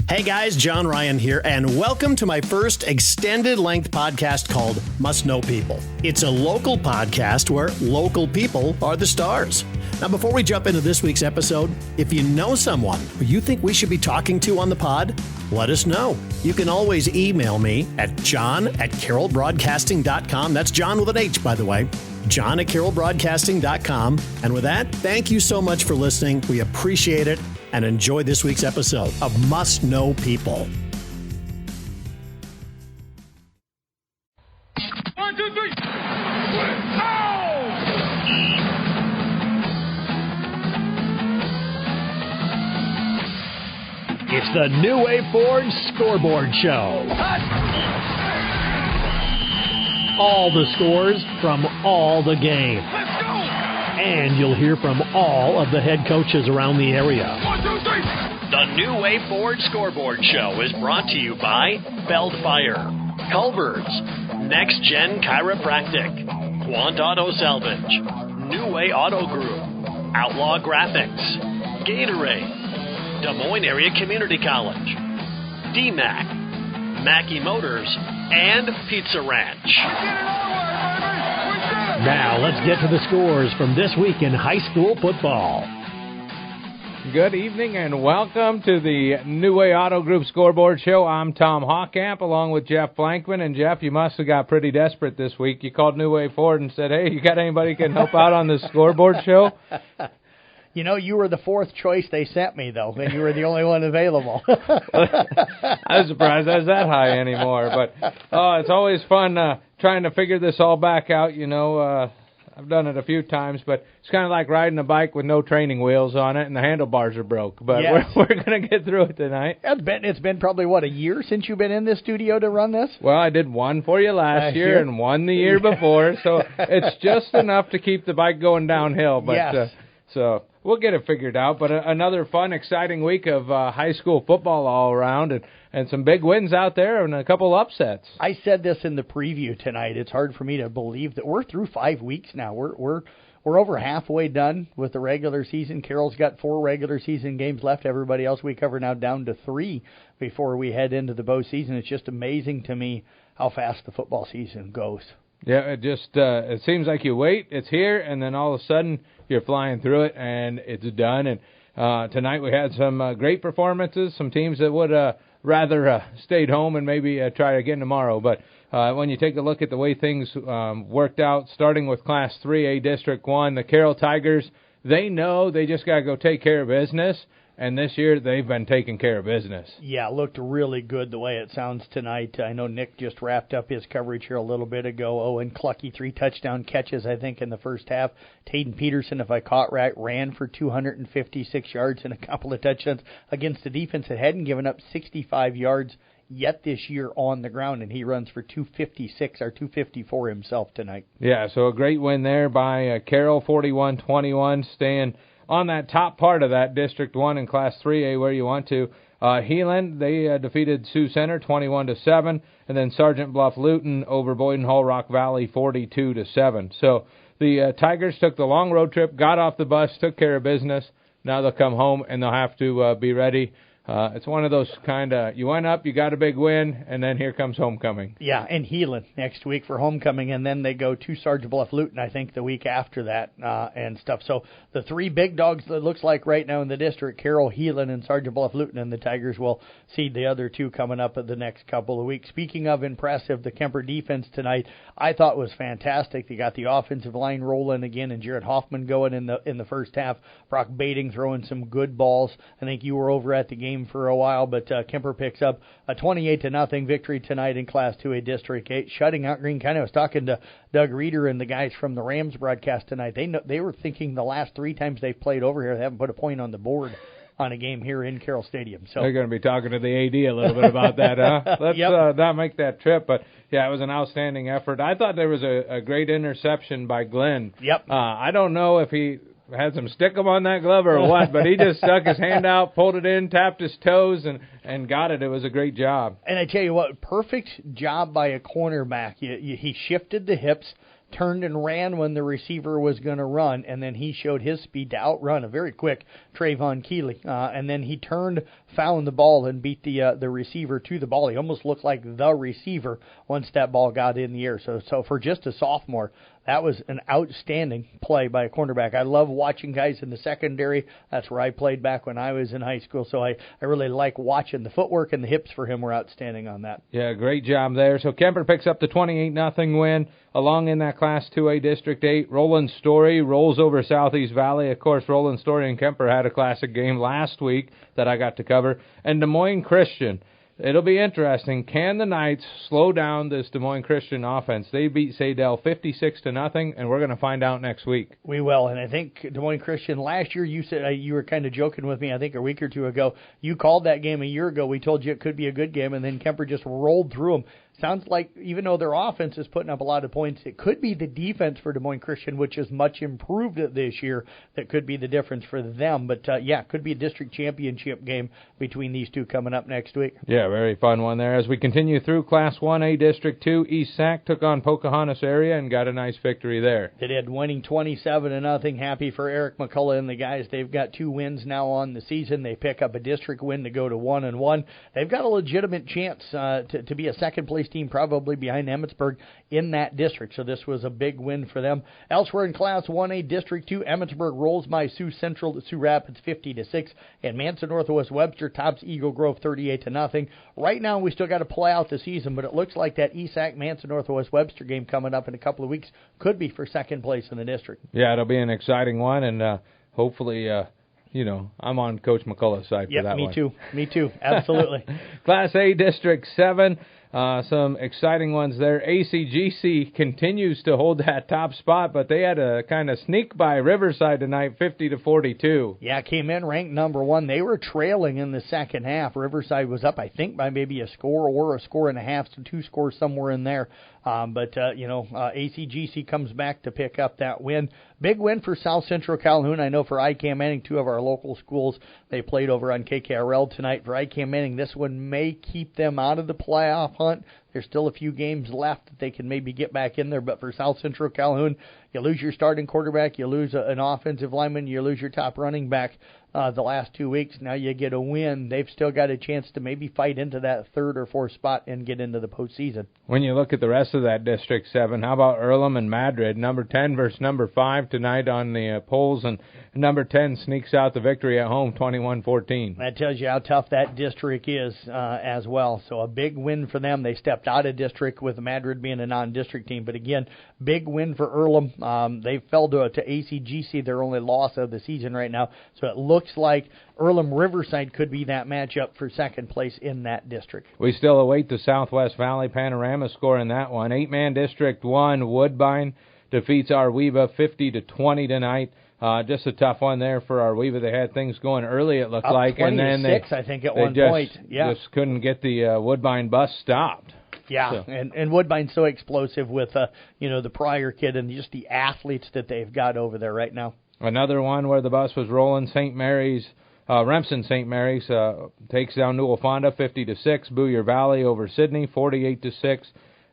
Hey guys, John Ryan here, and welcome to my first extended-length podcast called Must Know People. It's a local podcast where local people are the stars. Now, before we jump into this week's episode, if you know someone who you think we should be talking to on the pod, let us know. You can always email me at john@carrollbroadcasting.com. That's John with an H, by the way. john@carrollbroadcasting.com. And with that, thank you so much for listening. We appreciate it. And enjoy this week's episode of Must Know People. 1, 2, 3. Oh! It's the New Way Ford Scoreboard Show. All the scores from all the games. Let's go! And you'll hear from all of the head coaches around the area. 1, 2, 3. The New Way Ford Scoreboard Show is brought to you by Feldfire, Culver's, Next Gen Chiropractic, Quant Auto Salvage, New Way Auto Group, Outlaw Graphics, Gatorade, Des Moines Area Community College, DMAC, Mackey Motors, and Pizza Ranch. Now let's get to the scores from this week in high school football. Good evening and welcome to the New Way Auto Group Scoreboard Show. I'm Tom Hawkamp along with Jeff Blankman. And Jeff, you must have got pretty desperate this week. You called New Way Ford and said, hey, you got anybody who can help out on the Scoreboard Show? You know, you were the fourth choice they sent me, though, and you were the only one available. I was surprised I was that high anymore. But it's always fun trying to figure this all back out. You know, I've done it a few times, but it's kind of like riding a bike with no training wheels on it and the handlebars are broke. But yes, we're going to get through it tonight. It's been probably, what, a year since you've been in this studio to run this? Well, I did one for you last year and one the year before, so it's just enough to keep the bike going downhill. But yes. So we'll get it figured out. But another fun, exciting week of high school football all around, and some big wins out there and a couple upsets. I said this in the preview tonight. It's hard for me to believe that we're through 5 weeks now. We're over halfway done with the regular season. Carroll's got 4 regular season games left. Everybody else we cover now down to 3 before we head into the bowl season. It's just amazing to me how fast the football season goes. Yeah, it just it seems like you wait, it's here, and then all of a sudden you're flying through it, and it's done. And tonight we had some great performances, some teams that would rather stayed home and maybe try again tomorrow. But when you take a look at the way things worked out, starting with Class 3A District 1, the Carroll Tigers, they know they just got to go take care of business. And this year, they've been taking care of business. Yeah, looked really good the way it sounds tonight. I know Nick just wrapped up his coverage here a little bit ago. Owen Clucky, 3 touchdown catches, I think, in the first half. Tayden Peterson, if I caught right, ran for 256 yards and a couple of touchdowns against a defense that hadn't given up 65 yards yet this year on the ground, and he runs for 256 or 254 himself tonight. Yeah, so a great win there by Carroll, 41-21, staying on that top part of that District 1 in Class 3A where you want to. Heelan, they defeated Sioux Center 21-7, and then Sergeant Bluff Luton over Boyden Hall Rock Valley 42-7. So the Tigers took the long road trip, got off the bus, took care of business. Now they'll come home and they'll have to be ready. It's one of those kind of, you went up, you got a big win, and then here comes homecoming. Yeah, and Heelan next week for homecoming, and then they go to Sergeant Bluff Luton, I think, the week after that and stuff. So the 3 big dogs that looks like right now in the district, Carroll, Heelan, and Sergeant Bluff Luton, and the Tigers will seed the other 2 coming up in the next couple of weeks. Speaking of impressive, the Kemper defense tonight I thought was fantastic. They got the offensive line rolling again, and Jared Hoffman going in the first half. Brock Bading throwing some good balls. I think you were over at the game for a while, but Kemper picks up a 28-0 victory tonight in Class 2A District 8, shutting out Green County. I was talking to Doug Reeder and the guys from the Rams broadcast tonight. They were thinking the last 3 times they've played over here, they haven't put a point on the board on a game here in Carroll Stadium. So they're going to be talking to the AD a little bit about that, huh? Let's not make that trip. But, yeah, it was an outstanding effort. I thought there was a great interception by Glenn. Yep. I don't know if he had some stickum on that glove or what, but he just stuck his hand out, pulled it in, tapped his toes, and got it. It was a great job. And I tell you what, perfect job by a cornerback. He shifted the hips, turned and ran when the receiver was going to run, and then he showed his speed to outrun a very quick Trayvon Keeley. And then he turned, found the ball, and beat the receiver to the ball. He almost looked like the receiver once that ball got in the air. So for just a sophomore, that was an outstanding play by a cornerback. I love watching guys in the secondary. That's where I played back when I was in high school, so I really like watching the footwork, and the hips for him were outstanding on that. Yeah, great job there. So Kemper picks up the 28-0 win. Along in that Class 2A District 8, Roland Story rolls over Southeast Valley. Of course, Roland Story and Kemper had a classic game last week that I got to cover. And Des Moines Christian. It'll be interesting. Can the Knights slow down this Des Moines Christian offense? They beat Sadell 56-0, and we're going to find out next week. We will, and I think Des Moines Christian last year, you said you were kind of joking with me, I think a week or two ago. You called that game a year ago. We told you it could be a good game, and then Kemper just rolled through them. Sounds like even though their offense is putting up a lot of points, it could be the defense for Des Moines Christian, which is much improved this year, that could be the difference for them. But, could be a district championship game between these two coming up next week. Yeah, very fun one there. As we continue through Class 1A District 2, East Sac took on Pocahontas area and got a nice victory there. They did, winning 27-0. Happy for Eric McCullough and the guys. They've got 2 wins now on the season. They pick up a district win to go to 1-1. They've got a legitimate chance to be a second-place team, probably behind Emmetsburg in that district. So this was a big win for them. Elsewhere in Class 1A District 2, Emmetsburg rolls by Sioux Central to Sioux Rapids 50-6, and Manson Northwest Webster tops Eagle Grove 38-0. Right now, we still got to play out the season, but it looks like that ESAC Manson Northwest Webster game coming up in a couple of weeks could be for second place in the district. Yeah, it'll be an exciting one, and hopefully, I'm on Coach McCullough's side for that one. Me too. Absolutely. Class A District 7. Some exciting ones there. ACGC continues to hold that top spot, but they had a kind of sneak by Riverside tonight, 50-42. Yeah, came in ranked number 1. They were trailing in the second half. Riverside was up, I think, by maybe a score or a score and a half, so 2 scores somewhere in there. ACGC comes back to pick up that win. Big win for South Central Calhoun. I know for ICAM Manning, 2 of our local schools, they played over on KKRL tonight. For ICAM Manning, this one may keep them out of the playoff hunt. There's still a few games left that they can maybe get back in there. But for South Central Calhoun, you lose your starting quarterback, you lose an offensive lineman, you lose your top running back the last 2 weeks. Now you get a win. They've still got a chance to maybe fight into that 3rd or 4th spot and get into the postseason. When you look at the rest of that District 7, how about Earlham and Madrid? Number 10 versus number 5 tonight on the polls, and number 10 sneaks out the victory at home, 21-14. That tells you how tough that district is as well. So a big win for them. They stepped out of district with Madrid being a non-district team. But again, big win for Earlham. They fell to ACGC, their only loss of the season right now. So it looks like Earlham Riverside could be that matchup for second place in that district. We still await the Southwest Valley Panorama score in that one. 8-man District 1, Woodbine defeats Arweva 50-20 tonight. Just a tough one there for Arweva. They had things going early, it looked up like, and then they I think at one point. Yeah, just couldn't get the Woodbine bus stopped. Yeah, so. and Woodbine's so explosive with the prior kid and just the athletes that they've got over there right now. Another one where the bus was rolling. Remsen St. Mary's takes down Newell Fonda 50-6. Booyer Valley over Sydney 48-6.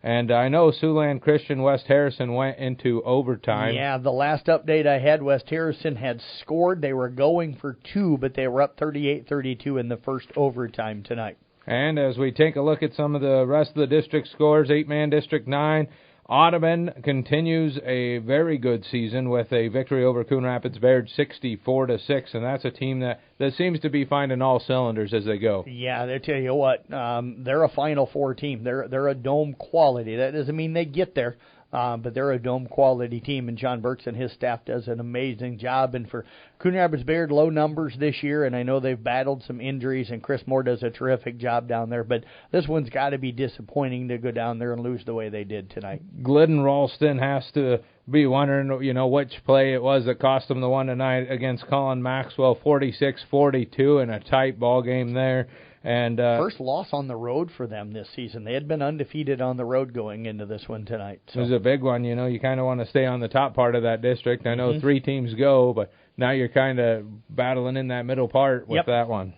And I know Siouxland Christian West Harrison went into overtime. Yeah, the last update I had, West Harrison had scored. They were going for 2, but they were up 38-32 in the first overtime tonight. And as we take a look at some of the rest of the district scores, 8-man District 9, Audubon continues a very good season with a victory over Coon Rapids Baird 64-6, and that's a team that seems to be finding all cylinders as they go. Yeah, they tell you what, they're a Final Four team. They're a dome quality. That doesn't mean they get there. But they're a dome quality team, and John Burks and his staff does an amazing job. And for Coon Rapids Baird, low numbers this year, and I know they've battled some injuries, and Chris Moore does a terrific job down there. But this one's got to be disappointing to go down there and lose the way they did tonight. Glidden Ralston has to be wondering, which play it was that cost them the one tonight against Colin Maxwell, 46-42 in a tight ball game there. And first loss on the road for them this season. They had been undefeated on the road going into this one tonight. So. It was a big one. You kind of want to stay on the top part of that district. I know 3 teams go, but now you're kind of battling in that middle part with that one.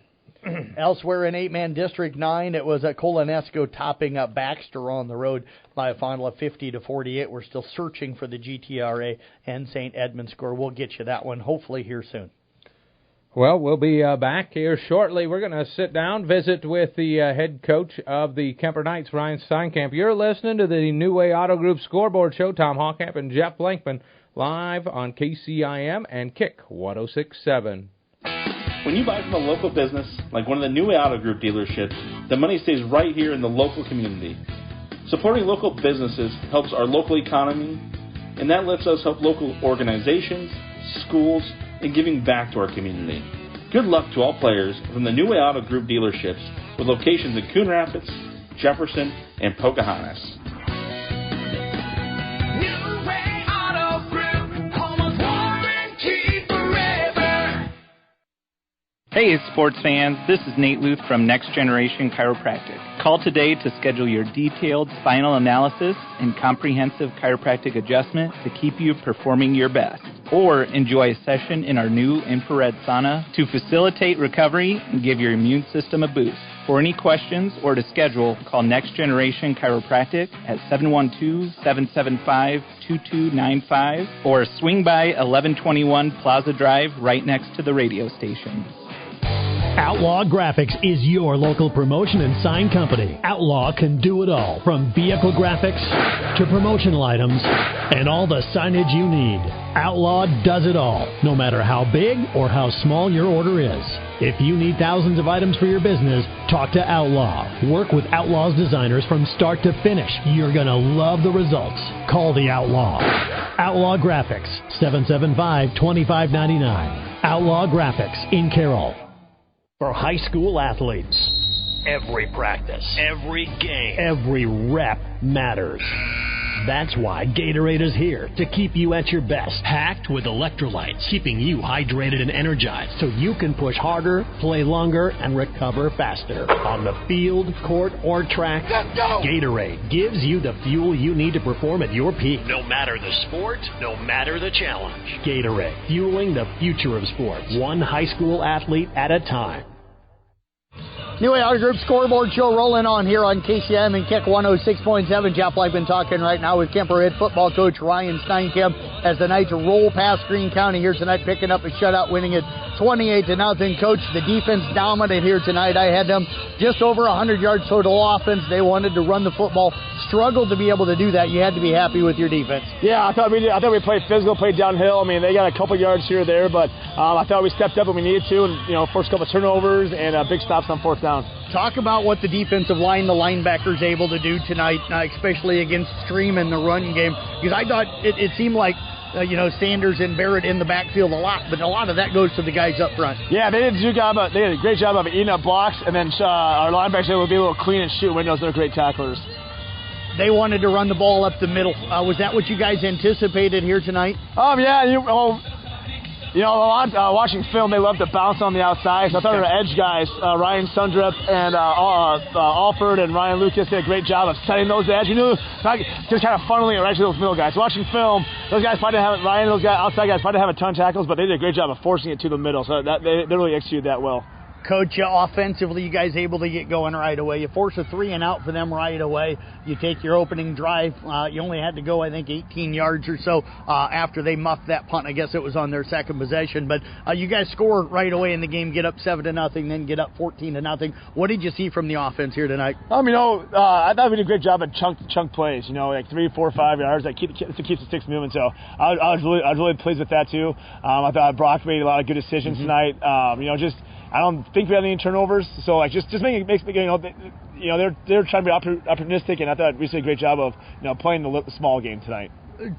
Elsewhere in 8-man District 9, it was Colonesco topping up Baxter on the road by a final of 50-48. We're still searching for the GTRA and St. Edmund score. We'll get you that one hopefully here soon. Well, we'll be back here shortly. We're going to sit down, visit with the head coach of the Kemper Knights, Ryan Steinkamp. You're listening to the New Way Auto Group Scoreboard Show. Tom Hawkamp and Jeff Blankman live on KCIM and Kick 106.7. When you buy from a local business, like one of the New Way Auto Group dealerships, the money stays right here in the local community. Supporting local businesses helps our local economy, and that lets us help local organizations, schools, and giving back to our community. Good luck to all players from the New Way Auto Group dealerships with locations in Coon Rapids, Jefferson, and Pocahontas. New Way Auto Group, almost warranty forever. Hey, sports fans, this is Nate Luth from Next Generation Chiropractic. Call today to schedule your detailed spinal analysis and comprehensive chiropractic adjustment to keep you performing your best. Or enjoy a session in our new infrared sauna to facilitate recovery and give your immune system a boost. For any questions or to schedule, call Next Generation Chiropractic at 712-775-2295 or swing by 1121 Plaza Drive right next to the radio station. Outlaw Graphics is your local promotion and sign company. Outlaw can do it all, from vehicle graphics to promotional items and all the signage you need. Outlaw does it all, no matter how big or how small your order is. If you need thousands of items for your business, talk to Outlaw. Work with Outlaw's designers from start to finish. You're going to love the results. Call the Outlaw. Outlaw Graphics, 775-2599. Outlaw Graphics in Carroll. For high school athletes, every practice, Every game. every rep matters. That's why Gatorade is here to keep you at your best. Packed with electrolytes, keeping you hydrated and energized so you can push harder, play longer, and recover faster. On the field, court, or track, Gatorade gives you the fuel you need to perform at your peak. No matter the sport, no matter the challenge. Gatorade, fueling the future of sports, one high school athlete at a time. New Way Auto Group Scoreboard Show rolling on here on KCM and Kick 106.7. Jeff Blankman talking right now with Kemper head football coach Ryan Steinkamp as the Knights roll past Greene County here tonight, picking up a shutout, winning it 28-0. Coach, the defense dominant here tonight. I had them just over 100 yards total offense. They wanted to run the football, struggled to be able to do that. You had to be happy with your defense. Yeah, I thought we played physical, played downhill. I mean, they got a couple yards here or there, but I thought we stepped up when we needed to, and forced a couple turnovers and big stops on fourth down. Talk about what the defensive line, the linebackers, able to do tonight, especially against Stream in the run game. Because I thought it seemed like Sanders and Barrett in the backfield a lot, but a lot of that goes to the guys up front. Yeah, they did a great job of eating up blocks, and then our linebackers able to be a little clean and shoot windows. They're great tacklers. They wanted to run the ball up the middle. Was that what you guys anticipated here tonight? Watching film, they love to bounce on the outside. So I thought our edge guys, Ryan Sundrup and Alford and Ryan Lucas, did a great job of setting those edge. Just kind of funneling it right to those middle guys. So watching film, those guys probably didn't have Ryan. Those guys, outside guys probably didn't have a ton of tackles, but they did a great job of forcing it to the middle. So they really executed that well. Coach, offensively, you guys able to get going right away. You force a 3-and-out for them right away. You take your opening drive. You only had to go, I think, 18 yards or so after they muffed that punt. I guess it was on their second possession. But you guys score right away in the game, get up 7-0, then get up 14-0. What did you see from the offense here tonight? I thought we did a great job at chunk plays. Like 3, 4, 5 yards. That keeps the sticks moving. So I was really pleased with that too. I thought Brock made a lot of good decisions tonight. I don't think we had any turnovers, so just making they're trying to be opportunistic, and I thought we did a great job of playing the small game tonight.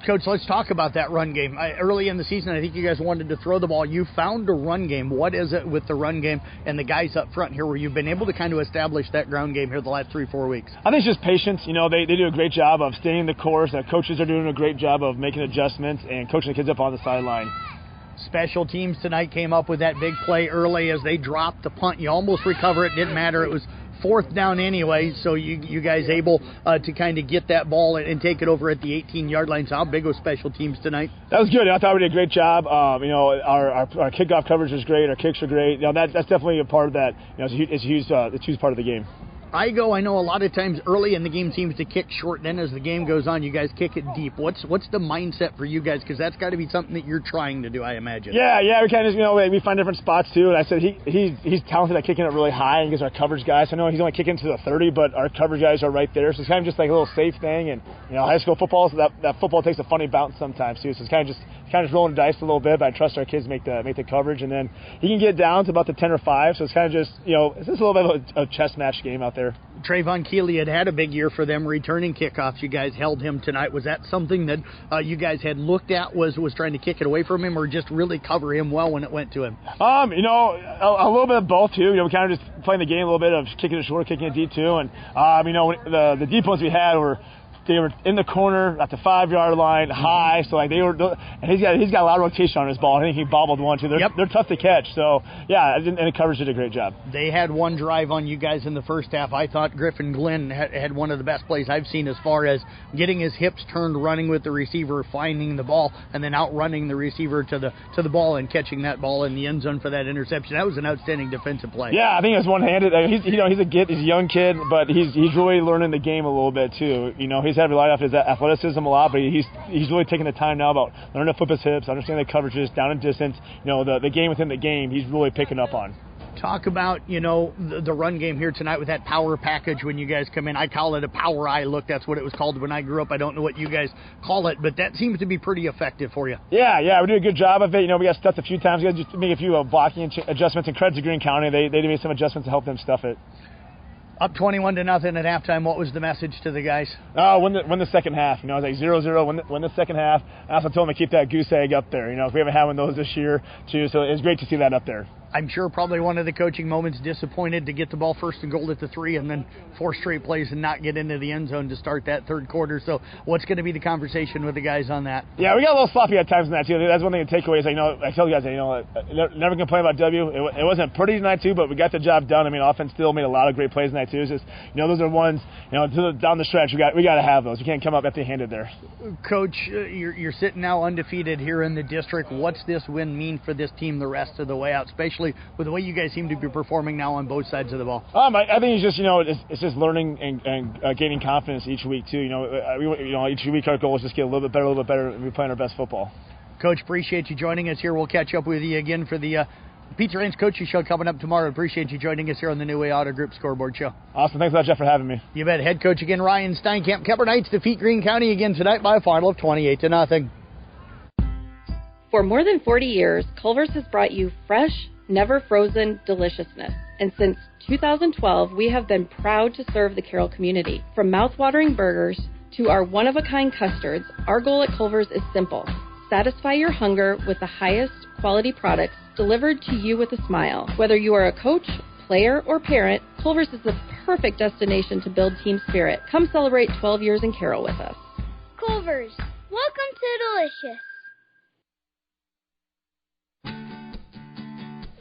Coach, let's talk about that run game. Early in the season, I think you guys wanted to throw the ball. You found a run game. What is it with the run game and the guys up front here where you've been able to kind of establish that ground game here the last 3-4 weeks? I think it's just patience. They do a great job of staying the course. Our coaches are doing a great job of making adjustments and coaching the kids up on the sideline. Special teams tonight came up with that big play early as they dropped the punt. You almost recover it. Didn't matter. It was fourth down anyway, so you guys able to kind of get that ball and take it over at the 18-yard line. So how big was special teams tonight? That was good. I thought we did a great job. Our kickoff coverage was great. Our kicks are great. That's definitely a part of that. It's a huge part of the game. I know a lot of times early in the game seems to kick short. Then as the game goes on, you guys kick it deep. What's the mindset for you guys? Because that's got to be something that you're trying to do, I imagine. Yeah, we kind of we find different spots too. And I said he's talented at kicking it really high and gives our coverage guys. I know he's only kicking to the 30, but our coverage guys are right there. So it's kind of just like a little safe thing. And high school football, so that football takes a funny bounce sometimes too. So it's kind of just rolling the dice a little bit. But I trust our kids make the coverage, and then he can get down to about the 10 or 5. So it's kind of just it's just a little bit of a chess match game out there. Trayvon Keeley had a big year for them returning kickoffs. You guys held him tonight. Was that something that you guys had looked at, was trying to kick it away from him, or just really cover him well when it went to him? A little bit of both too. We kind of just playing the game a little bit of kicking it short, kicking it deep too. And the deep ones we had were in the corner at the 5-yard line, high. So and he's got a lot of rotation on his ball. I think he bobbled one too. They're tough to catch. So yeah, and the coverage did a great job. They had one drive on you guys in the first half. I thought Griffin Glenn had one of the best plays I've seen as far as getting his hips turned, running with the receiver, finding the ball, and then outrunning the receiver to the ball and catching that ball in the end zone for that interception. That was an outstanding defensive play. Yeah, I think it's one-handed. He's a young kid, but he's really learning the game a little bit too. He's had to rely off his athleticism a lot, but he's really taking the time now about learning to flip his hips, understanding the coverages, down and distance. The game within the game, he's really picking up on. Talk about, the run game here tonight with that power package when you guys come in. I call it a power eye look. That's what it was called when I grew up. I don't know what you guys call it, but that seems to be pretty effective for you. Yeah, we do a good job of it. We got stuffed a few times. We got to just make a few blocking adjustments, and credit to Greene County. They made some adjustments to help them stuff it. Up 21-0 at halftime. What was the message to the guys? Win the second half. I was like 0-0. Win the second half. I also told them to keep that goose egg up there. We haven't had one of those this year too, so it's great to see that up there. I'm sure probably one of the coaching moments, disappointed to get the ball first and goal at the 3 and then 4 straight plays and not get into the end zone to start that third quarter. So what's going to be the conversation with the guys on that? Yeah, we got a little sloppy at times in that too. That's one thing to take away is, I tell you guys, never complain about W. It wasn't pretty tonight too, but we got the job done. Offense still made a lot of great plays tonight too. It's just, those are ones, down the stretch, we got to have those. We can't come up empty-handed there. Coach, you're sitting now undefeated here in the district. What's this win mean for this team the rest of the way out, especially with the way you guys seem to be performing now on both sides of the ball? I think it's just, it's just learning and gaining confidence each week too. Each week our goal is just get a little bit better, and we're playing our best football. Coach, appreciate you joining us here. We'll catch up with you again for the Pizza Ranch Coaching Show coming up tomorrow. Appreciate you joining us here on the New Way Auto Group Scoreboard Show. Awesome. Thanks a lot, Jeff, for having me. You bet. Head coach again, Ryan Steinkamp. Kemper Knights defeat Greene County again tonight by a final of 28-0. For more than 40 years, Culver's has brought you fresh, never frozen deliciousness. And since 2012, we have been proud to serve the Carroll community. From mouth-watering burgers to our one-of-a-kind custards, our goal at Culver's is simple. Satisfy your hunger with the highest quality products delivered to you with a smile. Whether you are a coach, player, or parent, Culver's is the perfect destination to build team spirit. Come celebrate 12 years in Carroll with us. Culver's, welcome to Delicious.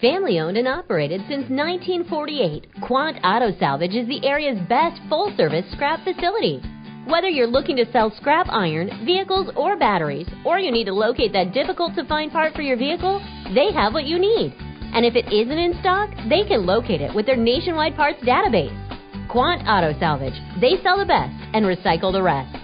Family owned and operated since 1948, Quant Auto Salvage is the area's best full-service scrap facility. Whether you're looking to sell scrap iron, vehicles, or batteries, or you need to locate that difficult-to-find part for your vehicle, they have what you need. And if it isn't in stock, they can locate it with their nationwide parts database. Quant Auto Salvage. They sell the best and recycle the rest.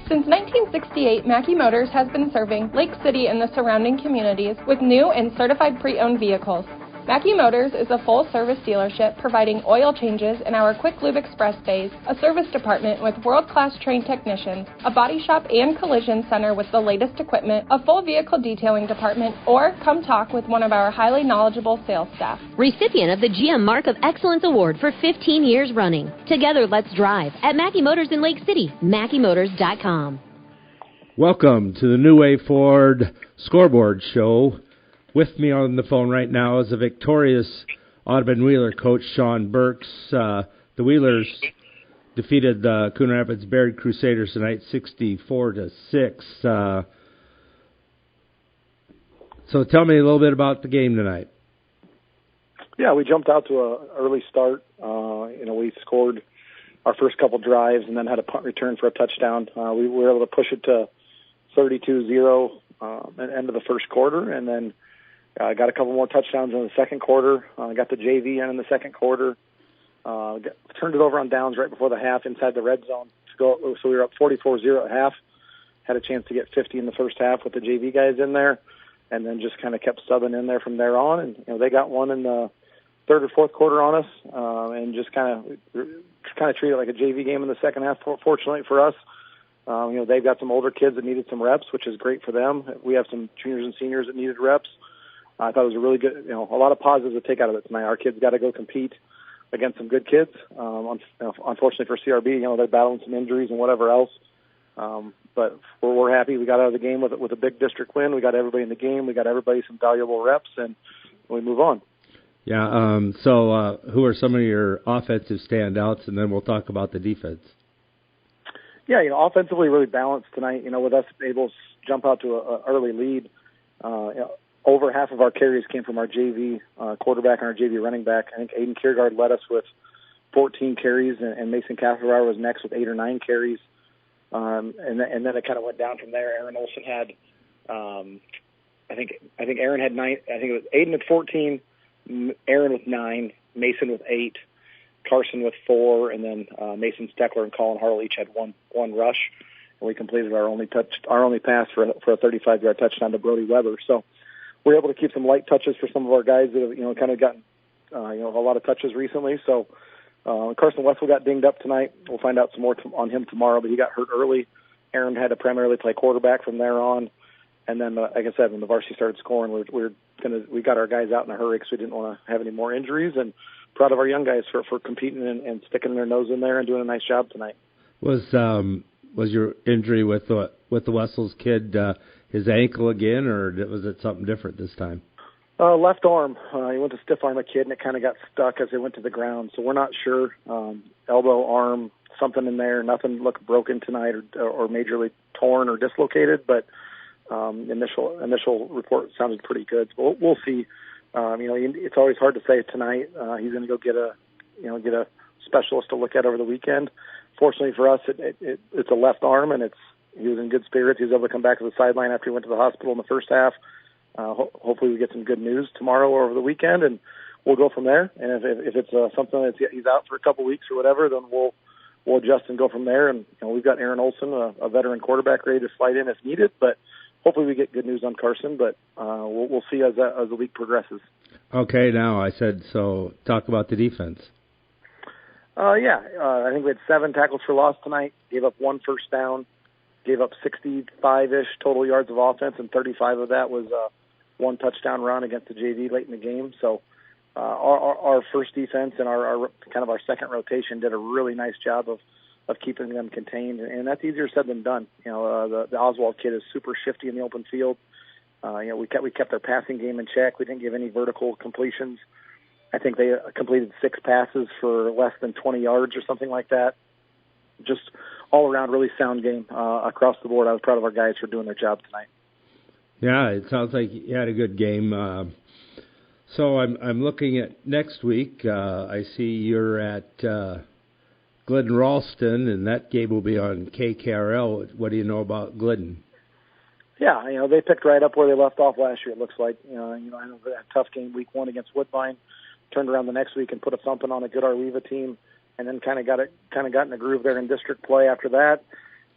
Since 1968, Mackey Motors has been serving Lake City and the surrounding communities with new and certified pre-owned vehicles. Mackey Motors is a full-service dealership providing oil changes in our Quick Lube Express bays, a service department with world-class trained technicians, a body shop and collision center with the latest equipment, a full vehicle detailing department, or come talk with one of our highly knowledgeable sales staff. Recipient of the GM Mark of Excellence Award for 15 years running. Together, let's drive at Mackey Motors in Lake City, MackeyMotors.com. Welcome to the New Way Ford Scoreboard Show. With me on the phone right now is the victorious Audubon Wheeler coach, Sean Burks. The Wheelers defeated the Coon Rapids Buried Crusaders tonight, 64-6. So tell me a little bit about the game tonight. Yeah, we jumped out to an early start. We scored our first couple drives and then had a punt return for a touchdown. We were able to push it to 32-0 at the end of the first quarter, and then got a couple more touchdowns in the second quarter. Got the JV in the second quarter. Turned it over on downs right before the half inside the red zone to go. So we were up 44-0 at half. Had a chance to get 50 in the first half with the JV guys in there, and then just kind of kept subbing in there from there on. And they got one in the third or fourth quarter on us, and just kind of treated it like a JV game in the second half. Fortunately for us, they've got some older kids that needed some reps, which is great for them. We have some juniors and seniors that needed reps. I thought it was a really good, a lot of positives to take out of it tonight. Our kids got to go compete against some good kids. Unfortunately for CRB, they're battling some injuries and whatever else. But we're happy we got out of the game with a big district win. We got everybody in the game. We got everybody some valuable reps, and we move on. Yeah. So who are some of your offensive standouts, and then we'll talk about the defense. Yeah, offensively really balanced tonight. With us able to jump out to an early lead. Over half of our carries came from our JV quarterback and our JV running back. I think Aiden Kiergaard led us with 14 carries, and Mason Cafferauer was next with 8 or 9 carries. And then it kind of went down from there. Aaron Olson had, I think Aaron had 9. I think it was Aiden with 14, Aaron with 9, Mason with 8, Carson with 4, and then Mason Steckler and Colin Harrell each had one rush. And we completed our only pass for a 35-yard touchdown to Brody Weber. So we were able to keep some light touches for some of our guys that have kind of gotten a lot of touches recently. So Carson Wessel got dinged up tonight. We'll find out some more on him tomorrow, but he got hurt early. Aaron had to primarily play quarterback from there on. And then, like I said, when the varsity started scoring, we got our guys out in a hurry because we didn't want to have any more injuries. And proud of our young guys for competing and sticking their nose in there and doing a nice job tonight. Was your injury with the Wessels kid his ankle again, or was it something different this time? Left arm. He went to stiff arm a kid, and it kind of got stuck as they went to the ground. So we're not sure. Elbow, arm, something in there. Nothing looked broken tonight or majorly torn or dislocated, but initial report sounded pretty good. So we'll see. It's always hard to say tonight. He's going to go get a specialist to look at over the weekend. Fortunately for us, it's a left arm, and he was in good spirits. He was able to come back to the sideline after he went to the hospital in the first half. Hopefully we get some good news tomorrow or over the weekend, and we'll go from there. And if it's something that he's out for a couple weeks or whatever, then we'll adjust and go from there. And we've got Aaron Olson, a veteran quarterback, ready to slide in if needed. But hopefully we get good news on Carson. But we'll see as the week progresses. Okay, now I said so. Talk about the defense. I think we had 7 tackles for loss tonight. Gave up 1 first down. Gave up 65-ish total yards of offense, and 35 of that was 1 touchdown run against the JV late in the game. So our first defense and our second rotation did a really nice job of keeping them contained, and that's easier said than done. The Oswald kid is super shifty in the open field. We kept their passing game in check. We didn't give any vertical completions. I think they completed 6 passes for less than 20 yards or something like that. Just all around really sound game across the board. I was proud of our guys for doing their job tonight. Yeah, it sounds like you had a good game. So I'm looking at next week. I see you're at Glidden Ralston, and that game will be on KKRL. What do you know about Glidden? Yeah, they picked right up where they left off last year. It looks like I know they had a tough game week 1 against Woodbine. Turned around the next week and put a thumping on a good Arleva team, and then kind of got in a groove there in district play after that.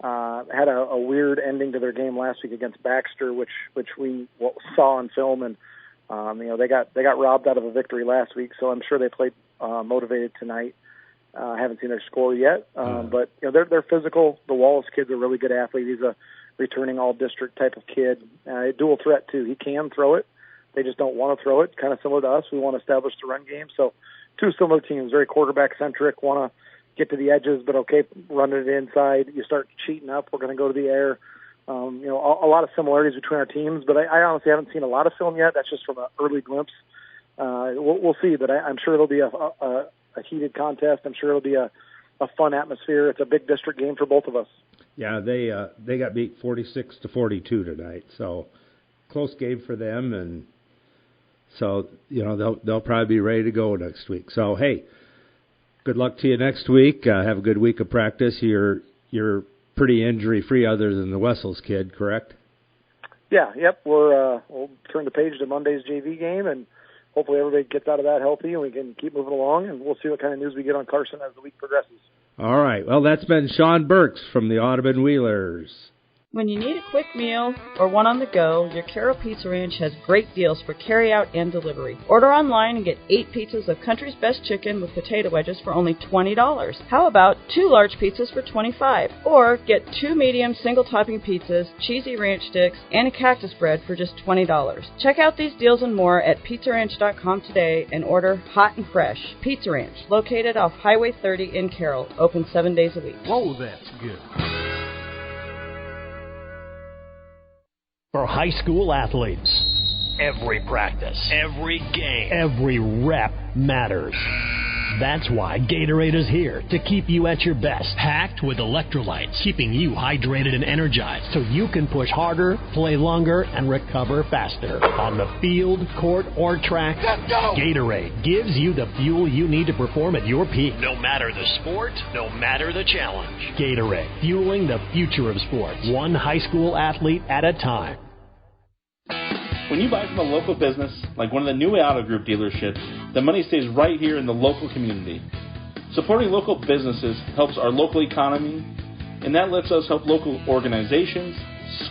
Had a weird ending to their game last week against Baxter, which we saw on film, and they got robbed out of a victory last week. So I'm sure they played motivated tonight. I haven't seen their score yet, but they're physical. The Wallace kid's a really good athlete. He's a returning all-district type of kid. Dual threat too. He can throw it. They just don't want to throw it. Kind of similar to us. We want to establish the run game. So 2 similar teams, very quarterback-centric, want to get to the edges, but okay, running it inside. You start cheating up, we're going to go to the air. A lot of similarities between our teams, but I honestly haven't seen a lot of film yet. That's just from an early glimpse. We'll see, but I'm sure it'll be a heated contest. I'm sure it'll be a fun atmosphere. It's a big district game for both of us. Yeah, they got beat 46-42 tonight, so close game for them, and so they'll probably be ready to go next week. So hey, good luck to you next week. Have a good week of practice. You're pretty injury free, other than the Wessels kid, correct? Yeah, yep. We'll turn the page to Monday's JV game, and hopefully everybody gets out of that healthy, and we can keep moving along, and we'll see what kind of news we get on Carson as the week progresses. All right. Well, that's been Sean Burks from the Audubon Wheelers. When you need a quick meal or one on the go, your Carroll Pizza Ranch has great deals for carry-out and delivery. Order online and get 8 pizzas of Country's Best Chicken with potato wedges for only $20. How about 2 large pizzas for $25? Or get 2 medium single-topping pizzas, cheesy ranch sticks, and a cactus bread for just $20. Check out these deals and more at pizzaranch.com today and order hot and fresh. Pizza Ranch, located off Highway 30 in Carroll, open 7 days a week. Whoa, that's good. For high school athletes, Every practice, every game, every rep matters. That's why Gatorade is here to keep you at your best. Packed with electrolytes, keeping you hydrated and energized so you can push harder, play longer, and recover faster. On the field, court, or track, let's go! Gatorade gives you the fuel you need to perform at your peak. No matter the sport, no matter the challenge. Gatorade, fueling the future of sports. One high school athlete at a time. When you buy from a local business, like one of the new Auto Group dealerships, the money stays right here in the local community. Supporting local businesses helps our local economy, and that lets us help local organizations,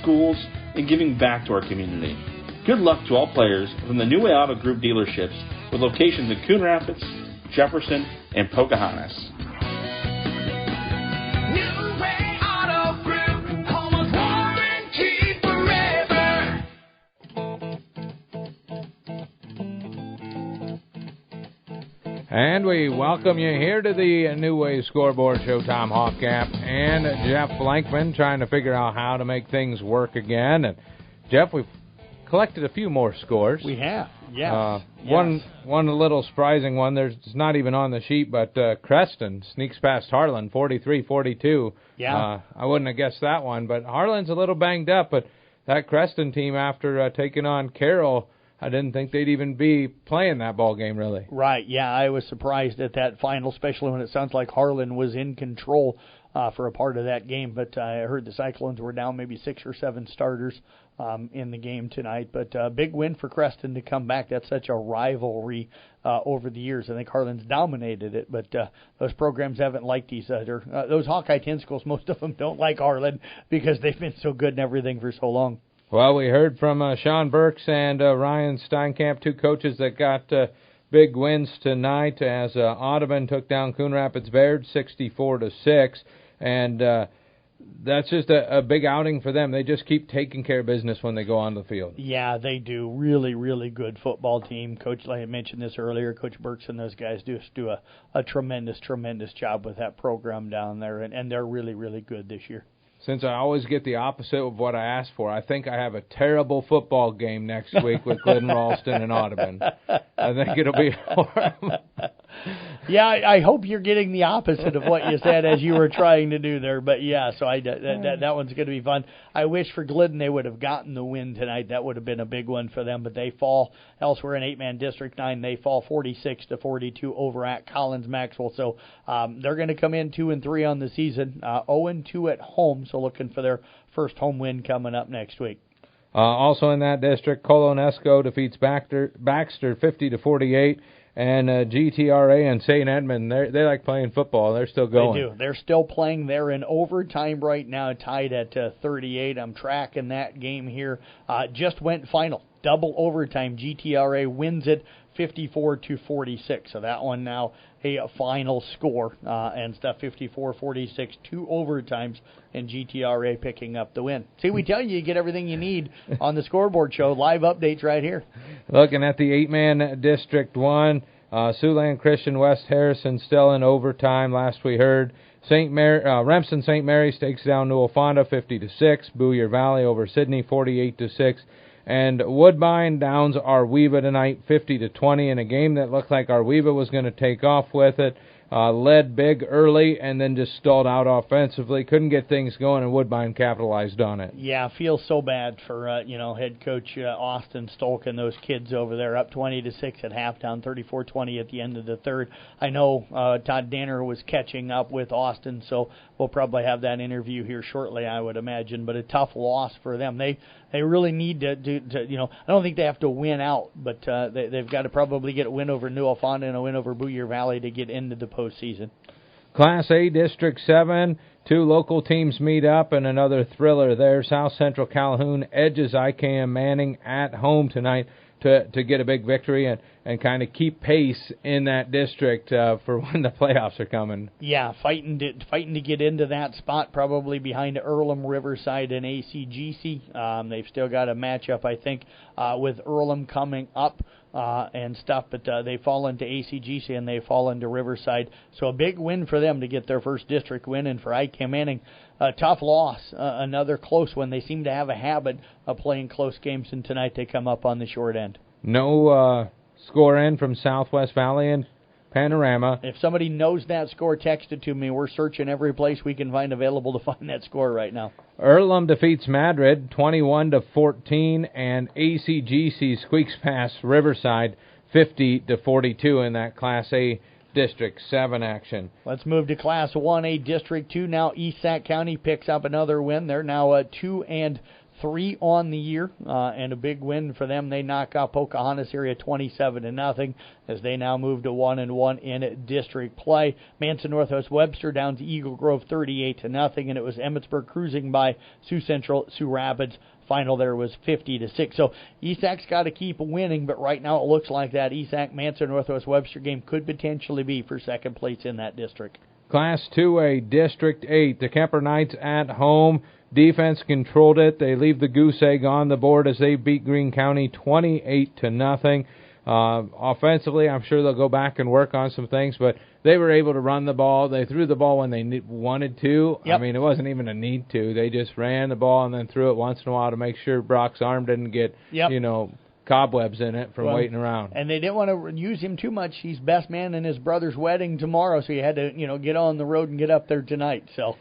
schools, and giving back to our community. Good luck to all players from the New Way Auto Group dealerships with locations in Coon Rapids, Jefferson, and Pocahontas. New Way Auto Group, home of warranty forever. And we welcome you here to the New Way Scoreboard Show. Tom Hoffcap and Jeff Blankman trying to figure out how to make things work again. And Jeff, we've collected a few more scores. We have, yes. One a little surprising one. It's not even on the sheet, but Creston sneaks past Harlan, 43-42. Yeah. I wouldn't have guessed that one, but Harlan's a little banged up. But that Creston team, after taking on Carroll, I didn't think they'd even be playing that ball game, really. Right, yeah, I was surprised at that final, especially when it sounds like Harlan was in control for a part of that game. But I heard the Cyclones were down maybe 6 or 7 starters in the game tonight. But big win for Creston to come back. That's such a rivalry over the years. I think Harlan's dominated it, but those programs haven't liked each other. Those Hawkeye 10 schools, most of them don't like Harlan because they've been so good and everything for so long. Well, we heard from Sean Burks and Ryan Steinkamp, 2 coaches that got big wins tonight as Audubon took down Coon Rapids Baird 64-6, and that's just a big outing for them. They just keep taking care of business when they go on the field. Yeah, they do. Really, really good football team. Coach, like I mentioned this earlier, Coach Burks and those guys do a tremendous, tremendous job with that program down there, and they're really, really good this year. Since I always get the opposite of what I ask for, I think I have a terrible football game next week with Glidden, Ralston, and Audubon. I think it'll be horrible. Yeah, I hope you're getting the opposite of what you said as you were trying to do there. But, yeah, so that one's going to be fun. I wish for Glidden they would have gotten the win tonight. That would have been a big one for them. But they fall elsewhere in 8-man District 9. They fall 46-42 over at Collins Maxwell. So they're going to come in 2-3 on the season, 0-2 at home. So looking for their first home win coming up next week. Also in that district, Colonesco defeats Baxter 50-48. And GTRA and St. Edmund, they like playing football. They're still going. They do. They're still playing. They're in overtime right now, tied at 38. I'm tracking that game here. Just went final. Double overtime. GTRA wins it 54-46. So that one now a final score and stuff 54-46, 2 overtimes, and GTRA picking up the win. See, we tell you get everything you need on the Scoreboard Show. Live updates right here. Looking at the 8-man District 1, Siouxland Christian, West Harrison still in overtime. Last we heard, Remsen St. Mary's takes down Newell Fonda 50-6. Booyer Valley over Sydney 48-6. And Woodbine downs Arweva tonight 50-20 in a game that looked like Arweva was going to take off with it. led big early and then just stalled out offensively. Couldn't get things going, and Woodbine capitalized on it. Yeah, feels so bad for head coach Austin Stolk and those kids over there, up 20-6 at halftime, 34-20 at the end of the third. I know Todd Danner was catching up with Austin, so we'll probably have that interview here shortly, I would imagine. But a tough loss for them. They really need to I don't think they have to win out, but they've got to probably get a win over New Alfonda and a win over Booyer Valley to get into the postseason. Class A District 7, 2 local teams meet up, and another thriller there. South Central Calhoun edges IKM Manning at home tonight to get a big victory and kind of keep pace in that district for when the playoffs are coming. Yeah, fighting to get into that spot, probably behind Earlham, Riverside, and ACGC. They've still got a matchup, I think, with Earlham coming up and stuff, but they fall into ACGC and they fall into Riverside. So a big win for them to get their first district win, and for IKM Manning, a tough loss, another close one. They seem to have a habit of playing close games, and tonight they come up on the short end. No score in from Southwest Valley and Panorama. If somebody knows that score, text it to me. We're searching every place we can find available to find that score right now. Earlham defeats Madrid 21-14, and ACGC squeaks past Riverside 50-42 in that Class A District 7 action. Let's move to Class 1A District 2 now. East Sac County picks up another win. They're now 2-3 on the year, and a big win for them. They knock out Pocahontas area 27-0 as they now move to 1-1 in district play. Manson Northwest Webster down to Eagle Grove 38-0, and it was Emmetsburg cruising by Sioux Central. Sioux Rapids final there was 50-6. So ESAC's got to keep winning, but right now it looks like that ESAC Manson Northwest Webster game could potentially be for second place in that district. Class 2A District 8, the Kemper Knights at home. Defense controlled it. They leave the goose egg on the board as they beat Greene County 28-0. Offensively, I'm sure they'll go back and work on some things, but they were able to run the ball. They threw the ball when they wanted to. Yep. I mean, it wasn't even a need to. They just ran the ball and then threw it once in a while to make sure Brock's arm didn't get, cobwebs in it from waiting around. And they didn't want to use him too much. He's best man in his brother's wedding tomorrow, so he had to, get on the road and get up there tonight. So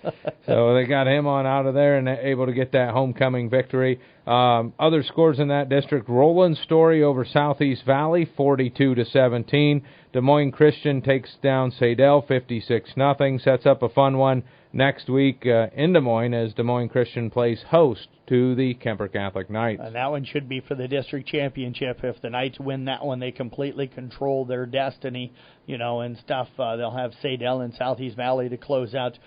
they got him on out of there and able to get that homecoming victory. Other scores in that district: Roland Story over Southeast Valley, 42-17. Des Moines Christian takes down Sadell, 56-0. Sets up a fun one next week in Des Moines as Des Moines Christian plays host to the Kemper Catholic Knights. And that one should be for the district championship. If the Knights win that one, they completely control their destiny, and stuff. They'll have Sadell and Southeast Valley to close out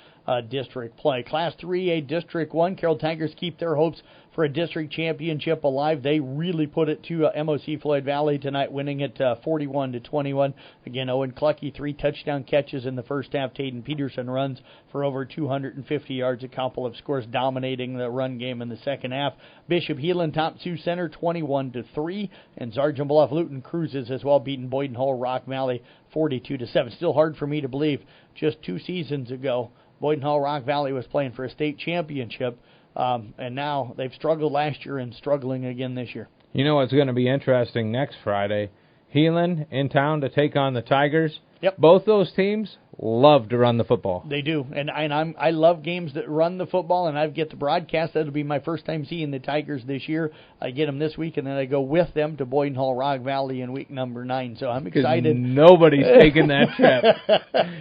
district play. Class 3A District 1, Carroll Tigers keep their hopes for a district championship alive. They really put it to MOC Floyd Valley tonight, winning it 41-21. Again, Owen Clucky, 3 touchdown catches in the first half. Tayden Peterson runs for over 250 yards, a couple of scores, dominating the run game in the second half. Bishop Heelan tops Sioux Center 21-3, and Sergeant Bluff Luton cruises as well, beating Boyden Hull Rock Valley 42-7. Still hard for me to believe, just 2 seasons ago, Boyden Hull Rock Valley was playing for a state championship, and now they've struggled last year and struggling again this year. You know what's going to be interesting next Friday? Heelan in town to take on the Tigers. Yep. Both those teams love to run the football. They do, and I love games that run the football, and I get the broadcast. That'll be my first time seeing the Tigers this year. I get them this week, and then I go with them to Boyden Hull Rock Valley in week number 9, so I'm excited. Nobody's taking that trip.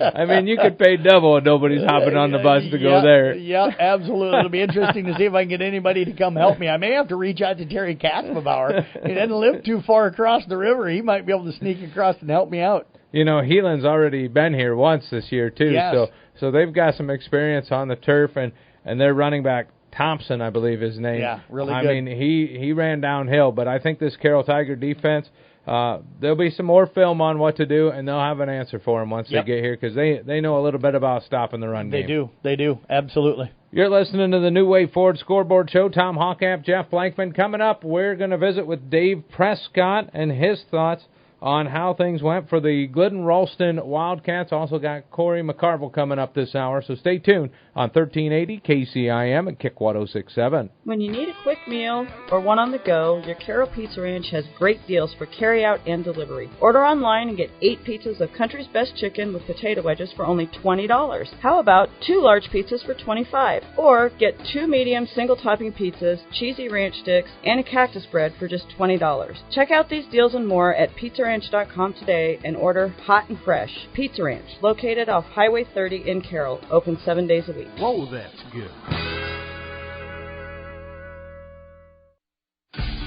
I mean, you could pay double and nobody's hopping on the bus to go there. Yeah, absolutely. It'll be interesting to see if I can get anybody to come help me. I may have to reach out to Terry Katzenbauer. He doesn't live too far across the river. He might be able to sneak across and help me out. Heelan's already been here once this year, too, yes. so they've got some experience on the turf, and their running back, Thompson, I believe his name. Yeah, really good. I mean, he ran downhill, but I think this Carroll Tiger defense, there'll be some more film on what to do, and they'll have an answer for them once they get here, because they know a little bit about stopping the run game. They do, absolutely. You're listening to the New Way Ford Scoreboard Show. Tom Hawkamp, Jeff Blankman. Coming up, we're going to visit with Dave Prescott and his thoughts on how things went for the Glidden-Ralston Wildcats. Also got Corey McCarville coming up this hour, so stay tuned on 1380 KCIM and Kick 106.7. When you need a quick meal or one on the go, your Carroll Pizza Ranch has great deals for carry-out and delivery. Order online and get 8 pizzas of Country's Best Chicken with potato wedges for only $20. How about 2 large pizzas for $25? Or get 2 medium single-topping pizzas, cheesy ranch sticks, and a cactus bread for just $20. Check out these deals and more at PizzaRanch.com today and order hot and fresh. Pizza Ranch, located off Highway 30 in Carroll, open 7 days a week. Whoa, that's good.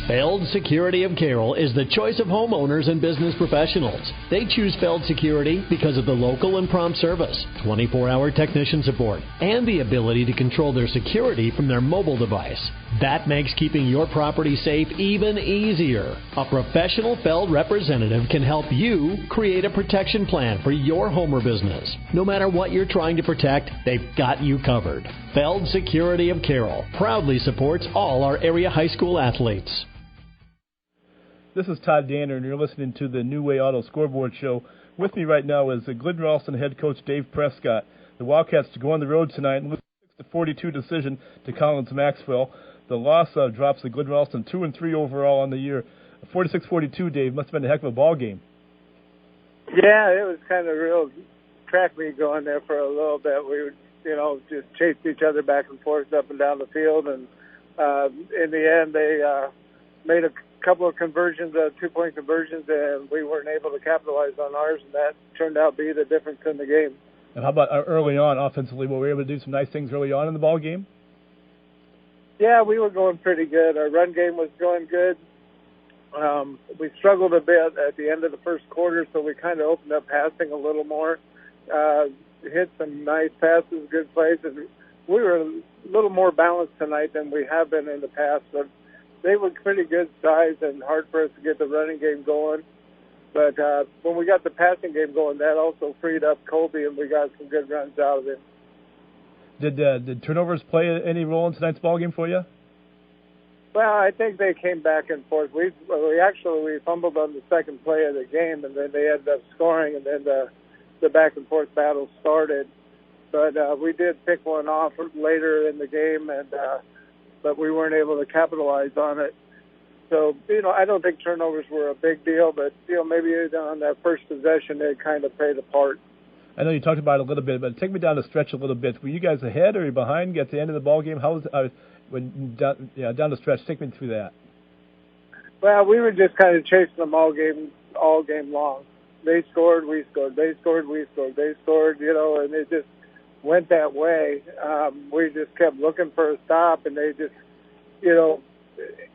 Feld Security of Carroll is the choice of homeowners and business professionals. They choose Feld Security because of the local and prompt service, 24-hour technician support, and the ability to control their security from their mobile device. That makes keeping your property safe even easier. A professional Feld representative can help you create a protection plan for your home or business. No matter what you're trying to protect, they've got you covered. Feld Security of Carroll proudly supports all our area high school athletes. This is Todd Danner, and you're listening to the New Way Auto Scoreboard Show. With me right now is the Glidden-Ralston head coach Dave Prescott. The Wildcats to go on the road tonight and lose a 6-42 decision to Collins-Maxwell. The loss drops the Glidden-Ralston 2-3 overall on the year. 46-42, Dave, must have been a heck of a ball game. Yeah, it was kind of real track meet going there for a little bit. We would, just chased each other back and forth up and down the field, and in the end they made a couple of conversions, 2-point conversions, and we weren't able to capitalize on ours, and that turned out to be the difference in the game. And how about early on offensively? Were we able to do some nice things early on in the ball game? Yeah, we were going pretty good. Our run game was going good. We struggled a bit at the end of the first quarter, so we kind of opened up passing a little more. Hit some nice passes, good plays, and we were a little more balanced tonight than we have been in the past, but they were pretty good size and hard for us to get the running game going. But when we got the passing game going, that also freed up Colby, and we got some good runs out of him. Did turnovers play any role in tonight's ball game for you? Well, I think they came back and forth. We fumbled on the second play of the game, and then they ended up scoring, and then the back and forth battle started. But we did pick one off later in the game, and but we weren't able to capitalize on it. So, I don't think turnovers were a big deal, but, maybe on that first possession they kind of played a part. I know you talked about it a little bit, but take me down the stretch a little bit. Were you guys ahead or were you behind at the end of the ball game? How was down the stretch? Take me through that. Well, we were just kind of chasing them all game long. They scored, we scored. They scored, we scored. They scored, and it just went that way. We just kept looking for a stop, and they just,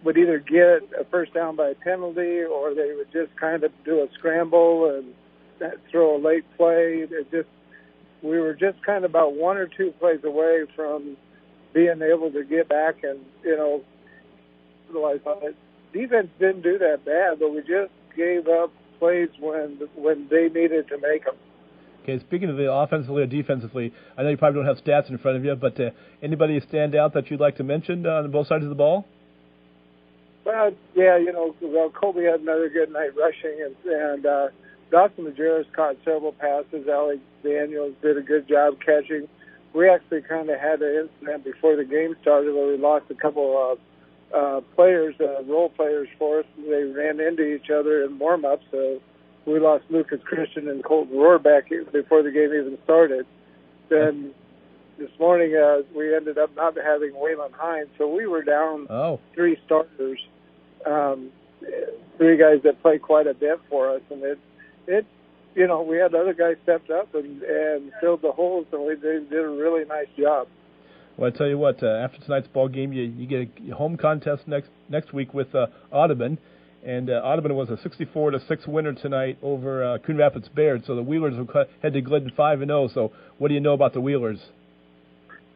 would either get a first down by a penalty, or they would just kind of do a scramble and throw a late play. We were just kind of about 1 or 2 plays away from being able to get back and, realize on it. Defense didn't do that bad, but we just gave up plays when they needed to make them. Okay, speaking of the offensively or defensively, I know you probably don't have stats in front of you, but anybody stand out that you'd like to mention on both sides of the ball? Well, yeah, Colby had another good night rushing, and Dawson Majerus caught several passes. Alex Daniels did a good job catching. We actually kind of had an incident before the game started where we lost a couple of players, role players for us. They ran into each other in warm-up, so we lost Lucas Christian and Colton Rohrbeck before the game even started. Then this morning we ended up not having Waylon Hines, so we were down 3 starters, 3 guys that play quite a bit for us, and it we had other guys stepped up and filled the holes, and they did a really nice job. Well, I tell you what, after tonight's ball game, you get a home contest next week with Audubon. And Audubon was a 64-6 winner tonight over Coon Rapids Baird. So the Wheelers will head to Glidden 5-0. So what do you know about the Wheelers?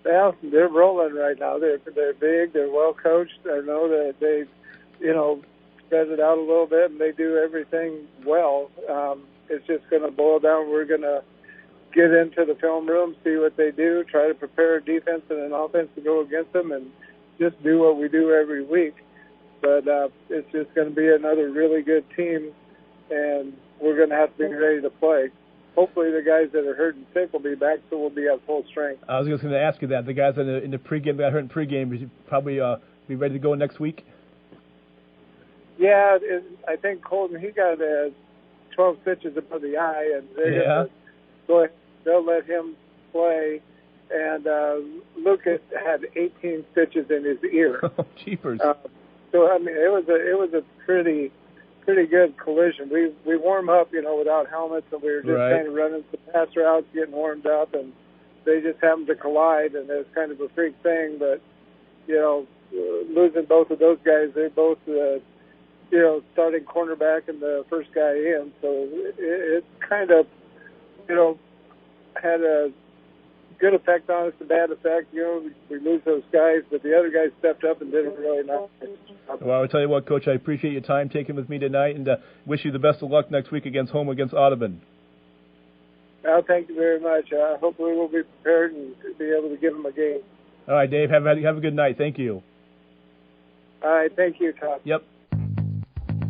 Well, they're rolling right now. They're big. They're well coached. I know that they, spread it out a little bit, and they do everything well. It's just going to boil down. We're going to get into the film room, see what they do, try to prepare a defense and an offense to go against them, and just do what we do every week. But it's just going to be another really good team and we're going to have to be ready to play. Hopefully the guys that are hurt and sick will be back, so we'll be at full strength. I was just going to ask you that. The guys in the pregame got hurt in pregame. Should probably be ready to go next week? Yeah, I think Colton, he got 12 stitches above the eye, and they'll let him play. And Lucas had 18 stitches in his ear. Oh, jeepers. So I mean, it was a pretty good collision. We warm up, without helmets, and we were just kind of running some pass routes, getting warmed up, and they just happened to collide, and it was kind of a freak thing. But losing both of those guys, they're both starting cornerback and the first guy in, so it kind of had a good effect on us, a bad effect. We lose those guys, but the other guys stepped up and did a really nice job. Well, I'll tell you what, Coach, I appreciate your time taking with me tonight, and wish you the best of luck next week against Audubon. Well, thank you very much. Hopefully we'll be prepared and be able to give them a game. All right, Dave, have a good night. Thank you. All right, thank you, Todd. Yep.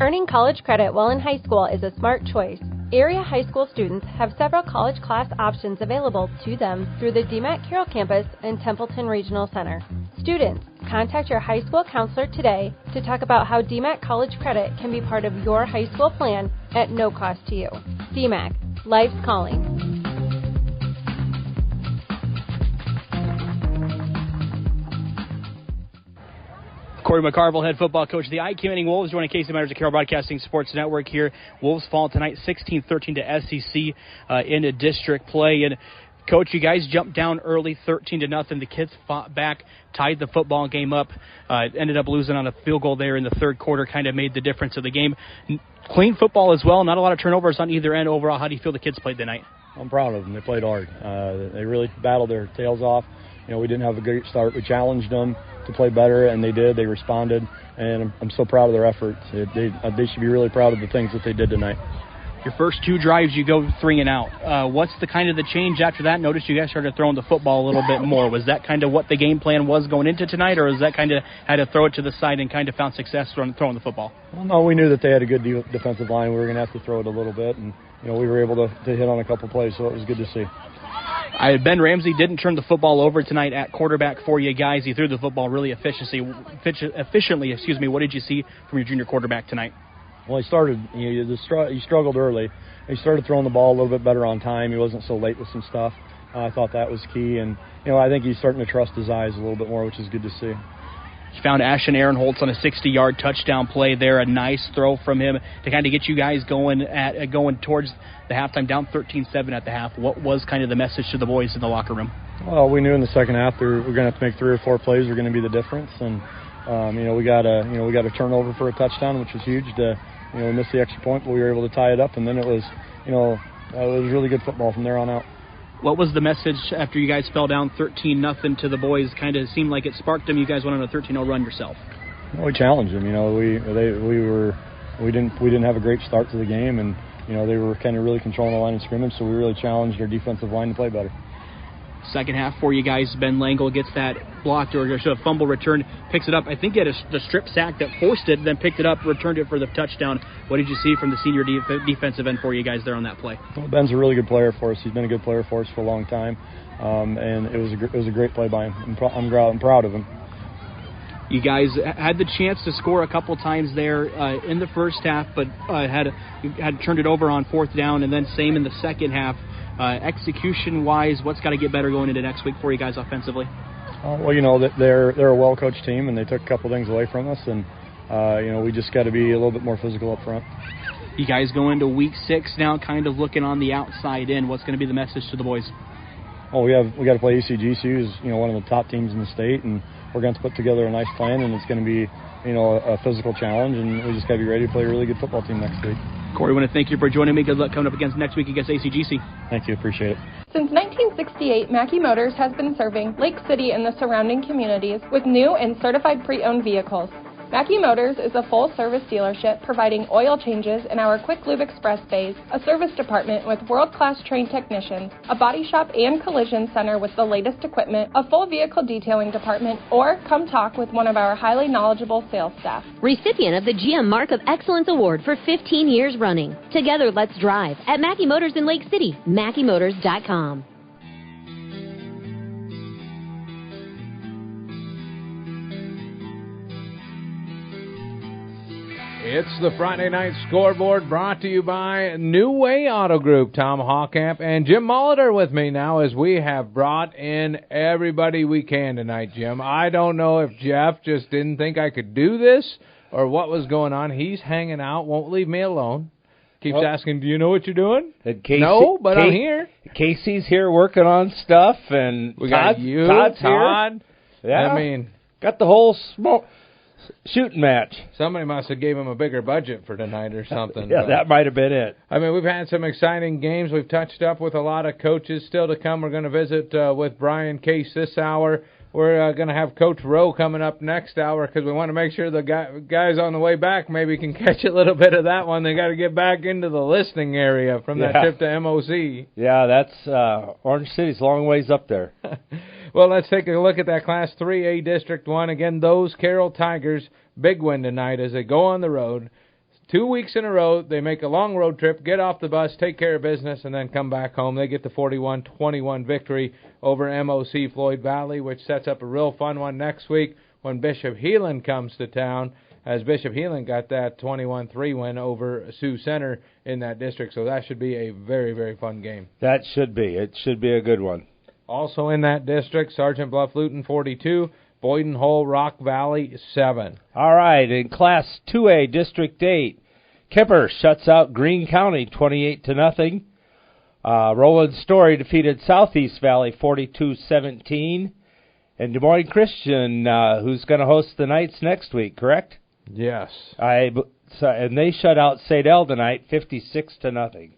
Earning college credit while in high school is a smart choice. Area high school students have several college class options available to them through the DMAC Carroll campus and Templeton Regional Center. Students, contact your high school counselor today to talk about how DMAC college credit can be part of your high school plan at no cost to you. DMAC, life's calling. Corey McCarville, head football coach of the I Commanding Wolves, joining Casey Myers of Carroll Broadcasting Sports Network here. Wolves fall tonight 16-13 to SEC in district play. And, Coach, you guys jumped down early 13-0. The kids fought back, tied the football game up, ended up losing on a field goal there in the third quarter, kind of made the difference of the game. Clean football as well, not a lot of turnovers on either end overall. How do you feel the kids played tonight? I'm proud of them. They played hard. They really battled their tails off. We didn't have a great start. We challenged them to play better, and they did. They responded, and I'm so proud of their efforts. They should be really proud of the things that they did tonight. Your first two drives, you go 3 and out. What's the kind of the change after that? Notice you guys started throwing the football a little bit more. Was that kind of what the game plan was going into tonight, or was that kind of had to throw it to the side and kind of found success throwing the football? Well, no, we knew that they had a good defensive line. We were going to have to throw it a little bit, and we were able to hit on a couple plays, so it was good to see. Ben Ramsey didn't turn the football over tonight at quarterback for you guys. He threw the football really efficiently. What did you see from your junior quarterback tonight? Well, he struggled early. He started throwing the ball a little bit better on time. He wasn't so late with some stuff. I thought that was key. And, I think he's starting to trust his eyes a little bit more, which is good to see. You found Ashton Aaron-Holtz on a 60-yard touchdown play there. A nice throw from him to kind of get you guys going towards the halftime, down 13-7 at the half. What was kind of the message to the boys in the locker room? Well, we knew in the second half we're going to have to make 3 or 4 plays. We're going to be the difference. And, we got a turnover for a touchdown, which was huge. We missed the extra point, but we were able to tie it up. And then it was really good football from there on out. What was the message after you guys fell down 13-0 to the boys? Kind of seemed like it sparked them. You guys went on a 13-0 run yourself. Well, we challenged them. We didn't have a great start to the game, and they were kind of really controlling the line of scrimmage. So we really challenged our defensive line to play better. Second half for you guys, Ben Langle gets that blocked or a fumble return, picks it up. I think he had the strip sack that forced it, then picked it up, returned it for the touchdown. What did you see from the senior defensive end for you guys there on that play? Well, Ben's a really good player for us. He's been a good player for us for a long time, and it was a great play by him. I'm proud of him. You guys had the chance to score a couple times there in the first half, but had turned it over on fourth down, and then same in the second half. Execution-wise, what's got to get better going into next week for you guys offensively? They're a well-coached team, and they took a couple things away from us, and we just got to be a little bit more physical up front. You guys go into week 6 now, kind of looking on the outside in. What's going to be the message to the boys? Oh, we got to play ECGC, who's one of the top teams in the state, and we're going to put together a nice plan, and it's going to be a physical challenge, and we just got to be ready to play a really good football team next week. Corey, I want to thank you for joining me. Good luck coming up against next week against ACGC. Thank you. Appreciate it. Since 1968, Mackey Motors has been serving Lake City and the surrounding communities with new and certified pre-owned vehicles. Mackey Motors is a full-service dealership providing oil changes in our Quick Lube Express bays, a service department with world-class trained technicians, a body shop and collision center with the latest equipment, a full vehicle detailing department, or come talk with one of our highly knowledgeable sales staff. Recipient of the GM Mark of Excellence Award for 15 years running. Together, let's drive at Mackey Motors in Lake City, MackeyMotors.com. It's the Friday Night Scoreboard brought to you by New Way Auto Group. Tom Hawkamp and Jim Molitor with me now as we have brought in everybody we can tonight, Jim. I don't know if Jeff just didn't think I could do this or what was going on. He's hanging out, won't leave me alone. Keeps asking, do you know what you're doing? No, but I'm here. Casey's here working on stuff, and we got you, Todd's Todd. Here. Yeah, I mean, got the whole shooting match. Somebody must have gave him a bigger budget for tonight or something. Yeah, that might have been it. I mean, we've had some exciting games. We've touched up with a lot of coaches. Still to come, we're going to visit with Brian Case this hour. We're going to have Coach Rowe coming up next hour because we want to make sure the guys on the way back maybe can catch a little bit of that one. They got to get back into the listening area from that trip to MOC. Yeah, that's Orange City's a long ways up there. Well, let's take a look at that Class 3A District 1. Again, those Carroll Tigers, big win tonight as they go on the road. 2 weeks in a row, they make a long road trip, get off the bus, take care of business, and then come back home. They get the 41-21 victory over MOC Floyd Valley, which sets up a real fun one next week when Bishop Heelan comes to town, as Bishop Heelan got that 21-3 win over Sioux Center in that district. So that should be a very, very fun game. That should be. It should be a good one. Also in that district, Sergeant Bluff Luton 42, Boyden Hull Rock Valley 7. All right, in Class 2A District 8, Kemper shuts out Greene County 28-0. Roland Story defeated Southeast Valley 42-17. And Des Moines Christian, who's going to host the Knights next week, correct? Yes. And they shut out St. El tonight 56-0.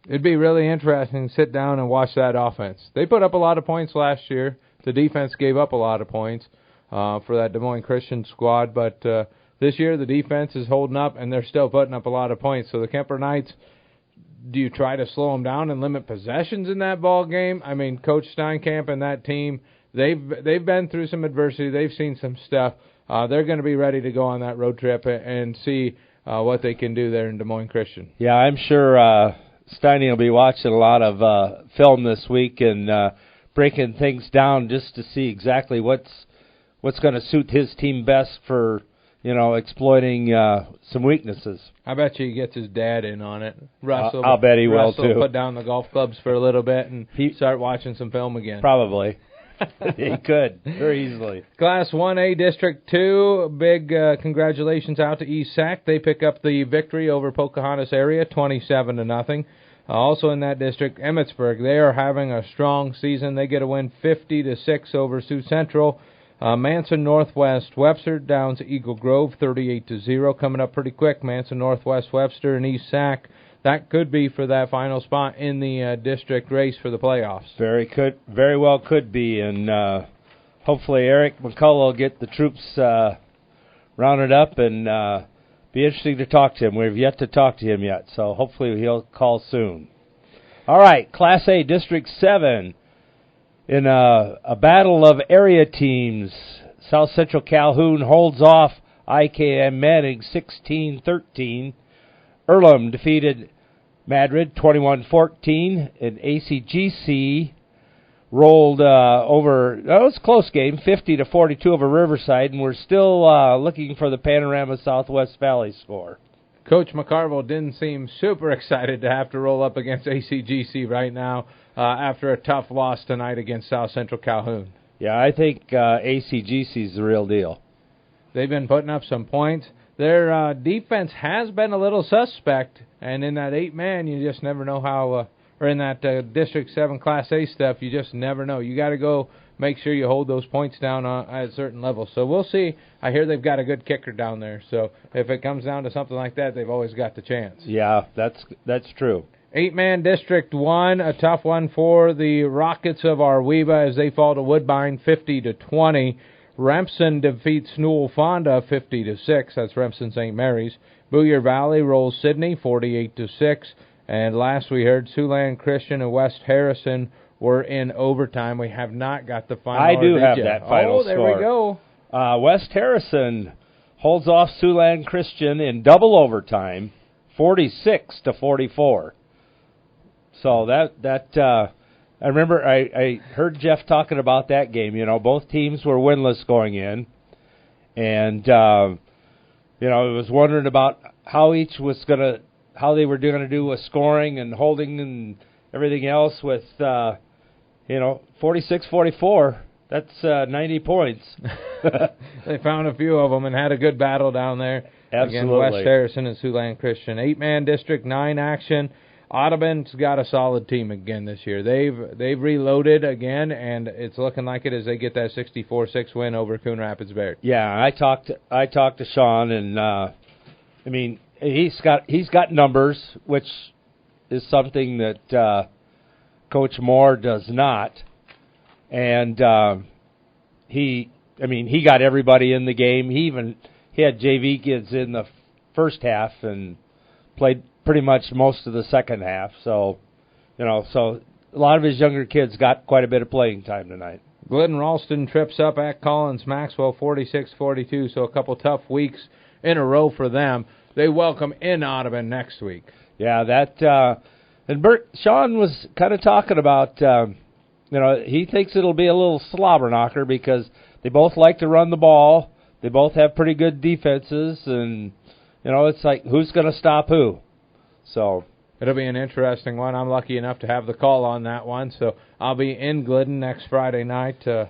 It'd be really interesting to sit down and watch that offense. They put up a lot of points last year. The defense gave up a lot of points for that Des Moines Christian squad, but this year the defense is holding up, and they're still putting up a lot of points. So the Kemper Knights, do you try to slow them down and limit possessions in that ball game? I mean, Coach Steinkamp and that team, they've been through some adversity. They've seen some stuff. They're going to be ready to go on that road trip and see what they can do there in Des Moines Christian. Yeah, I'm sure Steiny will be watching a lot of film this week and breaking things down just to see exactly what's going to suit his team best for, exploiting some weaknesses. I bet you he gets his dad in on it. Russell, I'll bet he will, too. Put down the golf clubs for a little bit and start watching some film again. Probably. He could, very easily. Class 1A District 2, big congratulations out to East Sac. They pick up the victory over Pocahontas area, 27-0. Also in that district, Emmetsburg, they are having a strong season. They get a win 50-6 over Sioux Central. Manson Northwest Webster down to Eagle Grove 38-0, coming up pretty quick. Manson Northwest Webster and East Sac. That could be for that final spot in the district race for the playoffs. Very well could be, and hopefully Eric McCullough will get the troops rounded up and be interesting to talk to him. We've yet to talk to him yet, so hopefully he'll call soon. All right, Class A District 7. In a battle of area teams, South Central Calhoun holds off IKM Manning 16-13. Earlham defeated Madrid 21-14. And ACGC rolled over, that was a close game, 50-42 over Riverside, and we're still looking for the Panorama Southwest Valley score. Coach McCarville didn't seem super excited to have to roll up against ACGC right now after a tough loss tonight against South Central Calhoun. Yeah, I think ACGC is the real deal. They've been putting up some points. Their defense has been a little suspect, and in that 8-man, you just never know how, or in that District 7 Class A stuff, you just never know. You got to go make sure you hold those points down at a certain level. So we'll see. I hear they've got a good kicker down there. So if it comes down to something like that, they've always got the chance. Yeah, that's true. 8-man District 1, a tough one for the Rockets of Arweva as they fall to Woodbine 50-20. Remsen defeats Newell Fonda 50-6. That's Remsen St. Mary's. Boyer Valley rolls Sydney 48-6. And last we heard, Siouxland Christian and West Harrison were in overtime. We have not got the final. I do have that final there score. We go. West Harrison holds off Siouxland Christian in double overtime, 46-44. So that I remember I heard Jeff talking about that game. You know, both teams were winless going in, and you know, I was wondering about how they were going to do with scoring and holding and everything else. With 46-44. That's 90 points. They found a few of them and had a good battle down there. Absolutely. Again, West Harrison and Siouxland Christian. 8-man District 9 action. Audubon's got a solid team again this year. They've reloaded again, and it's looking like it as they get that 64-6 win over Coon Rapids Bayard. Yeah, I talked to Sean, and I mean, he's got numbers, which is something that Coach Moore does not. And he got everybody in the game. He had JV kids in the first half and played pretty much most of the second half. So, so a lot of his younger kids got quite a bit of playing time tonight. Glidden Ralston trips up at Collins Maxwell 46-42. So a couple tough weeks in a row for them. They welcome in Audubon next week. Yeah, and Sean was kind of talking about. He thinks it'll be a little slobber knocker because they both like to run the ball. They both have pretty good defenses, and it's like who's going to stop who. So it'll be an interesting one. I'm lucky enough to have the call on that one, so I'll be in Glidden next Friday night. I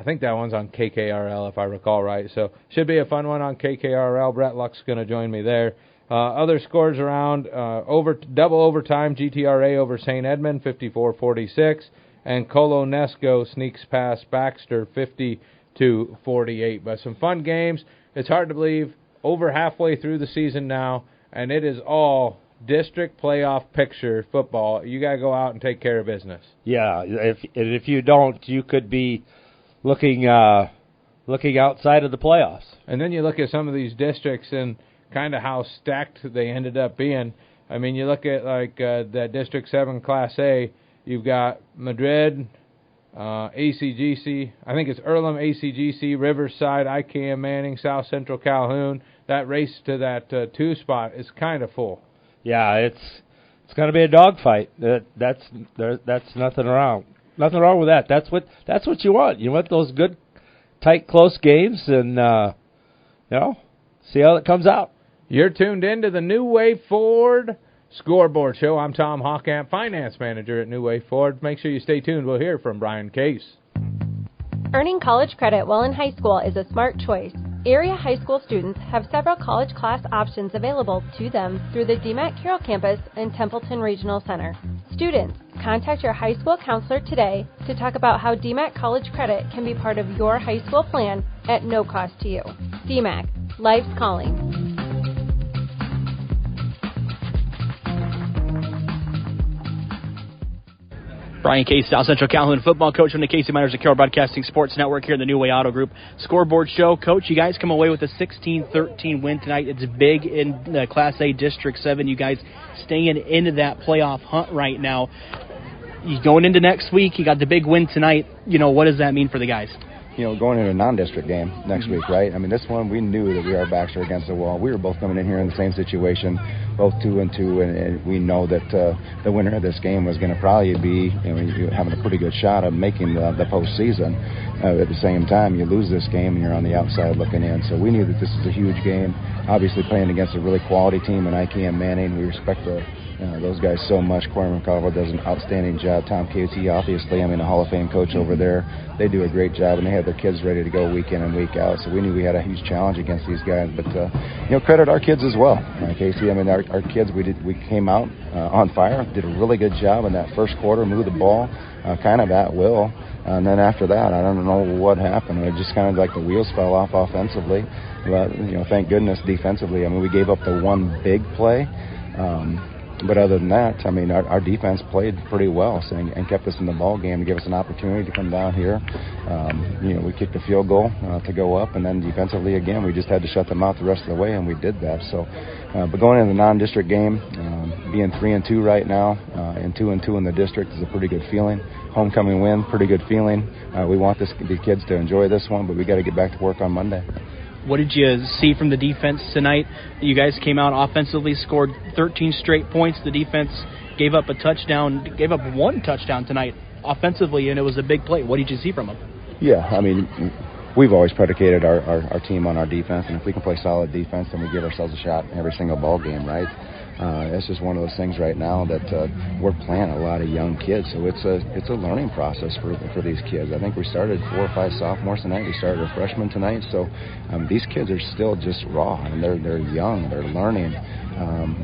think that one's on KKRL if I recall right. So should be a fun one on KKRL. Brett Luck's going to join me there. Other scores around double overtime. GTRA over St. Edmund 54-46. And Colo Nesco sneaks past Baxter 50-48. But some fun games. It's hard to believe over halfway through the season now, and it is all district playoff picture football. You got to go out and take care of business. Yeah, if you don't, you could be looking outside of the playoffs. And then you look at some of these districts and kind of how stacked they ended up being. I mean, you look at like that District 7 Class A. You've got Madrid, ACGC. I think it's Earlham, ACGC, Riverside, IKM Manning, South Central Calhoun. That race to that 2 spot is kind of full. Yeah, it's going to be a dogfight. That's nothing wrong. Nothing wrong with that. That's what you want. You want those good, tight, close games, and see how it comes out. You're tuned in to the New Way Ford Scoreboard Show. I'm Tom Hockamp, Finance Manager at New Way Ford. Make sure you stay tuned. We'll hear from Brian Case. Earning college credit while in high school is a smart choice. Area high school students have several college class options available to them through the DMAC Carroll campus and Templeton Regional Center. Students, contact your high school counselor today to talk about how DMAC college credit can be part of your high school plan at no cost to you. DMAC, life's calling. Brian Case, South Central Calhoun football coach from the Casey Miners of Carroll Broadcasting Sports Network here in the New Way Auto Group Scoreboard Show. Coach, you guys come away with a 16-13 win tonight. It's big in Class A District 7. You guys staying into that playoff hunt right now. You going into next week, you got the big win tonight. What does that mean for the guys? Going into a non-district game next week, right? I mean, this one, we knew that our backs were against the wall. We were both coming in here in the same situation, both 2-2, and we know that the winner of this game was going to probably be having a pretty good shot of making the postseason. At the same time, you lose this game and you're on the outside looking in. So we knew that this is a huge game. Obviously, playing against a really quality team in IKM Manning. We respect those guys so much. Corey McCarville does an outstanding job. Tom Casey, obviously, a Hall of Fame coach over there. They do a great job, and they have their kids ready to go week in and week out. So we knew we had a huge challenge against these guys. But credit our kids as well, Casey. Our kids, we came out on fire, did a really good job in that first quarter, moved the ball kind of at will. And then after that, I don't know what happened. It just kind of like the wheels fell off offensively. But thank goodness defensively. We gave up the one big play. But other than that, I mean, our defense played pretty well and kept us in the ball game to give us an opportunity to come down here. We kicked a field goal to go up, and then defensively again, we just had to shut them out the rest of the way, and we did that. So, but going into the non-district game, being 3-2 right now, and 2-2 in the district is a pretty good feeling. Homecoming win, pretty good feeling. We want the kids to enjoy this one, but we got to get back to work on Monday. What did you see from the defense tonight? You guys came out offensively, scored 13 straight points. The defense gave up one touchdown tonight offensively, and it was a big play. What did you see from them? Yeah, I mean, we've always predicated our team on our defense, and if we can play solid defense, then we give ourselves a shot in every single ball game, right? It's just one of those things right now that we're playing a lot of young kids, so it's a learning process for these kids. I think we started 4 or 5 sophomores tonight. We started a freshman tonight, so these kids are still just raw, and they're young, they're learning,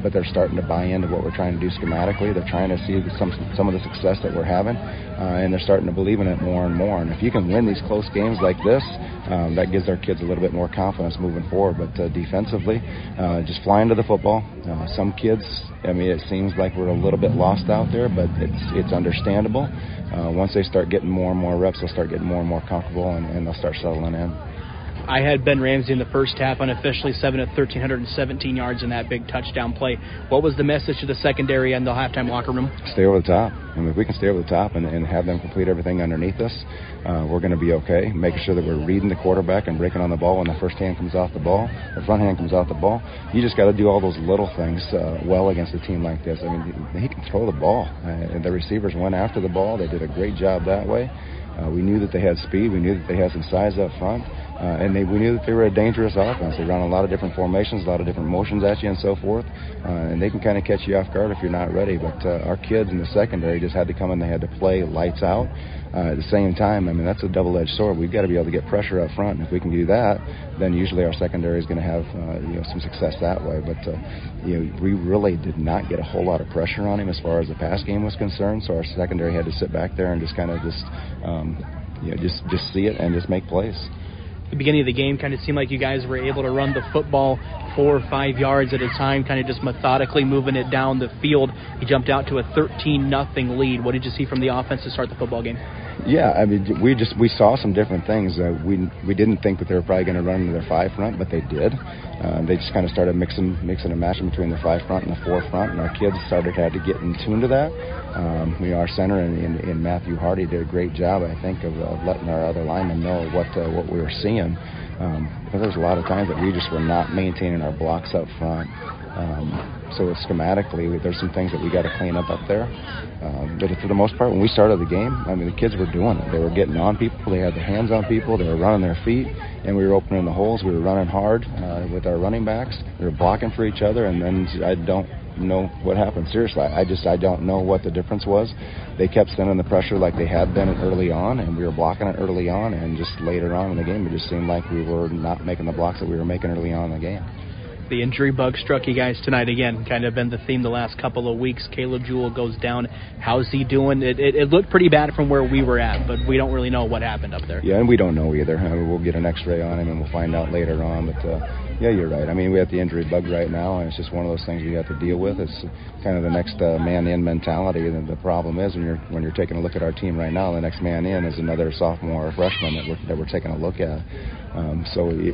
but they're starting to buy into what we're trying to do schematically. They're trying to see some of the success that we're having, and they're starting to believe in it more and more. And if you can win these close games like this, that gives our kids a little bit more confidence moving forward. But defensively, just flying to the football. Some kids, I mean, it seems like we're a little bit lost out there, but it's understandable. Once they start getting more and more reps, they'll start getting more and more comfortable, and they'll start settling in. I had Ben Ramsey in the first half, unofficially 7 of 1,317 yards in that big touchdown play. What was the message to the secondary and the halftime locker room? Stay over the top. I mean, if we can stay over the top and have them complete everything underneath us, we're going to be okay. Making sure that we're reading the quarterback and breaking on the ball when the first hand comes off the ball, the front hand comes off the ball. You just got to do all those little things well against a team like this. I mean, he can throw the ball. And the receivers went after the ball. They did a great job that way. We knew that they had speed. We knew that they had some size up front. And we knew that they were a dangerous offense. They run a lot of different formations, a lot of different motions at you and so forth. And they can kind of catch you off guard if you're not ready. But our kids in the secondary just had to come in. They had to play lights out. At the same time, I mean, that's a double-edged sword. We've got to be able to get pressure up front. And if we can do that, then usually our secondary is going to have some success that way. But we really did not get a whole lot of pressure on him as far as the pass game was concerned. So our secondary had to sit back there and just kind of just see it and just make plays. The beginning of the game kind of seemed like you guys were able to run the football 4 or 5 yards at a time, kind of just methodically moving it down the field. You jumped out to a 13-0 lead. What did you see from the offense to start the football game? Yeah, I mean, we saw some different things. We didn't think that they were probably going to run into their 5 front, but they did. They just kind of started mixing and matching between the 5 front and the 4 front, and our kids had to get in tune to that. Our center in Matthew Hardy did a great job, I think, of letting our other linemen know what we were seeing. But there's a lot of times that we just were not maintaining our blocks up front. So schematically, there's some things that we got to clean up there. But for the most part, when we started the game, I mean, the kids were doing it. They were getting on people. They had their hands on people. They were running their feet, and we were opening the holes. We were running hard with our running backs. We were blocking for each other, and then I don't know what happened. Seriously, I don't know what the difference was. They kept sending the pressure like they had been early on, and we were blocking it early on, and just later on in the game, it just seemed like we were not making the blocks that we were making early on in the game. The injury bug struck you guys tonight again. Kind of been the theme the last couple of weeks. Caleb Jewell goes down. How's he doing? It looked pretty bad from where we were at, but we don't really know what happened up there. Yeah, and we don't know either. We'll get an x-ray on him, and we'll find out later on. But, yeah, you're right. I mean, we have the injury bug right now, and it's just one of those things we have to deal with. It's kind of the next man-in mentality. And the problem is when you're taking a look at our team right now, the next man in is another sophomore or freshman that we're taking a look at.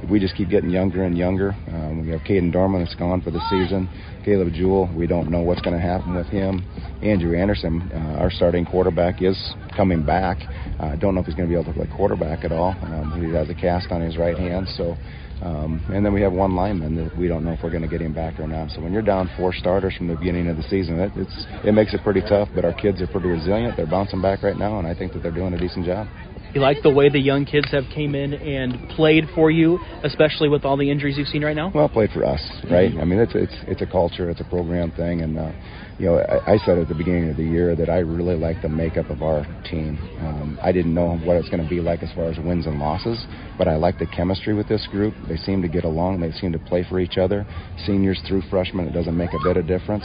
We just keep getting younger and younger. We have Caden Dorman that's gone for the season. Caleb Jewell, we don't know what's going to happen with him. Andrew Anderson, our starting quarterback, is coming back. I don't know if he's going to be able to play quarterback at all. He has a cast on his right hand. And then we have one lineman that we don't know if we're going to get him back or not. So when you're down 4 starters from the beginning of the season, it makes it pretty tough. But our kids are pretty resilient. They're bouncing back right now, and I think that they're doing a decent job. You like the way the young kids have came in and played for you, especially with all the injuries you've seen right now? Well, played for us, right? I mean, it's a culture, it's a program thing, and I said at the beginning of the year that I really like the makeup of our team. I didn't know what it's going to be like as far as wins and losses, but I like the chemistry with this group. They seem to get along. They seem to play for each other. Seniors through freshmen, it doesn't make a bit of difference.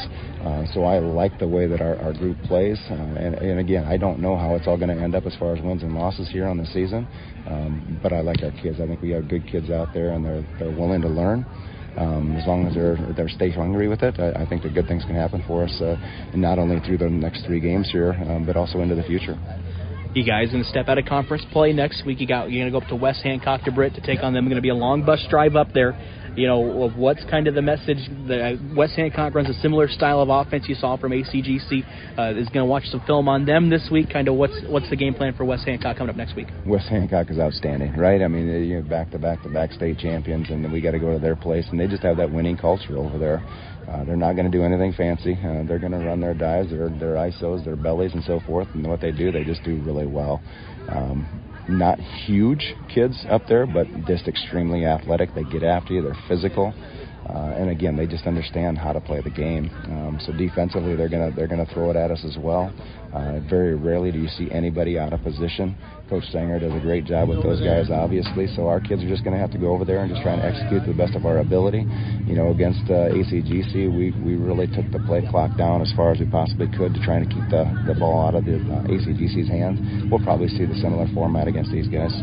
So I like the way that our group plays. And again, I don't know how it's all going to end up as far as wins and losses here on the season, but I like our kids. I think we have good kids out there, and they're willing to learn. as long as they stay hungry with it, I think that good things can happen for us, and not only through the next 3 games here, but also into the future. You guys going to step out of conference play next week. You're going to go up to West Hancock to Britt to take on them. Going to be a long bus drive up there. You know, what's kind of the message? The West Hancock runs a similar style of offense you saw from ACGC. Is going to watch some film on them this week. Kind of what's the game plan for West Hancock coming up next week? West Hancock is outstanding, right? I mean, you're back-to-back state champions, and we got to go to their place, and they just have that winning culture over there. They're not going to do anything fancy. They're going to run their dives, their ISOs, their bellies, and so forth. And what they do, they just do really well. Not huge kids up there, but just extremely athletic. They get after you. They're physical. And again, they just understand how to play the game. So defensively, they're gonna throw it at us as well. Very rarely do you see anybody out of position. Coach Sanger does a great job with those guys, obviously. So our kids are just gonna have to go over there and just try and execute to the best of our ability. You know, against ACGC, we really took the play clock down as far as we possibly could to try to keep the ball out of the ACGC's hands. We'll probably see the similar format against these guys.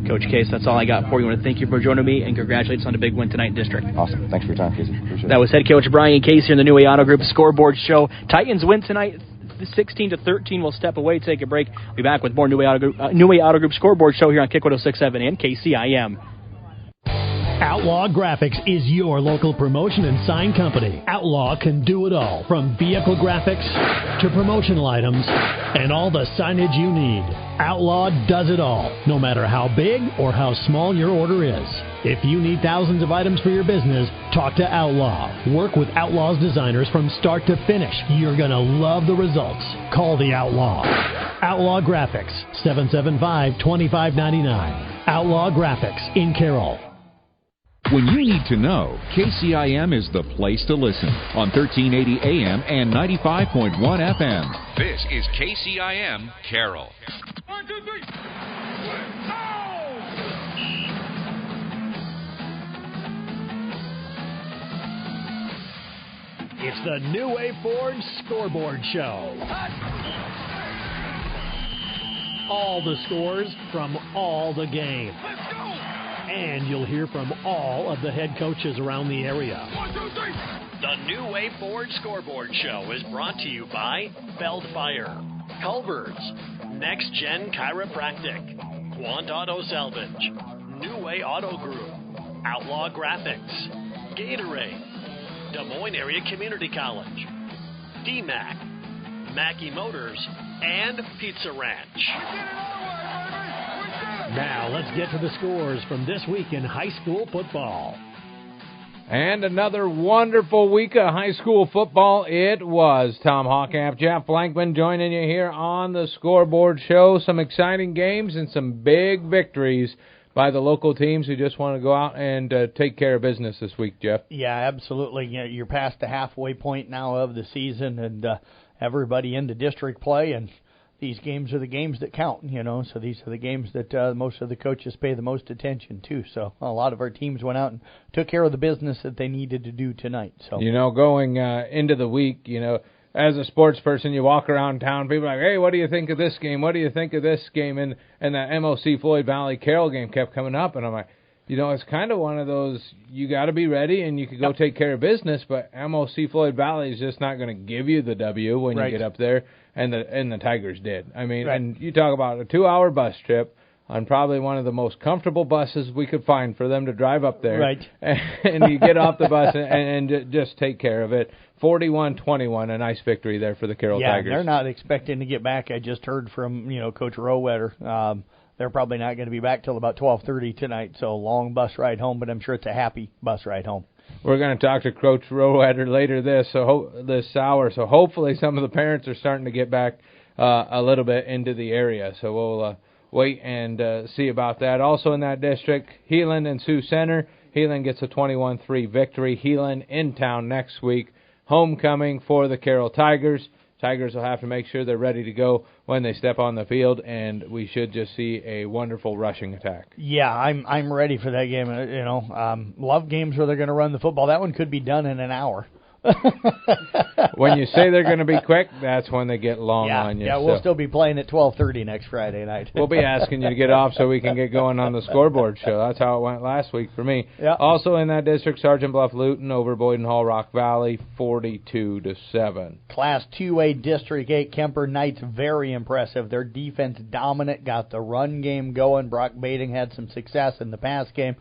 Coach Case, that's all I got for you. I want to thank you for joining me and congratulations on the big win tonight in district. Awesome. Thanks for your time, Casey. Appreciate it. That was head coach Brian Case here in the New Way Auto Group Scoreboard Show. Titans win tonight, 16-13. We'll step away, take a break. We'll be back with more New Way Auto Group Scoreboard Show here on Kick 106.7 and KCIM. Outlaw Graphics is your local promotion and sign company. Outlaw can do it all, from vehicle graphics to promotional items and all the signage you need. Outlaw does it all, no matter how big or how small your order is. If you need thousands of items for your business, talk to Outlaw. Work with Outlaw's designers from start to finish. You're going to love the results. Call the Outlaw. Outlaw Graphics, 775-2599. Outlaw Graphics in Carroll. When you need to know, KCIM is the place to listen on 1380 AM and 95.1 FM. This is KCIM Carroll. 1, 2, 3. It's the New Way Ford Scoreboard Show. All the scores from all the games. And you'll hear from all of the head coaches around the area. 1, 2, 3. The New Way Ford Scoreboard Show is brought to you by Beld Fire, Culver's, Next Gen Chiropractic, Quant Auto Salvage, New Way Auto Group, Outlaw Graphics, Gatorade, Des Moines Area Community College, DMAC, Mackey Motors, and Pizza Ranch. Now let's get to the scores from this week in high school football. And another wonderful week of high school football it was. Tom Hawkamp, Jeff Blankman joining you here on the Scoreboard Show. Some exciting games and some big victories by the local teams who just want to go out and take care of business this week, Jeff. Yeah, absolutely. You're past the halfway point now of the season, and everybody into district play, and these games are the games that count, so these are the games that most of the coaches pay the most attention to. So a lot of our teams went out and took care of the business that they needed to do tonight. So going into the week, as a sports person, you walk around town, people are like, hey, what do you think of this game? What do you think of this game? And that MOC Floyd Valley Carroll game kept coming up, and I'm like, it's kind of one of those, you got to be ready and you can go take care of business, but MOC Floyd Valley is just not going to give you the W when you get up there, and the Tigers did. I mean, and you talk about a 2-hour bus trip on probably one of the most comfortable buses we could find for them to drive up there. Right. And you get off the bus and just take care of it. 41-21, a nice victory there for the Carroll Tigers. Yeah, they're not expecting to get back. I just heard from, Coach Rowetter. They're probably not going to be back till about 12:30 tonight, so long bus ride home, but I'm sure it's a happy bus ride home. We're going to talk to Coach Rowetter later this hour, so hopefully some of the parents are starting to get back a little bit into the area, so we'll wait and see about that. Also in that district, Heelan and Sioux Center. Heelan gets a 21-3 victory. Heelan in town next week. Homecoming for the Carroll Tigers. Tigers will have to make sure they're ready to go when they step on the field, and we should just see a wonderful rushing attack. Yeah, I'm ready for that game. Love games where they're going to run the football. That one could be done in an hour. When you say they're going to be quick, that's when they get long on you. Yeah, we'll still be playing at 12:30 next Friday night. We'll be asking you to get off so we can get going on the scoreboard show. That's how it went last week for me. Yeah. Also in that district, Sergeant Bluff Luton over Boyden Hall Rock Valley, 42-7. Class 2A District 8 Kemper Knights, very impressive. Their defense dominant, got the run game going. Brock Bading had some success in the pass game.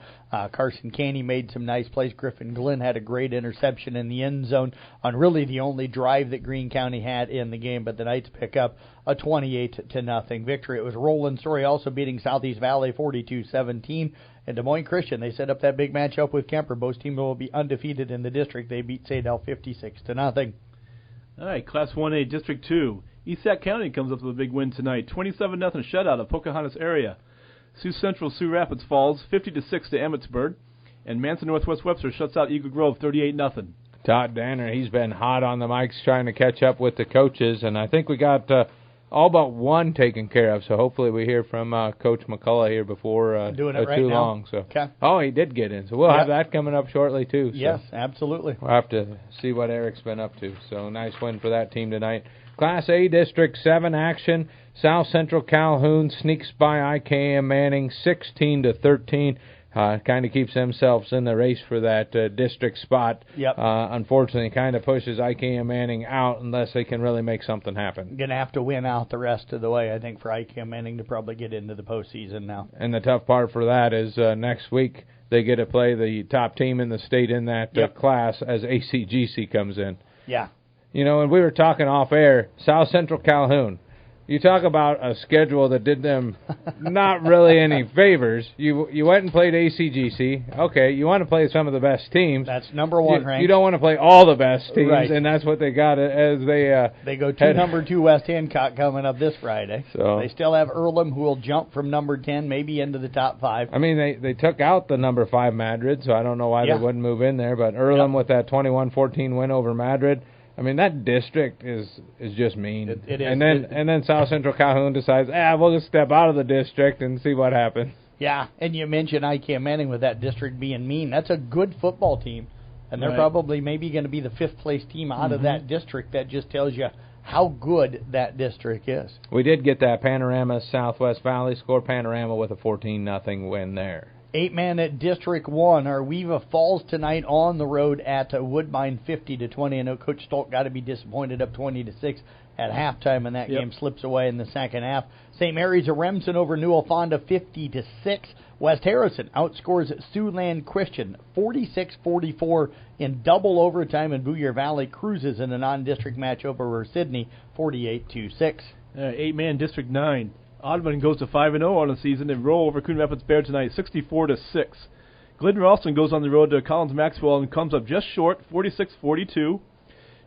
Carson Caney made some nice plays. Griffin Glenn had a great interception in the end zone on really the only drive that Greene County had in the game, but the Knights pick up a 28-0 victory. It was Roland Story also beating Southeast Valley 42-17. And Des Moines Christian, they set up that big matchup with Kemper. Both teams will be undefeated in the district. They beat Sadell 56-0. All right, Class 1A District 2. East Sac County comes up with a big win tonight, 27-0 shutout of Pocahontas area. Sioux Central Sioux Rapids falls 50-6 to Emmetsburg, and Manson Northwest Webster shuts out Eagle Grove 38-0. Todd Danner, he's been hot on the mics trying to catch up with the coaches, and I think we got all but one taken care of, so hopefully we hear from Coach McCullough here before Doing it right too now. long. So. Okay. Oh, he did get in, so we'll have that coming up shortly too. So. Yes, absolutely. We'll have to see what Eric's been up to, so nice win for that team tonight. Class A District 7 action. South Central Calhoun sneaks by IKM Manning 16-13. Kind of keeps themselves in the race for that district spot. Yep. Unfortunately, kind of pushes IKM Manning out unless they can really make something happen. Going to have to win out the rest of the way, I think, for IKM Manning to probably get into the postseason now. And the tough part for that is next week they get to play the top team in the state in that class as ACGC comes in. Yeah. You know, and we were talking off air, South Central Calhoun. You talk about a schedule that did them not really any favors. You went and played ACGC. Okay, you want to play some of the best teams. That's number one ranked. You don't want to play all the best teams, right. And that's what they got as they go to number 2 West Hancock coming up this Friday. So they still have Earlham, who will jump from number 10 maybe into the top 5. I mean, they took out the number 5 Madrid, so I don't know why they wouldn't move in there. But Earlham with that 21-14 win over Madrid. I mean, that district is just mean. It is. And then South Central Calhoun decides, we'll just step out of the district and see what happens. Yeah, and you mentioned IKM Manning with that district being mean. That's a good football team, and they're probably maybe going to be the 5th-place team out of that district. That just tells you how good that district is. We did get that Panorama Southwest Valley score. Panorama with a 14-0 win there. 8-man at District 1. Arweva falls tonight on the road at Woodbine 50-20. I know Coach Stolk got to be disappointed up 20-6 at halftime, and that game slips away in the second half. St. Mary's of Remsen over New Alfonda 50-6. West Harrison outscores Siouxland Christian 46-44 in double overtime, and Booyer Valley cruises in a non-district match over Sidney 48-6. 8-man District 9. Audubon goes to 5-0 on the season and roll over Coon Rapids Bear tonight, 64-6. Glidden Ralston goes on the road to Collins Maxwell and comes up just short, 46-42.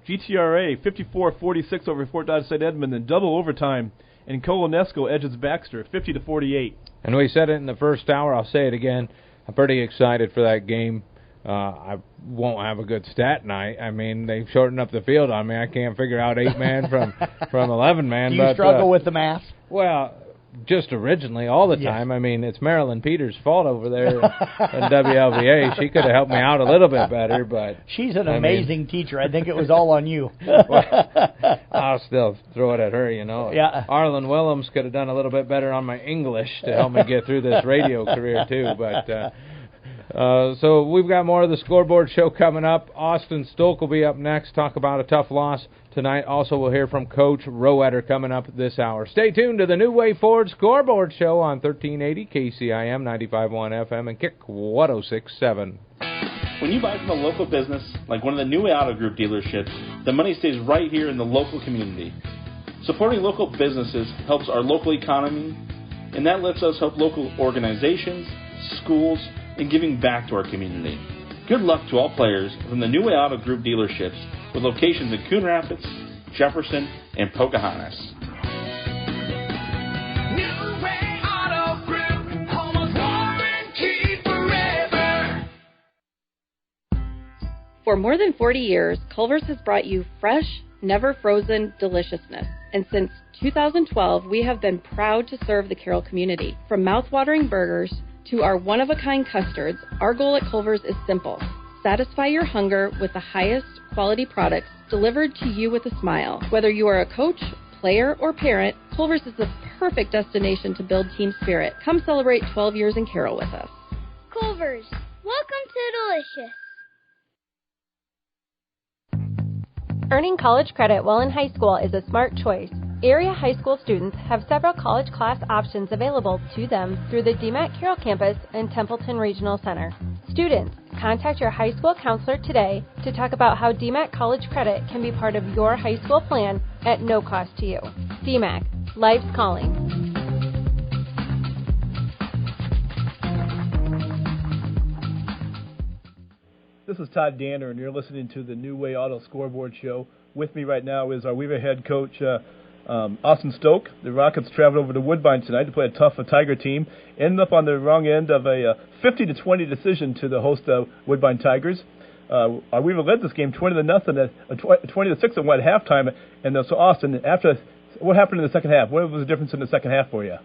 GTRA 54-46 over Fort Dodge St. Edmund in double overtime, and Colonesco edges Baxter 50-48. And we said it in the first hour. I'll say it again. I'm pretty excited for that game. I won't have a good stat night. I mean, they've shortened up the field on me. I can't figure out 8-man from 11-man. Do you struggle with the math? Well, just originally, all the time. I mean, it's Marilyn Peters' fault over there in WLVA. She could have helped me out a little bit better, but she's an amazing teacher. I think it was all on you. Well, I'll still throw it at her, you know. Yeah. Arlen Willems could have done a little bit better on my English to help me get through this radio career too, but. So we've got more of the Scoreboard show coming up. Austin Stolk will be up next, talk about a tough loss tonight. Also, we'll hear from Coach Roetter coming up this hour. Stay tuned to the New Way Ford Scoreboard show on 1380 KCIM 95.1 FM and Kick 106.7. When you buy from a local business, like one of the New Way Auto Group dealerships, the money stays right here in the local community. Supporting local businesses helps our local economy, and that lets us help local organizations, schools, and giving back to our community. Good luck to all players from the New Way Auto Group dealerships with locations in Coon Rapids, Jefferson, and Pocahontas. New Way Auto Group, home of warranty forever. For more than 40 years, Culver's has brought you fresh, never frozen deliciousness. And since 2012, we have been proud to serve the Carroll community. From mouth-watering burgers to our one-of-a-kind custards, our goal at Culver's is simple. Satisfy your hunger with the highest quality products delivered to you with a smile. Whether you are a coach, player, or parent, Culver's is the perfect destination to build team spirit. Come celebrate 12 years in Carroll with us. Culver's, welcome to Delicious. Earning college credit while in high school is a smart choice. Area high school students have several college class options available to them through the DMAC Carroll campus and Templeton Regional Center. Students, contact your high school counselor today to talk about how DMAC college credit can be part of your high school plan at no cost to you. DMAC, life's calling. This is Todd Danner, and you're listening to the New Way Auto Scoreboard Show. With me right now is our Weaver head coach, Austin Stoke. The Rockets traveled over to Woodbine tonight to play a tough Tiger team. Ended up on the wrong end of a 50-20 decision to the host Woodbine Tigers. Our Weaver led this game 20-0, 20-6 at halftime. And so, Austin, after what happened in the second half? What was the difference in the second half for you?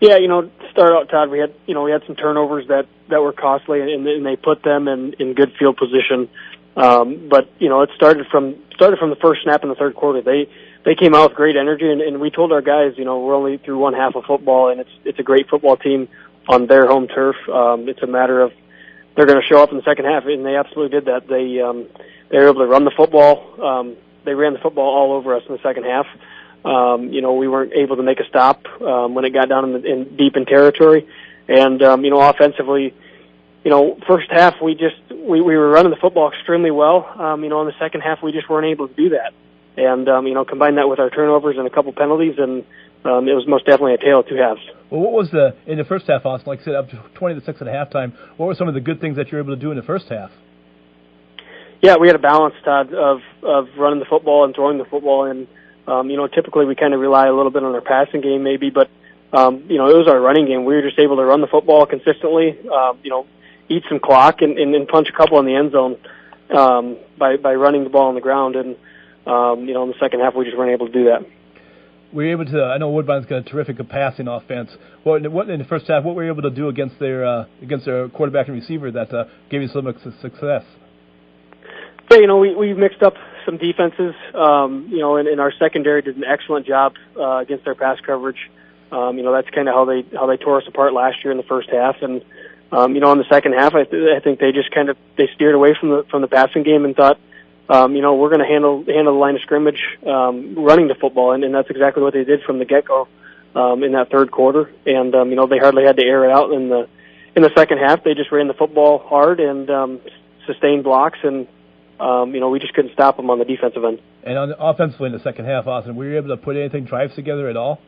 Yeah, to start out, Todd, we had some turnovers that were costly, and they put them in good field position. But it started from the first snap in the third quarter. They came out with great energy, and we told our guys, we're only through one half of football, and it's a great football team on their home turf. It's a matter of they're going to show up in the second half, and they absolutely did that. They were able to run the football. They ran the football all over us in the second half. We weren't able to make a stop when it got down in deep in territory, and offensively, first half we were running the football extremely well. In the second half we just weren't able to do that, and combine that with our turnovers and a couple penalties, and it was most definitely a tale of two halves. Well, what was in the first half, Austin? Like I said, up to 20-6 at halftime. What were some of the good things that you were able to do in the first half? Yeah, we had a balance, Todd, of running the football and throwing the football, and typically we kind of rely a little bit on our passing game maybe, but, it was our running game. We were just able to run the football consistently, eat some clock and punch a couple in the end zone by running the ball on the ground. And, in the second half we just weren't able to do that. Were you able to, I know Woodbine's got a terrific passing offense. What in the first half, what were you able to do against their quarterback and receiver that gave you some success? So, we mixed up some defenses, and our secondary did an excellent job against their pass coverage. That's kind of how they tore us apart last year in the first half, and in the second half, I think they just they steered away from the passing game and thought, we're going to handle the line of scrimmage, running the football, and that's exactly what they did from the get-go in that third quarter. And they hardly had to air it out in the second half. They just ran the football hard and sustained blocks, and we just couldn't stop them on the defensive end. And offensively in the second half, Austin, were you able to put drives together at all?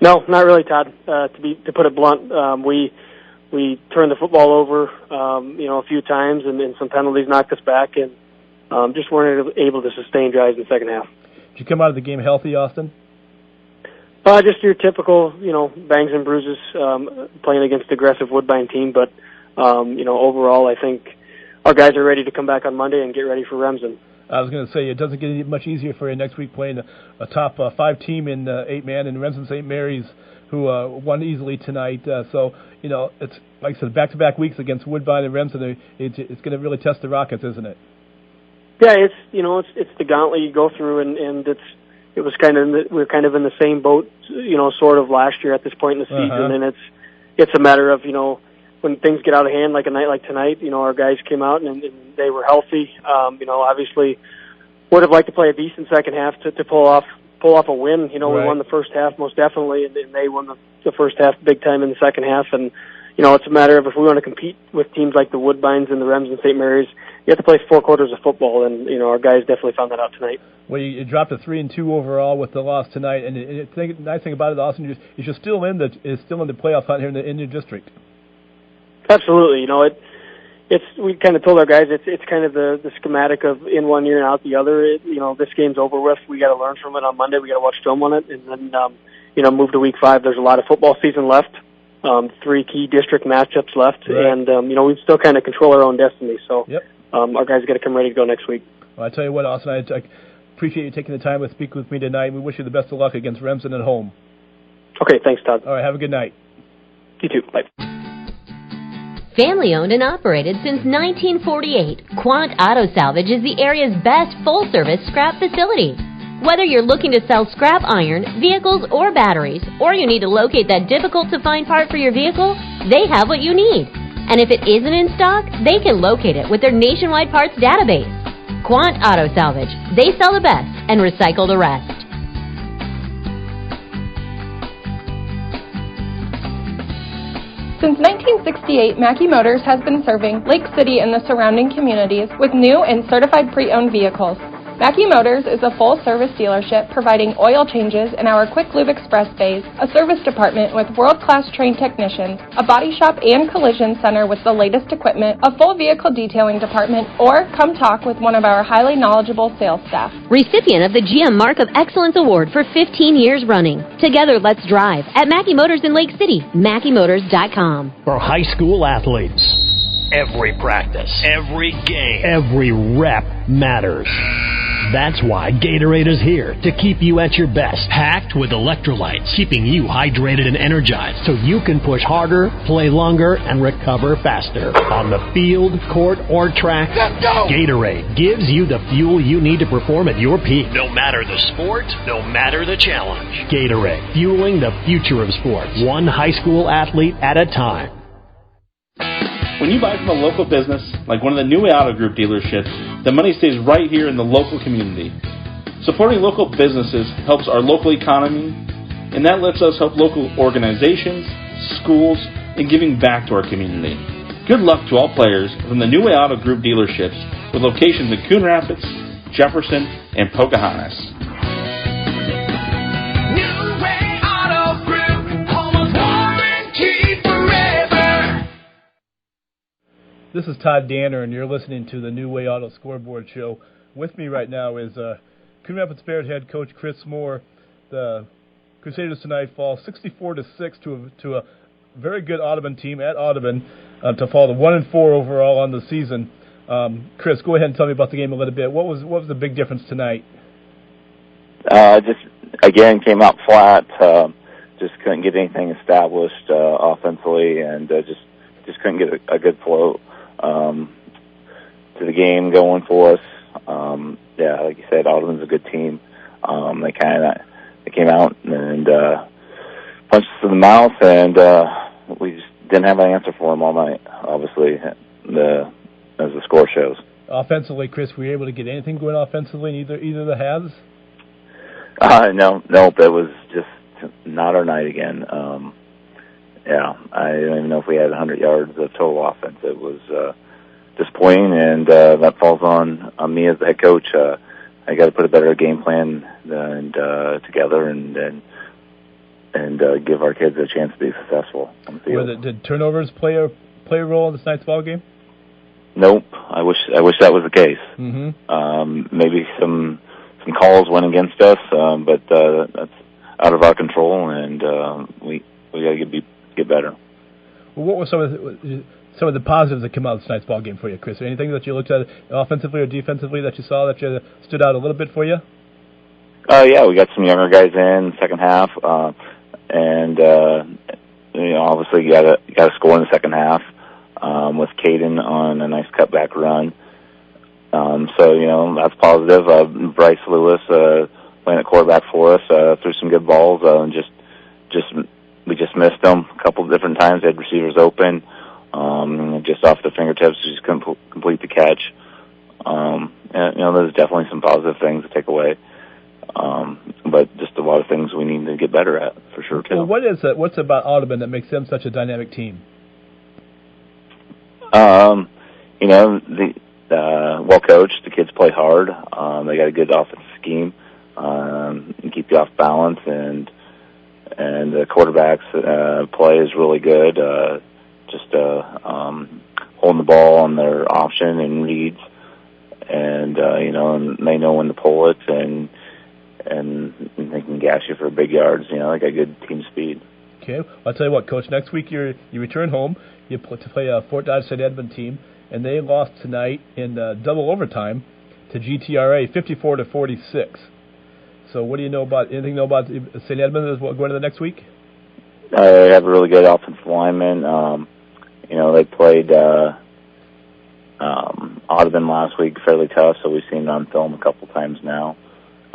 No, not really, Todd. To put it blunt, we turned the football over, a few times, and some penalties knocked us back, and just weren't able to sustain drives in the second half. Did you come out of the game healthy, Austin? Just your typical, bangs and bruises, playing against an aggressive Woodbine team, but overall, I think our guys are ready to come back on Monday and get ready for Remsen. I was going to say, it doesn't get any much easier for you next week playing a top 5 team in 8-man in Remsen St. Mary's, who won easily tonight. So, it's, like I said, back-to-back weeks against Woodbine and Remsen. It's going to really test the Rockets, isn't it? Yeah, it's the gauntlet you go through, and it was we're kind of in the same boat, sort of last year at this point in the season, and it's a matter of, when things get out of hand, like a night like tonight, our guys came out and they were healthy. Obviously would have liked to play a decent second half to pull off a win. Right. We won the first half most definitely, and they won the first half big time in the second half. And it's a matter of if we want to compete with teams like the Woodbines and the Remsen St. Mary's, you have to play 4 quarters of football, and our guys definitely found that out tonight. Well, you dropped to 3-2 overall with the loss tonight, and the nice thing about it, Austin, is you're still in the playoff hunt here in your district. Absolutely, we kind of told our guys it's kind of the schematic of in one year and out the other. This game's over with. We got to learn from it on Monday. We got to watch film on it, and then move to week 5. There's a lot of football season left. 3 key district matchups left, right. And we still kind of control our own destiny. So our guys got to come ready to go next week. Well, I tell you what, Austin, I appreciate you taking the time to speak with me tonight. We wish you the best of luck against Remsen at home. Okay, thanks, Todd. All right, have a good night. You too. Bye. Family owned and operated since 1948, Quant Auto Salvage is the area's best full-service scrap facility. Whether you're looking to sell scrap iron, vehicles, or batteries, or you need to locate that difficult-to-find part for your vehicle, they have what you need. And if it isn't in stock, they can locate it with their nationwide parts database. Quant Auto Salvage. They sell the best and recycle the rest. Since 1968, Mackey Motors has been serving Lake City and the surrounding communities with new and certified pre-owned vehicles. Mackey Motors is a full-service dealership providing oil changes in our Quick Lube Express bays, a service department with world-class trained technicians, a body shop and collision center with the latest equipment, a full vehicle detailing department, or come talk with one of our highly knowledgeable sales staff. Recipient of the GM Mark of Excellence Award for 15 years running. Together, let's drive at Mackey Motors in Lake City, MackeyMotors.com. For high school athletes, Every practice, every game, every rep matters. That's why Gatorade is here to keep you at your best. Packed with electrolytes, keeping you hydrated and energized so you can push harder, play longer, and recover faster. On the field, court, or track, Gatorade gives you the fuel you need to perform at your peak. No matter the sport, no matter the challenge. Gatorade, fueling the future of sports, one high school athlete at a time. When you buy from a local business, like one of the New Auto Group dealerships, the money stays right here in the local community. Supporting local businesses helps our local economy, and that lets us help local organizations, schools, and giving back to our community. Good luck to all players from the New Auto Group dealerships with locations in Coon Rapids, Jefferson, and Pocahontas. This is Todd Danner, and you're listening to the New Way Auto Scoreboard Show. With me right now is Coon Rapids Bears head coach Chris Moore. The Crusaders tonight fall 64-6 to a very good Audubon team at Audubon to fall to 1-4 overall on the season. Chris, go ahead and tell me about the game a little bit. What was the big difference tonight? Just again came out flat. Just couldn't get anything established offensively, and just couldn't get a good flow to the game going for us. Yeah, like you said, Audubon's a good team. They came out and punched us in the mouth, and we just didn't have an answer for them all night. Obviously, as the score shows. Offensively, Chris, were you able to get anything going offensively in either of the halves? Nope. It was just not our night again. Yeah, I don't even know if we had 100 yards of total offense. It was disappointing, and that falls on me as the head coach. I got to put a better game plan together and give our kids a chance to be successful on the field. Did turnovers play a role in this night's ball game? Nope. I wish that was the case. Mm-hmm. Maybe some calls went against us, but that's out of our control, and we got to get better. Well, what were some of the positives that come out of this night's ball game for you, Chris? Anything that you looked at offensively or defensively that you saw that stood out a little bit for you? Yeah, we got some younger guys in the second half, and obviously you got to score in the second half with Caden on a nice cutback run. So that's positive. Bryce Lewis playing at quarterback for us threw some good balls, and we just missed them a couple of different times. They had receivers open, just off the fingertips. We just couldn't complete the catch. There's definitely some positive things to take away, but just a lot of things we need to get better at for sure too. Well, what's about Audubon that makes them such a dynamic team? Well coached. The kids play hard. They got a good offensive scheme, and keep you off balance, and the quarterbacks play is really good. Holding the ball on their option and reads, and they know when to pull it, and they can gash you for big yards. They got good team speed. Okay, I'll tell you what, Coach. Next week you return home. You play a Fort Dodge St. Edmund team, and they lost tonight in double overtime to GTRA, 54-46. So, what do you know about anything? Know about St. Edmund going to the next week? They have a really good offensive lineman. they played Audubon last week, fairly tough, so we've seen it on film a couple times now.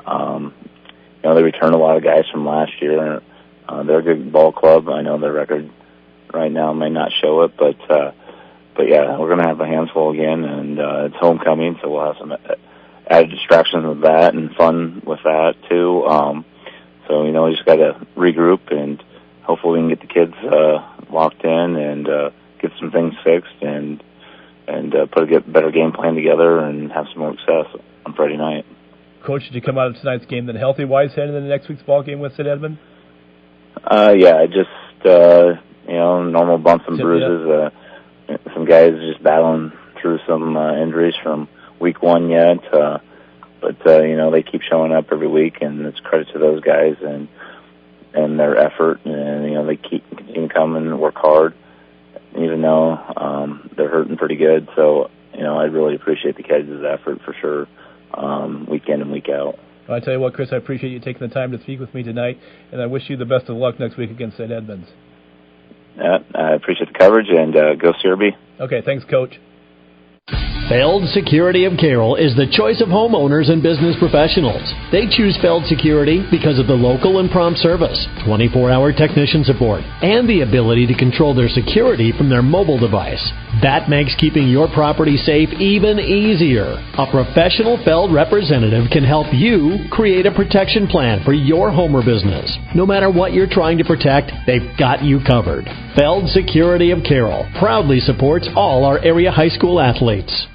They returned a lot of guys from last year. They're a good ball club. I know their record right now may not show it, but yeah, we're going to have a handful again, and it's homecoming, so we'll have some added distractions with that and fun with that too. So we just got to regroup, and hopefully we can get the kids locked in and get some things fixed and put a better game plan together and have some more success on Friday night. Coach, did you come out of tonight's game then healthy-wise heading into next week's ball game with St. Edmund? Yeah, just normal bumps and bruises. Some guys just battling through some injuries from week one yet, but they keep showing up every week, and it's credit to those guys and their effort, and they continue to come and work hard, even though they're hurting pretty good. So I really appreciate the guys' effort for sure, week in and week out. Well, I tell you what, Chris, I appreciate you taking the time to speak with me tonight, and I wish you the best of luck next week against St. Edmunds. Yeah, I appreciate the coverage, and go Searby. Okay, thanks, Coach. Feld Security of Carroll is the choice of homeowners and business professionals. They choose Feld Security because of the local and prompt service, 24-hour technician support, and the ability to control their security from their mobile device. That makes keeping your property safe even easier. A professional Feld representative can help you create a protection plan for your home or business. No matter what you're trying to protect, they've got you covered. Feld Security of Carroll proudly supports all our area high school athletes.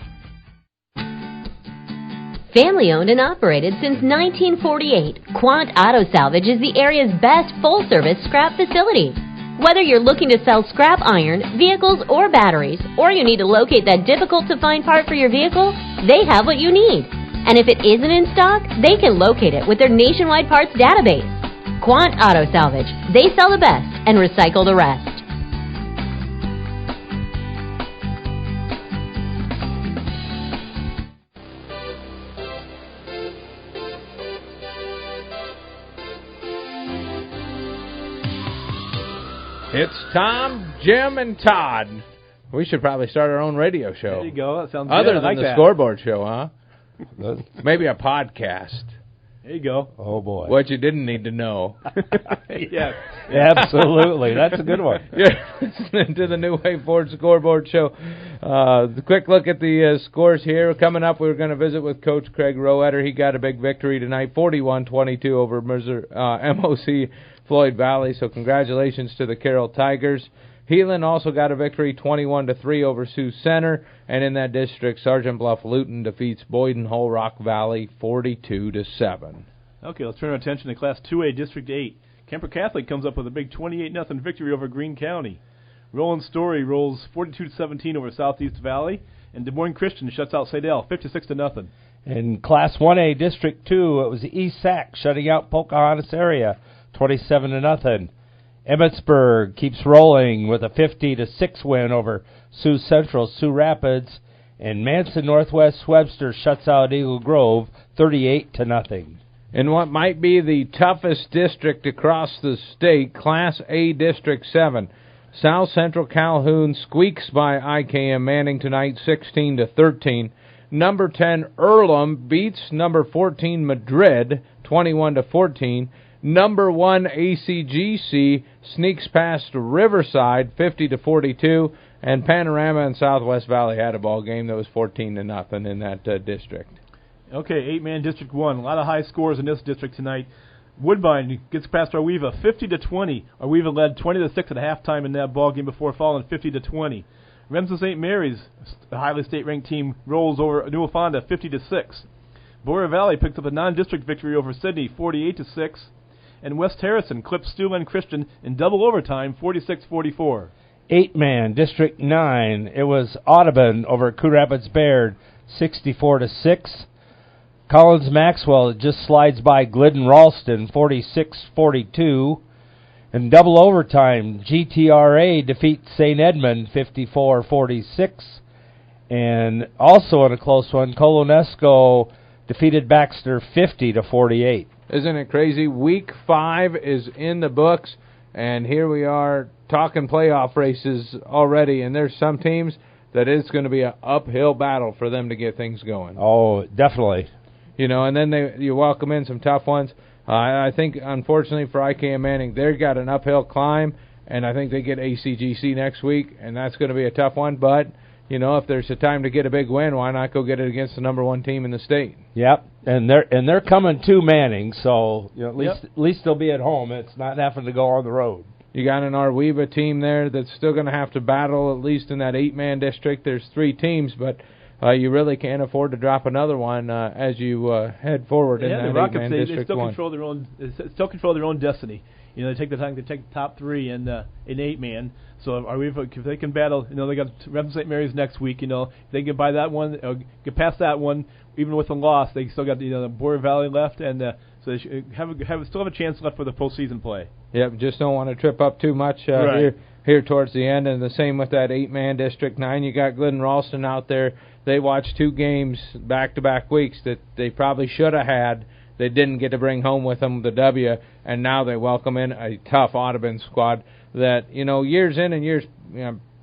Family owned and operated since 1948, Quant Auto Salvage is the area's best full-service scrap facility. Whether you're looking to sell scrap iron, vehicles, or batteries, or you need to locate that difficult-to-find part for your vehicle, they have what you need. And if it isn't in stock, they can locate it with their nationwide parts database. Quant Auto Salvage. They sell the best and recycle the rest. It's Tom, Jim, and Todd. We should probably start our own radio show. There you go. That sounds Other good. than I like the that. Scoreboard show, huh? Maybe a podcast. There you go. Oh, boy. What you didn't need to know. Yeah. Absolutely. That's a good one. You're listening to the New Wave Ford Scoreboard show. The quick look at the scores here. Coming up, we're going to visit with Coach Craig Roetter. He got a big victory tonight, 41-22 over MOC Floyd Valley. So congratulations to the Carroll Tigers. Heelan also got a victory, 21-3 over Sioux Center, and in that district, Sergeant Bluff Luton defeats Boyden Hull Rock Valley 42-7. Okay, let's turn our attention to Class 2A, District 8. Kemper Catholic comes up with a big 28-0 victory over Greene County. Roland Story rolls 42-17 over Southeast Valley, and Des Moines Christian shuts out Sadell 56-0. In Class 1A, District 2, it was East Sac shutting out Pocahontas area 27-0. Emmetsburg keeps rolling with a 50-6 win over Sioux Central, Sioux Rapids, and Manson Northwest Webster shuts out Eagle Grove 38-0. In what might be the toughest district across the state, Class A District 7, South Central Calhoun squeaks by IKM Manning tonight 16-13. Number 10 Earlham beats number 14 Madrid 21-14. Number 1 ACGC sneaks past Riverside 50-42, and Panorama and Southwest Valley had a ball game that was 14-0 in that district. Okay, 8-man District 1. A lot of high scores in this district tonight. Woodbine gets past Arweva 50-20. Arweva led 20-6 at halftime in that ball game before falling 50-20. Remsen St. Mary's, the highly state-ranked team, rolls over New Fonda 50-6. Boyer Valley picks up a non-district victory over Sydney 48-6. And West Harrison clips Stewland Christian in double overtime, 46-44. 8-man, District 9. It was Audubon over Coon Rapids Baird, 64-6. Collins Maxwell just slides by Glidden Ralston, 46-42. In double overtime, GTRA defeats St. Edmund, 54-46. And also in a close one, Colonesco defeated Baxter, 50-48. Isn't it crazy? Week 5 is in the books, And here we are talking playoff races already, and there's some teams that it's going to be an uphill battle for them to get things going. Oh, definitely. And then you welcome in some tough ones. I think, unfortunately for IKM Manning, they've got an uphill climb, and I think they get ACGC next week, and that's going to be a tough one. But, if there's a time to get a big win, why not go get it against the number one team in the state? Yep, and they're coming to Manning, so at least they'll be at home. It's not having to go on the road. You got an Arweva team there that's still going to have to battle, at least in that 8-man district. There's 3 teams, but you really can't afford to drop another one as you head forward in that 8-man district. They still one. control their own destiny. They take the time to take the top 3 in 8-man. So if they can battle, they got Redmond St. Mary's next week. If they get by that one, get past that one, even with a loss, they still got the Boyer Valley left, and so they should still have a chance left for the postseason play. Yep, just don't want to trip up too much right. here towards the end. And the same with that 8-man District 9. You got Glidden Ralston out there. They watched 2 games back-to-back weeks that they probably should have had. They didn't get to bring home with them the W, and now they welcome in a tough Audubon squad that, years in and years,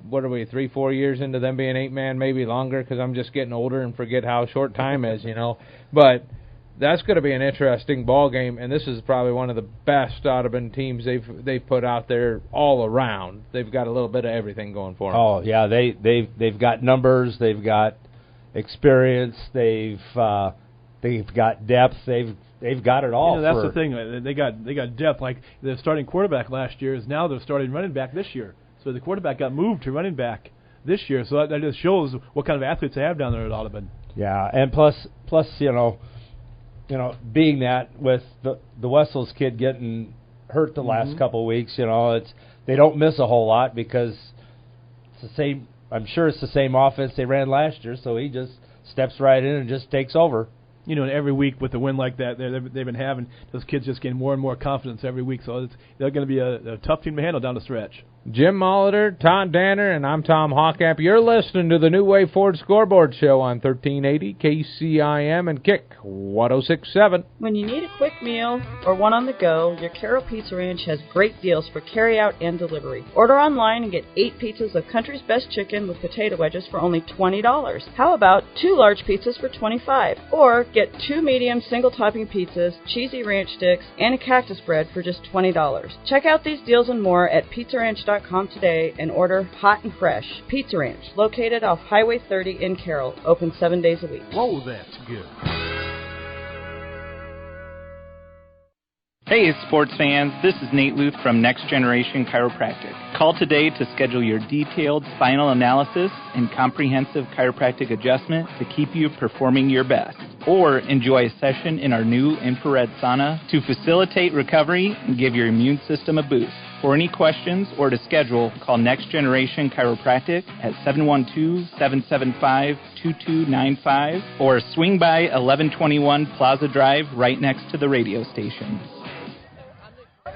what are we, 3-4 years into them being 8-man, maybe longer, because I'm just getting older and forget how short time is, But that's going to be an interesting ball game, and this is probably one of the best Audubon teams they've put out there all around. They've got a little bit of everything going for them. Oh yeah, they've got numbers, they've got experience, they've got depth, they've got it all. That's the thing. They got depth. Like the starting quarterback last year is now the starting running back this year. So the quarterback got moved to running back this year. So that just shows what kind of athletes they have down there at Audubon. Yeah, and plus being that with the Wessels kid getting hurt the last couple of weeks, they don't miss a whole lot because it's the same. I'm sure it's the same offense they ran last year, so he just steps right in and just takes over. And every week with a win like that, they've been having those kids just getting more and more confidence every week. So they're going to be a tough team to handle down the stretch. Jim Molitor, Todd Danner, and I'm Tom Hawkap. You're listening to the New Way Ford Scoreboard Show on 1380 KCIM and Kick 106.7. When you need a quick meal or one on the go, your Carroll Pizza Ranch has great deals for carry-out and delivery. Order online and get 8 pizzas of Country's Best Chicken with potato wedges for only $20. How about 2 large pizzas for $25? Or get 2 medium single-topping pizzas, cheesy ranch sticks, and a cactus bread for just $20. Check out these deals and more at PizzaRanch.com today and order hot and fresh. Pizza Ranch, located off Highway 30 in Carroll, open 7 days a week. Whoa, that's good. Hey, sports fans. This is Nate Luth from Next Generation Chiropractic. Call today to schedule your detailed spinal analysis and comprehensive chiropractic adjustment to keep you performing your best. Or enjoy a session in our new infrared sauna to facilitate recovery and give your immune system a boost. For any questions or to schedule, call Next Generation Chiropractic at 712-775-2295 or swing by 1121 Plaza Drive right next to the radio station.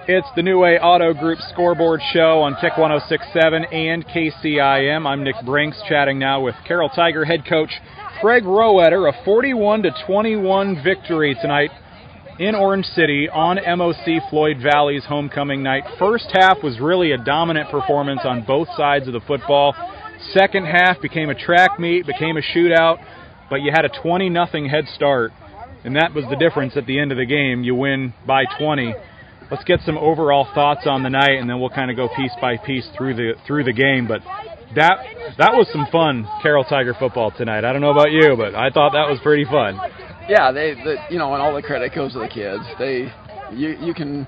It's the New Way Auto Group Scoreboard Show on Kick 106.7 and KCIM. I'm Nick Brinks, chatting now with Carroll Tiger head coach Craig Rowetter. A 41-21 victory tonight in Orange City on MOC Floyd Valley's homecoming night. First half was really a dominant performance on both sides of the football. Second half became a track meet, became a shootout, but you had a 20-0 head start, and that was the difference at the end of the game. You win by 20. Let's get some overall thoughts on the night, and then we'll kind of go piece by piece through the game. But that was some fun Carroll Tiger football tonight. I don't know about you, but I thought that was pretty fun. Yeah, and all the credit goes to the kids. You can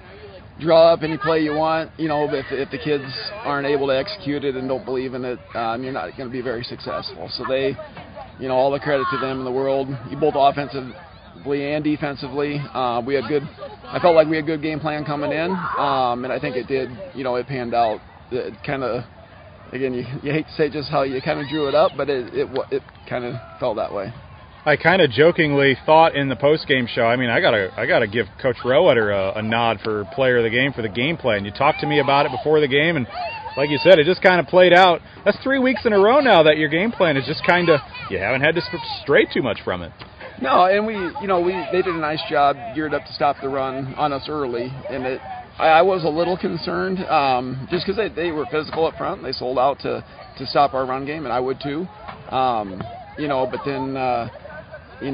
draw up any play you want. If the kids aren't able to execute it and don't believe in it, you're not going to be very successful. So all the credit to them in the world. Both offensively and defensively, I felt like we had a good game plan coming in, and I think it did. It panned out. It kind of, again, you hate to say just how you kind of drew it up, but it kind of felt that way. I kind of jokingly thought in the post-game show, I gotta give Coach Rowetter a nod for player of the game for the game plan. You talked to me about it before the game, and like you said, it just kind of played out. That's 3 weeks in a row now that your game plan is just kind of, you haven't had to stray too much from it. No, and they did a nice job, geared up to stop the run on us early, and I was a little concerned, just because they were physical up front. They sold out to stop our run game, and I would too. But then, we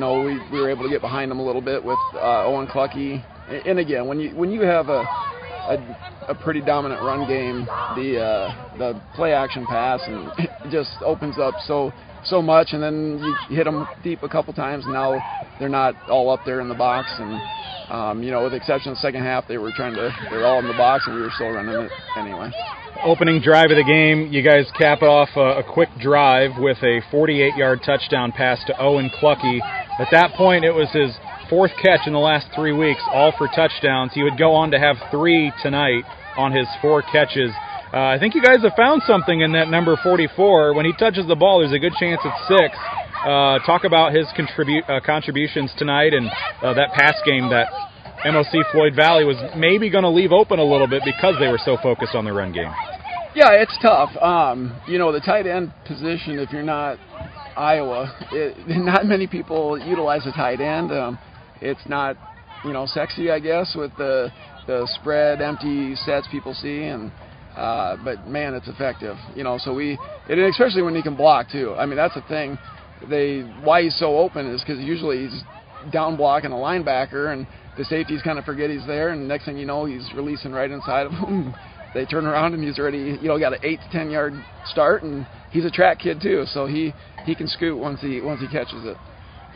were able to get behind them a little bit with Owen Clucky. And again, when you have a pretty dominant run game, the play action pass and it just opens up so much, and then you hit them deep a couple times, and now they're not all up there in the box. And with the exception of the second half, they were all in the box, and we were still running it anyway. Opening drive of the game, you guys cap off a quick drive with a 48-yard touchdown pass to Owen Clucky. At that point, it was his fourth catch in the last 3 weeks, all for touchdowns. He would go on to have 3 tonight on his 4 catches. I think you guys have found something in that number 44. When he touches the ball, there's a good chance it's 6. Talk about his contributions tonight and that pass game that MOC Floyd Valley was maybe going to leave open a little bit because they were so focused on the run game. Yeah, it's tough. The tight end position, if you're not Iowa, not many people utilize a tight end. It's not, sexy, I guess, with the spread, empty sets people see, and but man, it's effective. And especially when he can block too. I mean, that's the thing. Why he's so open is because usually he's down blocking a linebacker, and the safeties kind of forget he's there, and next thing you know, he's releasing right inside of him. They turn around and he's already, got an 8 to 10 yard start, and he's a track kid too, so he can scoot once he catches it.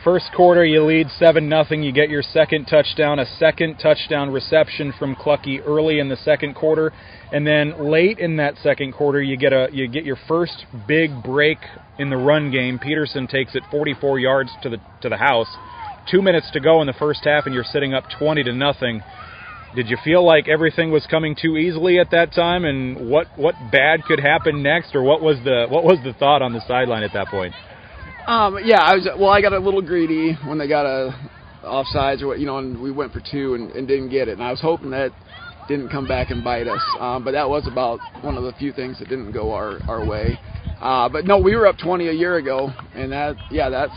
First quarter, you lead 7-0. You get your second touchdown, a second touchdown reception from Clucky early in the second quarter, and then late in that second quarter, you get your first big break in the run game. Peterson takes it 44 yards to the house. 2 minutes to go in the first half, and you're sitting up 20-0. Did you feel like everything was coming too easily at that time, and what bad could happen next, or what was the thought on the sideline at that point? I got a little greedy when they got a offsides or and we went for 2 and didn't get it, and I was hoping that didn't come back and bite us. But that was about one of the few things that didn't go our way. But no, we were up 20 a year ago, and that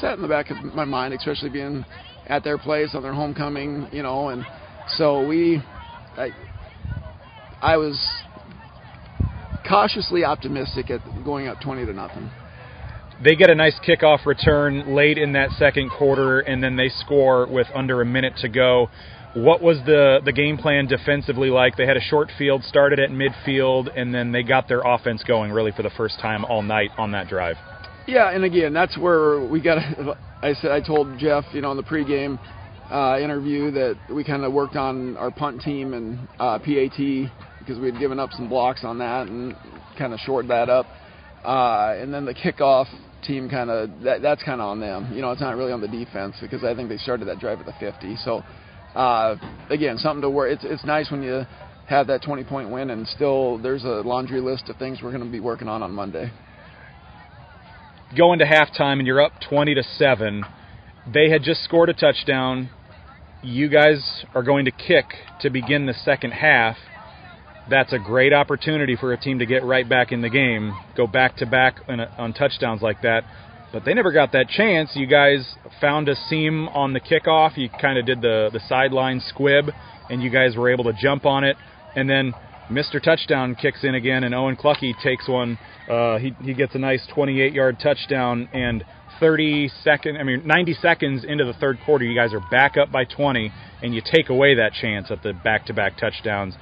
sat in the back of my mind, especially being at their place on their homecoming, and so I was cautiously optimistic at going up 20-0. They get a nice kickoff return late in that second quarter, and then they score with under a minute to go. What was the game plan defensively like? They had a short field, started at midfield, and then they got their offense going really for the first time all night on that drive. Yeah, and again, that's where we got. I told Jeff, in the pregame interview that we kind of worked on our punt team and PAT because we had given up some blocks on that and kind of shored that up. And then the kickoff team that's kind of on them. It's not really on the defense because I think they started that drive at the 50. So again, something to work. It's nice when you have that 20-point win, and still there's a laundry list of things we're going to be working on Monday. Going to halftime and you're up 20-7. They had just scored a touchdown. You guys are going to kick to begin the second half. That's a great opportunity for a team to get right back in the game, go back-to-back on touchdowns like that. But they never got that chance. You guys found a seam on the kickoff. You kind of did the sideline squib, and you guys were able to jump on it. And then Mr. Touchdown kicks in again, and Owen Clucky takes one. He gets a nice 28-yard touchdown, and 90 seconds into the third quarter, you guys are back up by 20, and you take away that chance at the back-to-back touchdowns.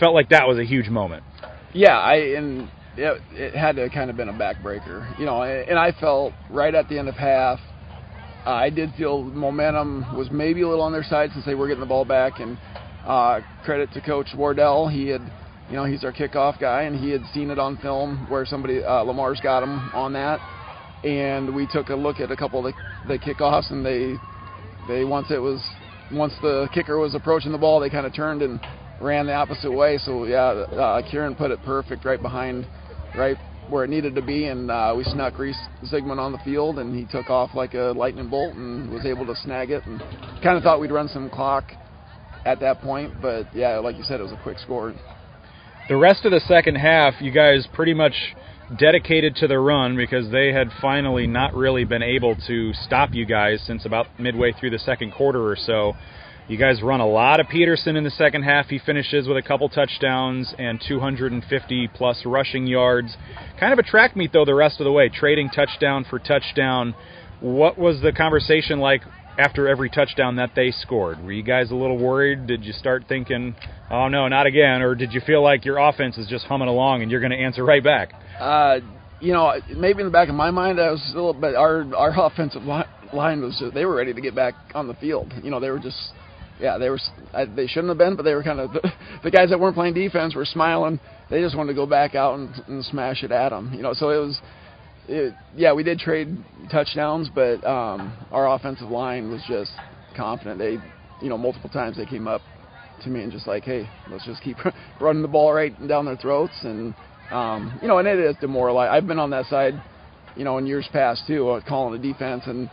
Felt like that was a huge moment. Yeah, it had to kind of been a backbreaker, and I felt right at the end of half, I did feel momentum was maybe a little on their side since they were getting the ball back, and credit to Coach Wardell. He had, he's our kickoff guy, and he had seen it on film where somebody, Lamar's got him on that, and we took a look at a couple of the kickoffs, and they once the kicker was approaching the ball, they kind of turned and ran the opposite way. So Kieran put it perfect right where it needed to be, and we snuck Reese Zygmunt on the field, and he took off like a lightning bolt and was able to snag it, and kind of thought we'd run some clock at that point, but like you said, it was a quick score. The rest of the second half, you guys pretty much dedicated to the run because they had finally not really been able to stop you guys since about midway through the second quarter or so. You guys run a lot of Peterson in the second half. He finishes with a couple touchdowns and 250-plus rushing yards. Kind of a track meet, though, the rest of the way, trading touchdown for touchdown. What was the conversation like after every touchdown that they scored? Were you guys a little worried? Did you start thinking, oh, no, not again? Or did you feel like your offense is just humming along and you're going to answer right back? Maybe in the back of my mind, I was a little bit. Our offensive line was just, they were ready to get back on the field. They were just, they shouldn't have been, but they were kind of the guys that weren't playing defense were smiling. They just wanted to go back out and smash it at them. So it was. We did trade touchdowns, but our offensive line was just confident. They, multiple times they came up to me and just like, hey, let's just keep running the ball right down their throats. And, and it is demoralizing. I've been on that side, in years past too, calling the defense, and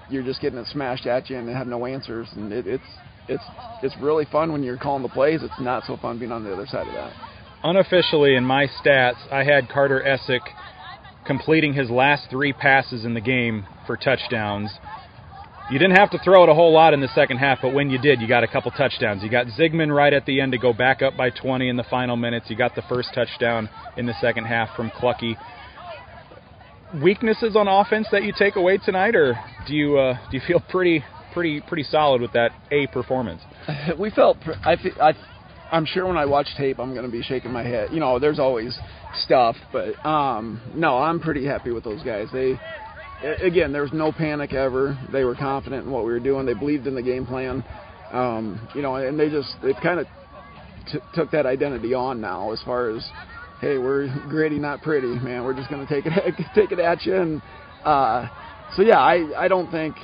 you're just getting it smashed at you and they have no answers. And it's really fun when you're calling the plays. It's not so fun being on the other side of that. Unofficially, in my stats, I had Carter Essick completing his last 3 passes in the game for touchdowns. You didn't have to throw it a whole lot in the second half, but when you did, you got a couple touchdowns. You got Zigman right at the end to go back up by 20 in the final minutes. You got the first touchdown in the second half from Clucky. Weaknesses on offense that you take away tonight, or do you feel pretty solid with that A performance? We felt. I'm sure when I watch tape, I'm going to be shaking my head. There's always stuff, but no, I'm pretty happy with those guys. Again, there was no panic ever. They were confident in what we were doing. They believed in the game plan, and they've kind of took that identity on now as far as, hey, we're gritty, not pretty, man. We're just going to take it at you. And I don't think.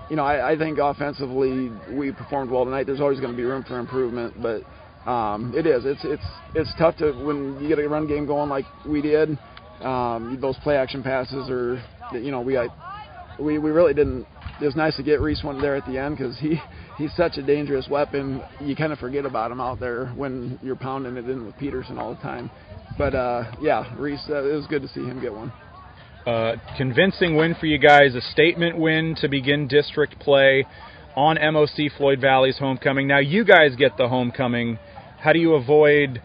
I think offensively we performed well tonight. There's always going to be room for improvement, but it's tough to when you get a run game going like we did. Those play action passes are, we really didn't. It was nice to get Reese one there at the end because he's such a dangerous weapon. You kind of forget about him out there when you're pounding it in with Peterson all the time. But Reese, it was good to see him get one. Convincing win for you guys, a statement win to begin district play on MOC Floyd Valley's homecoming. Now you guys get the homecoming. How do you avoid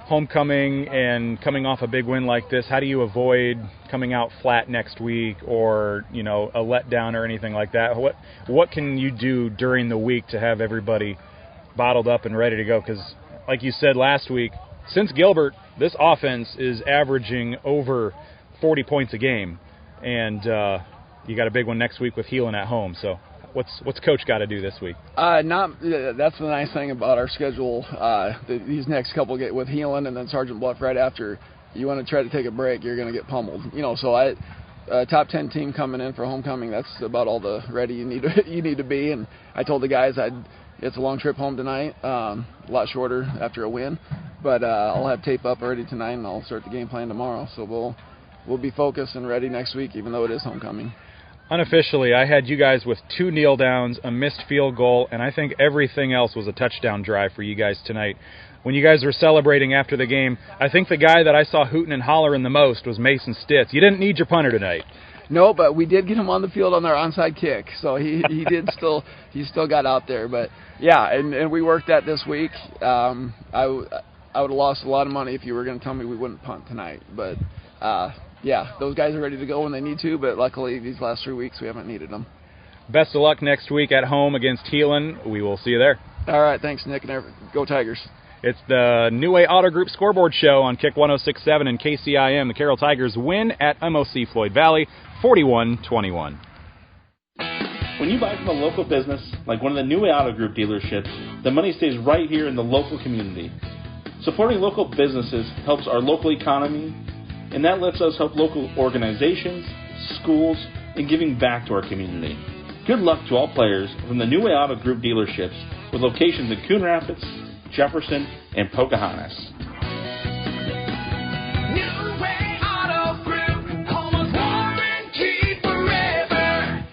homecoming and coming off a big win like this? How do you avoid coming out flat next week or, a letdown or anything like that? What can you do during the week to have everybody bottled up and ready to go? Because like you said last week, since Gilbert, this offense is averaging over 40 points a game, and you got a big one next week with Heelan at home. So what's Coach got to do this week? That's the nice thing about our schedule. These next couple get with Heelan and then Sergeant Bluff right after. You want to try to take a break, you're going to get pummeled. So top 10 team coming in for homecoming. That's about all the ready you need to be. And I told the guys it's a long trip home tonight, a lot shorter after a win, but I'll have tape up already tonight and I'll start the game plan tomorrow. So we'll be focused and ready next week, even though it is homecoming. Unofficially, I had you guys with 2 kneel downs, a missed field goal, and I think everything else was a touchdown drive for you guys tonight. When you guys were celebrating after the game, I think the guy that I saw hooting and hollering the most was Mason Stitz. You didn't need your punter tonight. No, but we did get him on the field on their onside kick, so he still got out there. But yeah, and we worked that this week. I would have lost a lot of money if you were going to tell me we wouldn't punt tonight, but. Those guys are ready to go when they need to, but luckily these last 3 weeks we haven't needed them. Best of luck next week at home against Heelan. We will see you there. All right, thanks, Nick, and go Tigers. It's the New Way Auto Group Scoreboard Show on Kick 106.7 and KCIM. The Carroll Tigers win at MOC Floyd Valley, 41-21. When you buy from a local business, like one of the New Way Auto Group dealerships, the money stays right here in the local community. Supporting local businesses helps our local economy, and that lets us help local organizations, schools, and giving back to our community. Good luck to all players from the New Way Auto Group dealerships with locations in Coon Rapids, Jefferson, and Pocahontas. New Way Auto Group, home of warranty forever.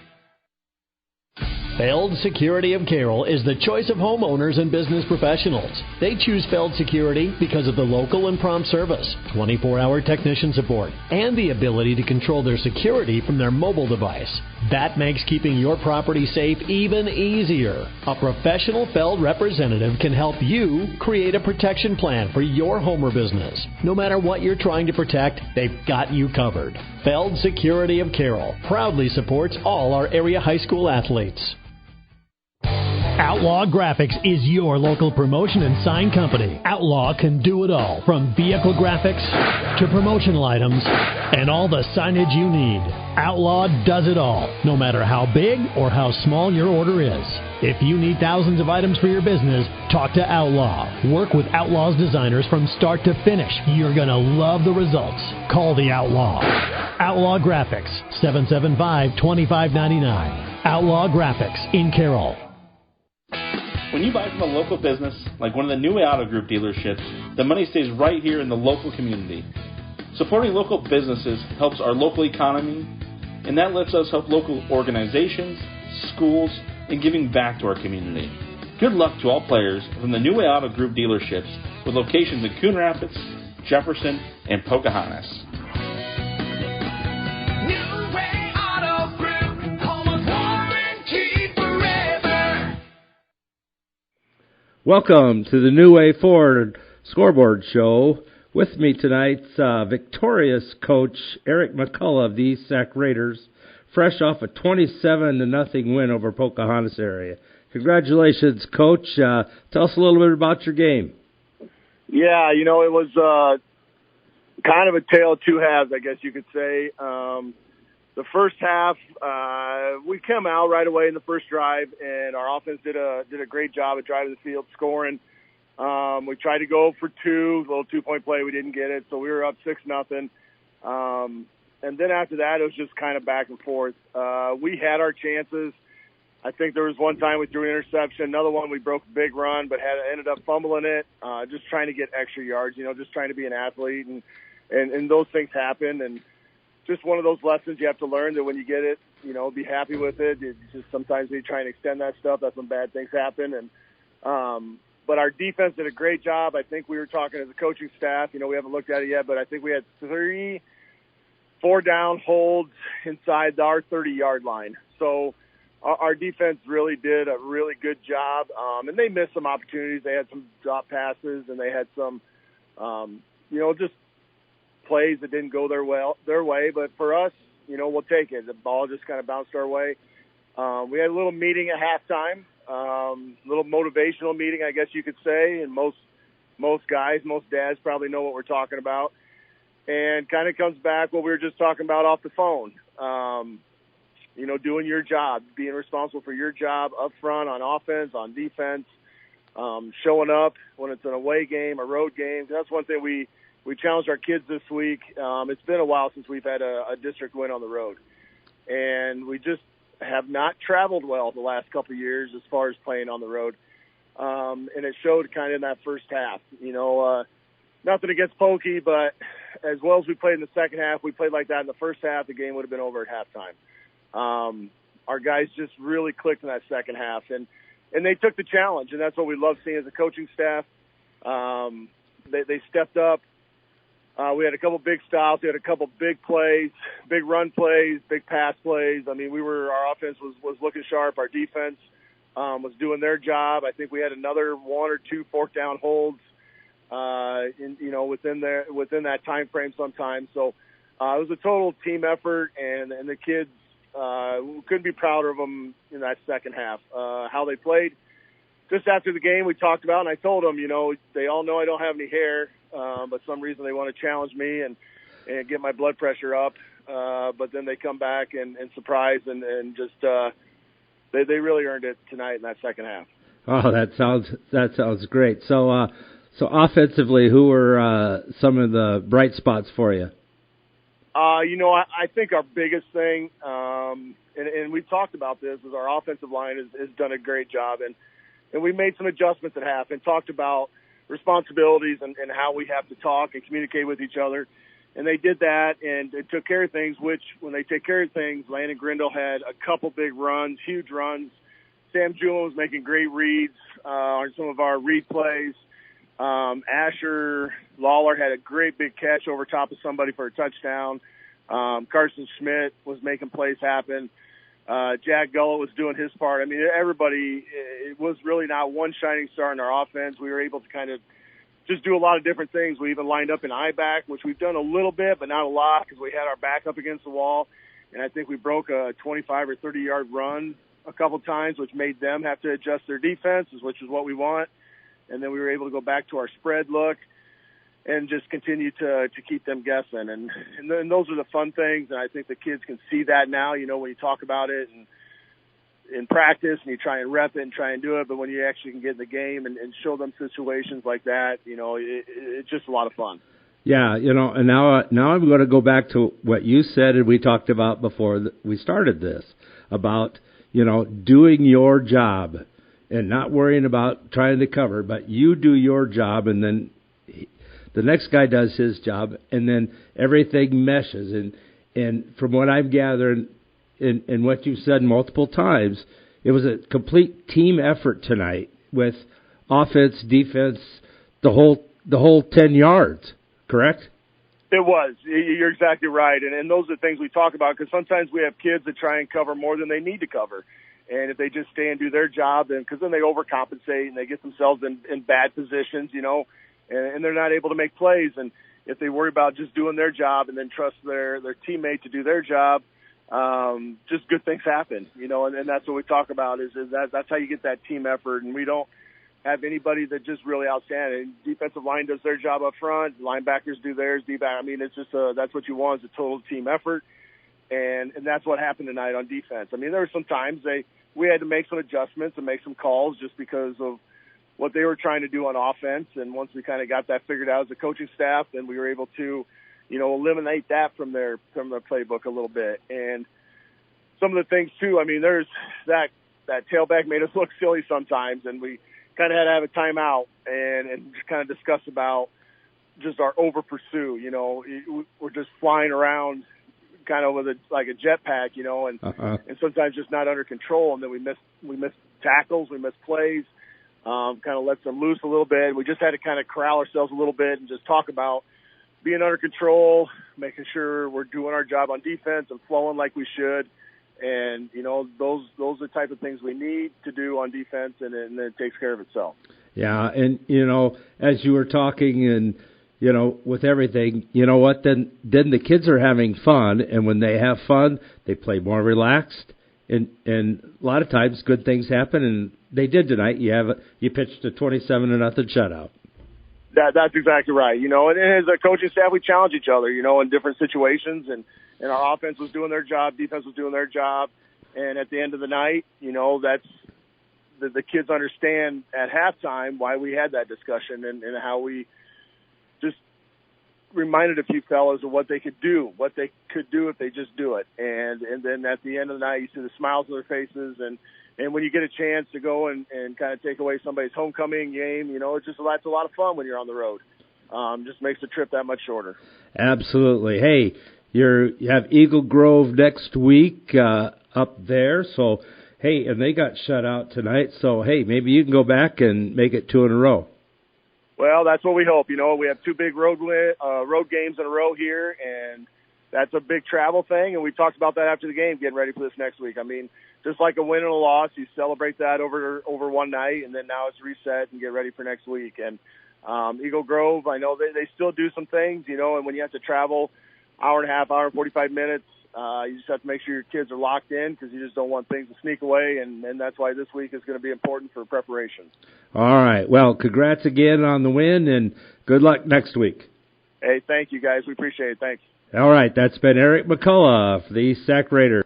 Feld Security of Carroll is the choice of homeowners and business professionals. They choose Feld Security because of the local and prompt service, 24-hour technician support, and the ability to control their security from their mobile device. That makes keeping your property safe even easier. A professional Feld representative can help you create a protection plan for your home or business. No matter what you're trying to protect, they've got you covered. Feld Security of Carroll proudly supports all our area high school athletes. Outlaw Graphics is your local promotion and sign company. Outlaw can do it all, from vehicle graphics to promotional items and all the signage you need. Outlaw does it all, no matter how big or how small your order is. If you need thousands of items for your business, talk to Outlaw. Work with Outlaw's designers from start to finish. You're going to love the results. Call the Outlaw. Outlaw Graphics, 775-2599. Outlaw Graphics in Carroll. When you buy from a local business, like one of the New Way Auto Group dealerships, the money stays right here in the local community. Supporting local businesses helps our local economy, and that lets us help local organizations, schools, and giving back to our community. Good luck to all players from the New Way Auto Group dealerships with locations in Coon Rapids, Jefferson, and Pocahontas. Welcome to the New Way Ford Scoreboard Show. With me tonight's victorious coach Eric McCullough of the East Sac Raiders, fresh off a 27-0 win over Pocahontas area. Congratulations, Coach. Tell us a little bit about your game. Yeah, it was kind of a tale of two halves, I guess you could say. The first half, we came out right away in the first drive, and our offense did a great job at driving the field, scoring. We tried to go for two, a little 2-point play. We didn't get it, so we were up 6-0. And then after that, it was just kind of back and forth. We had our chances. I think there was one time we threw an interception, another one we broke a big run, but ended up fumbling it, just trying to get extra yards, just trying to be an athlete, and those things happen. And just one of those lessons you have to learn, that when you get it, be happy with it. It's just sometimes when you try and extend that stuff, that's when bad things happen. And but our defense did a great job. I think we were talking as a coaching staff. We haven't looked at it yet, but I think we had 3 4-down holds inside our 30-yard line. So our defense really did a really good job, and they missed some opportunities. They had some drop passes, and they had some, just plays that didn't go their way. But for us, we'll take it. The ball just kind of bounced our way. We had a little meeting at halftime, little motivational meeting, I guess you could say. And most dads probably know what we're talking about. And kind of comes back what we were just talking about off the phone. Doing your job, being responsible for your job up front on offense, on defense, showing up when it's an away game, a road game. That's one thing we challenged our kids this week. It's been a while since we've had a district win on the road. And we just have not traveled well the last couple of years as far as playing on the road. And it showed kind of in that first half. Nothing against Pokey, but as well as we played in the second half, we played like that in the first half, the game would have been over at halftime. Our guys just really clicked in that second half. And they took the challenge, and that's what we love seeing as a coaching staff. They stepped up. We had a couple big stops. We had a couple big plays, big run plays, big pass plays. I mean, our offense was looking sharp. Our defense was doing their job. I think we had another 1 or 2 4th-down holds, within that time frame sometimes. So it was a total team effort, and the kids couldn't be prouder of them in that second half. How they played. Just after the game, we talked about, and I told them, they all know I don't have any hair, but some reason they want to challenge me and get my blood pressure up. But then they come back and surprise and just they really earned it tonight in that second half. Oh, that sounds great. So offensively, who were some of the bright spots for you? I think our biggest thing, and we've talked about this, is our offensive line has done a great job, and we made some adjustments at half and talked about responsibilities and how we have to talk and communicate with each other. And they did that, and they took care of things, which when they take care of things, Landon Grindle had a couple big runs, huge runs. Sam Julian was making great reads on some of our read plays. Asher Lawler had a great big catch over top of somebody for a touchdown. Carson Schmidt was making plays happen. Jack Gullett was doing his part. I mean, everybody, it was really not one shining star in our offense. We were able to kind of just do a lot of different things. We even lined up in I-back, which we've done a little bit, but not a lot because we had our back up against the wall. And I think we broke a 25 or 30-yard run a couple times, which made them have to adjust their defense, which is what we want. And then we were able to go back to our spread look and just continue to keep them guessing. And those are the fun things, and I think the kids can see that now, you know, when you talk about it and in practice and you try and rep it and try and do it, but when you actually can get in the game and show them situations like that, you know, it's just a lot of fun. Yeah, you know, and now I'm going to go back to what you said and we talked about before we started this, about, you know, doing your job and not worrying about trying to cover, but you do your job and then the next guy does his job, and then everything meshes. And from what I've gathered and what you've said multiple times, it was a complete team effort tonight with offense, defense, the whole 10 yards, correct? It was. You're exactly right. And those are the things we talk about, because sometimes we have kids that try and cover more than they need to cover. And if they just stay and do their job, because then they overcompensate and they get themselves in bad positions, you know, and they're not able to make plays. And if they worry about just doing their job and then trust their teammate to do their job, just good things happen, you know, and that's what we talk about is that's how you get that team effort. And we don't have anybody that just really outstanding. Defensive line does their job up front. Linebackers do theirs. D-back. I mean, it's just that's what you want is a total team effort. And that's what happened tonight on defense. I mean, there were some times we had to make some adjustments and make some calls just because of what they were trying to do on offense. And once we kind of got that figured out as a coaching staff, then we were able to, you know, eliminate that from their playbook a little bit. And some of the things too, I mean, there's that tailback made us look silly sometimes, and we kind of had to have a timeout and just kind of discuss about just our over pursue. You know, we're just flying around kind of with like a jetpack, you know, and sometimes just not under control. And then we miss tackles, we miss plays. Kind of lets them loose a little bit. We just had to kind of corral ourselves a little bit and just talk about being under control, making sure we're doing our job on defense and flowing like we should. And, you know, those are the type of things we need to do on defense, and then it takes care of itself. Yeah, and, you know, as you were talking and, you know, with everything, you know what, then the kids are having fun, and when they have fun, they play more relaxed. And a lot of times good things happen, and they did tonight. You pitched a 27-0 shutout. That's exactly right. You know, and as a coaching staff, we challenge each other, you know, in different situations, and our offense was doing their job, defense was doing their job, and at the end of the night, you know, that's the kids understand at halftime why we had that discussion and how we just reminded a few fellas of what they could do if they just do it. And then at the end of the night, you see the smiles on their faces. And when you get a chance to go and kind of take away somebody's homecoming game, you know, that's a lot of fun when you're on the road. Just makes the trip that much shorter. Absolutely. Hey, you have Eagle Grove next week up there. So, hey, and they got shut out tonight. So, hey, maybe you can go back and make it 2 in a row. Well, that's what we hope. You know, we have 2 big road games in a row here, and that's a big travel thing. And we talked about that after the game, getting ready for this next week. I mean, just like a win and a loss, you celebrate that over one night, and then now it's reset and get ready for next week. And Eagle Grove, I know they still do some things, you know, and when you have to travel hour and 45 minutes, you just have to make sure your kids are locked in because you just don't want things to sneak away, and that's why this week is going to be important for preparation. All right. Well, congrats again on the win, and good luck next week. Hey, thank you, guys. We appreciate it. Thanks. All right. That's been Eric McCullough for the East Sac Raiders.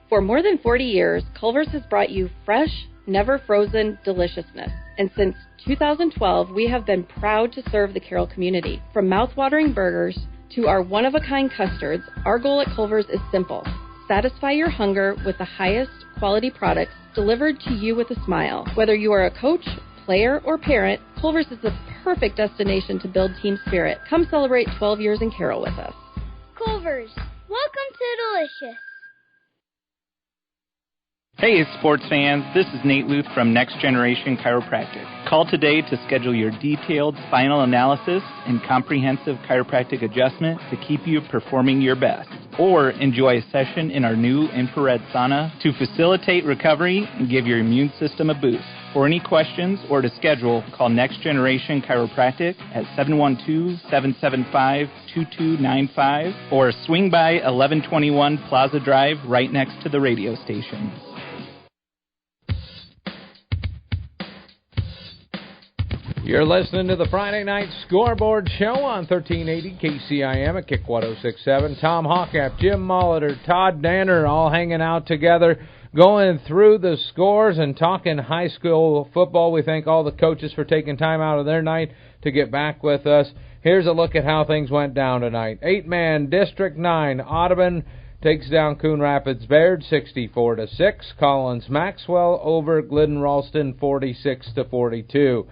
For more than 40 years, Culver's has brought you fresh, never frozen deliciousness. And since 2012, we have been proud to serve the Carroll community. From mouth-watering burgers to our one-of-a-kind custards, our goal at Culver's is simple. Satisfy your hunger with the highest quality products delivered to you with a smile. Whether you are a coach, player, or parent, Culver's is the perfect destination to build team spirit. Come celebrate 12 years in Carroll with us. Culver's, welcome to Delicious. Hey, sports fans. This is Nate Luth from Next Generation Chiropractic. Call today to schedule your detailed spinal analysis and comprehensive chiropractic adjustment to keep you performing your best. Or enjoy a session in our new infrared sauna to facilitate recovery and give your immune system a boost. For any questions or to schedule, call Next Generation Chiropractic at 712-775-2295 or swing by 1121 Plaza Drive right next to the radio station. You're listening to the Friday Night Scoreboard Show on 1380 KCIM at Kick 1067. Tom Hawkap, Jim Molitor, Todd Danner all hanging out together, going through the scores and talking high school football. We thank all the coaches for taking time out of their night to get back with us. Here's a look at how things went down tonight. 8-man District 9, Audubon takes down Coon Rapids Baird 64-6. Collins Maxwell over Glidden Ralston 46-42.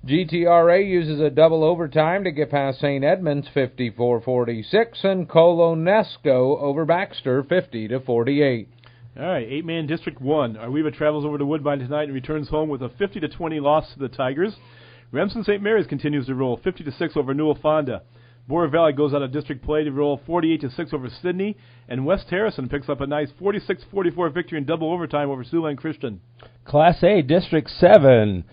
GTRA uses a double overtime to get past St. Edmunds 54-46, and Colonesco over Baxter 50-48. All right, 8-man District 1. Arweva travels over to Woodbine tonight and returns home with a 50-20 loss to the Tigers. Remsen St. Mary's continues to roll 50-6 over Newell Fonda. Boer Valley goes out of district play to roll 48-6 over Sydney, and West Harrison picks up a nice 46-44 victory in double overtime over Siouxland Christian. Class A, District 7.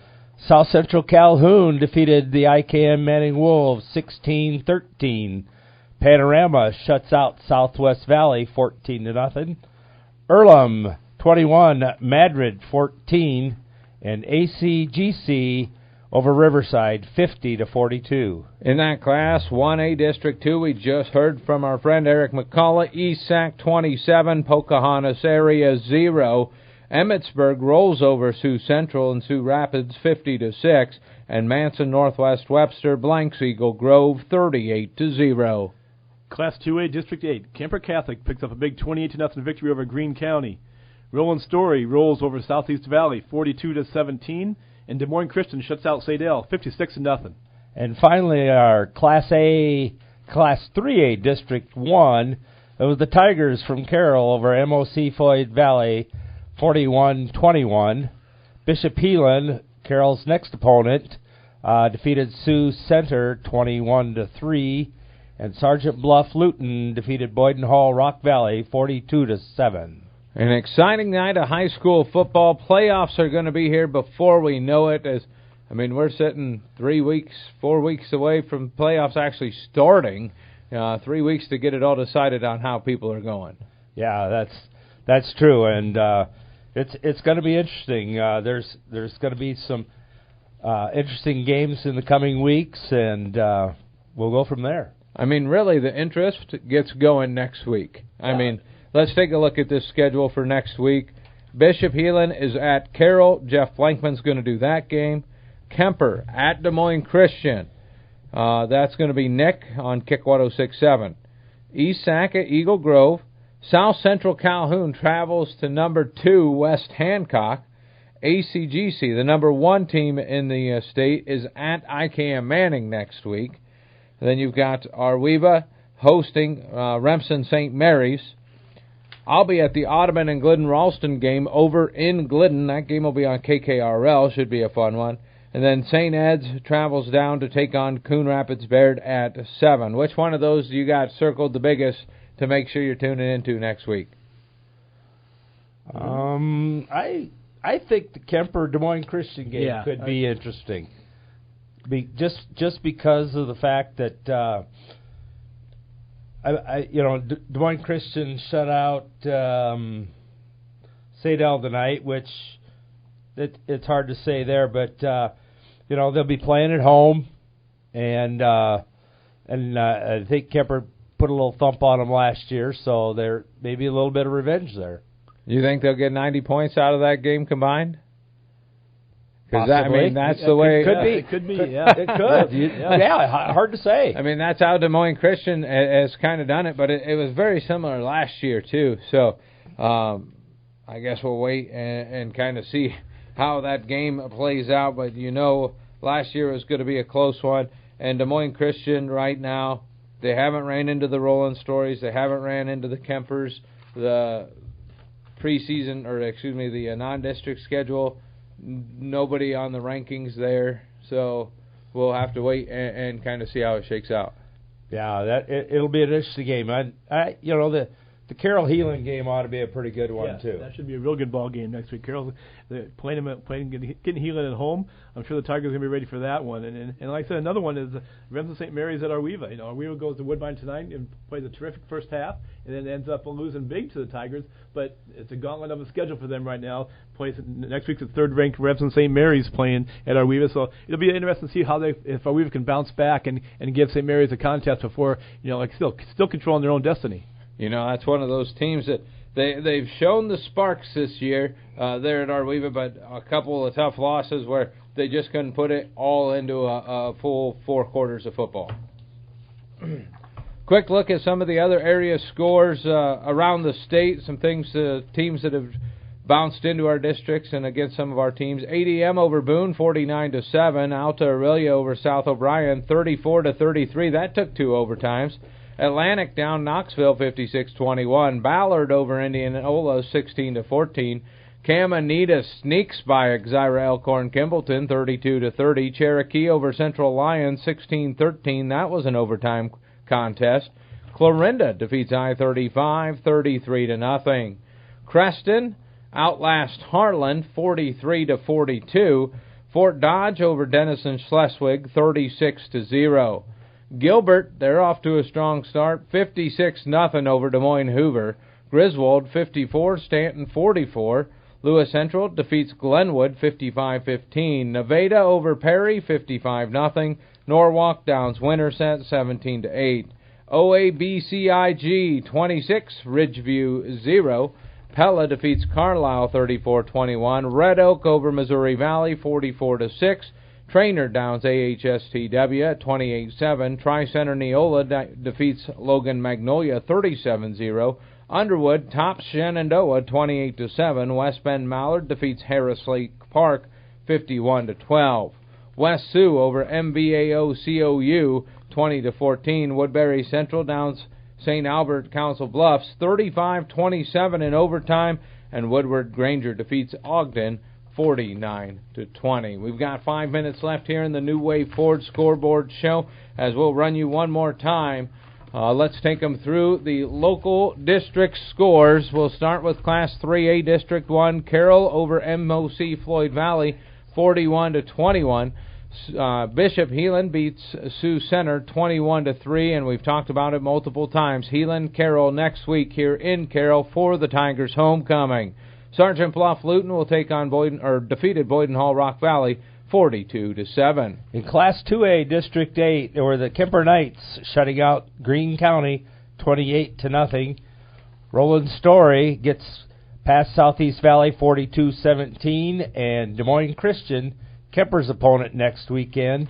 South Central Calhoun defeated the IKM Manning Wolves 16-13. Panorama shuts out Southwest Valley 14-0. Earlham 21, Madrid 14, and ACGC over Riverside 50-42. In that class, 1A District 2, we just heard from our friend Eric McCullough. ESAC 27, Pocahontas Area 0. Emmitsburg rolls over Sioux Central and Sioux Rapids 50-6, and Manson Northwest Webster blanks Eagle Grove 38-0. Class 2A District 8, Kemper Catholic picks up a big 28-0 victory over Greene County. Roland Story rolls over Southeast Valley 42-17, and Des Moines Christian shuts out Sadell 56-0. And finally, our Class 3A District 1, it was the Tigers from Carroll over MOC Floyd Valley 41-21. Bishop Heelan, Carroll's next opponent, defeated Sioux Center 21-3, and Sergeant Bluff Luton defeated Boyden Hall Rock Valley 42-7. An exciting night of high school football. Playoffs are going to be here before we know it. We're sitting 4 weeks away from playoffs actually starting. 3 weeks to get it all decided on how people are going. Yeah, that's true, and it's going to be interesting. There's going to be some interesting games in the coming weeks, and we'll go from there. Really, the interest gets going next week. Yeah. Let's take a look at this schedule for next week. Bishop Heelan is at Carroll. Jeff Blankman's going to do that game. Kemper at Des Moines Christian. That's going to be Nick on Kick 1067. ESAC at Eagle Grove. South Central Calhoun travels to number 2 West Hancock. ACGC, the number 1 team in the state, is at IKM Manning next week. And then you've got Arweva hosting Remsen St. Mary's. I'll be at the Audubon and Glidden Ralston game over in Glidden. That game will be on KKRL. Should be a fun one. And then St. Ed's travels down to take on Coon Rapids Baird at 7. Which one of those do you got circled the biggest to make sure you're tuning into next week? I think the Kemper Des Moines Christian game could be interesting. Just because of the fact that Des Moines Christian shut out Sadell tonight, which it's hard to say there, but they'll be playing at home, and I think Kemper put a little thump on them last year, so there may be a little bit of revenge there. You think they'll get 90 points out of that game combined? Possibly. That's the way... It could be, yeah. It could. Yeah, hard to say. That's how Des Moines Christian has kind of done it, but it was very similar last year, too. So I guess we'll wait and kind of see how that game plays out. But last year was going to be a close one. And Des Moines Christian right now, they haven't ran into the Roland Stories. They haven't ran into the Kempers. The preseason, or excuse me, the non-district schedule. Nobody on the rankings there, so we'll have to wait and kind of see how it shakes out. Yeah, it'll be an interesting game. The Carroll Heelan game ought to be a pretty good one too. That should be a real good ball game next week. Carroll's getting Heelan at home. I'm sure the Tigers are going to be ready for that one. And like I said, another one is Remsen St. Mary's at Arweva. Arweva goes to Woodbine tonight and plays a terrific first half, and then ends up losing big to the Tigers. But it's a gauntlet of a schedule for them right now. Next week's at third-ranked Remsen St. Mary's playing at Arweva. So it'll be interesting to see if Arweva can bounce back and give St. Mary's a contest before still controlling their own destiny. That's one of those teams that they've shown the sparks this year there at Arweva, but a couple of tough losses where they just couldn't put it all into a full 4 quarters of football. Quick look at some of the other area scores around the state, some things, teams that have bounced into our districts and against some of our teams. ADM over Boone, 49-7. Alta Aurelia over South O'Brien, 34-33. That took 2 overtimes. Atlantic down Knoxville 56-21. Ballard over Indianola 16-14. Camanita sneaks by Exira Elkhorn Kimballton 32-30. Cherokee over Central Lyons 16-13. That was an overtime contest. Clarinda defeats I-35 33-0. Creston outlast Harlan 43-42. Fort Dodge over Denison Schleswig 36-0. Gilbert, they're off to a strong start, 56-0 over Des Moines Hoover. Griswold 54, Stanton 44. Lewis Central defeats Glenwood 55-15. Nevada over Perry 55-0. Norwalk downs Winterset 17-8. OABCIG 26, Ridgeview 0. Pella defeats Carlisle 34-21. Red Oak over Missouri Valley 44-6. Trainer downs AHSTW at 28-7. Tri-Center Neola defeats Logan Magnolia 37-0. Underwood tops Shenandoah 28-7. West Bend Mallard defeats Harris Lake Park 51-12. West Sioux over MVAO COU 20-14. Woodbury Central downs St. Albert Council Bluffs 35-27 in overtime, and Woodward Granger defeats Ogden 49-20. We've got 5 minutes left here in the New Wave Ford Scoreboard Show, as we'll run you one more time. Let's take them through the local district scores. We'll start with Class 3A District 1. Carroll over MOC Floyd Valley 41-21. Bishop Heelan beats Sioux Center 21-3, and we've talked about it multiple times. Heelan Carroll next week here in Carroll for the Tigers' homecoming. Sergeant Bluff Luton will take on defeated Boyden Hall Rock Valley 42-7. In Class 2A District 8, there were the Kemper Knights shutting out Greene County 28-0. Roland Story gets past Southeast Valley 42-17, and Des Moines Christian, Kemper's opponent next weekend,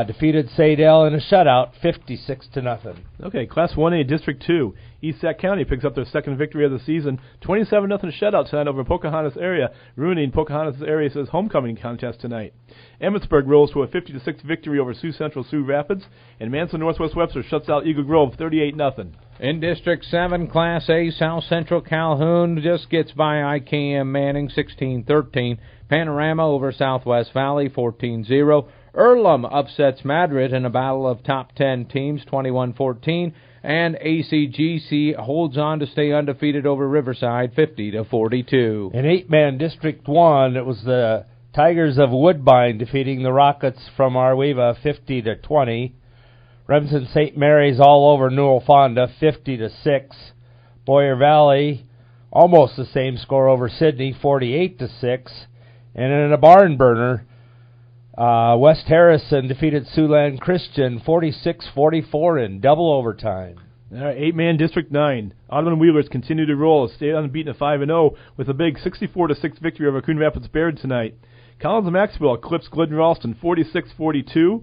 defeated Sadell in a shutout 56-0. Okay, Class 1A District 2. East Sac County picks up their second victory of the season, 27-0 shutout tonight over Pocahontas area, ruining Pocahontas area's homecoming contest tonight. Emmitsburg rolls to a 50-6 victory over Sioux Central Sioux Rapids, and Manson Northwest Webster shuts out Eagle Grove 38-0. In District 7, Class A, South Central Calhoun just gets by IKM Manning 16-13. Panorama over Southwest Valley 14-0. Earlham upsets Madrid in a battle of top 10 teams 21-14. And ACGC holds on to stay undefeated over Riverside 50-42. In 8-man District 1, it was the Tigers of Woodbine defeating the Rockets from Arweva 50-20. Remsen St. Mary's all over Newell Fonda 50-6. Boyer Valley almost the same score over Sidney 48-6. And in a barn burner, West Harrison defeated Siouxland Christian 46-44 in double overtime. All right, 8-man District 9. Ottoman Wheelers continue to roll, stay unbeaten at 5-0 with a big 64-6 victory over Coon Rapids Baird tonight. Collins of Maxwell clips Glidden Ralston 46-42.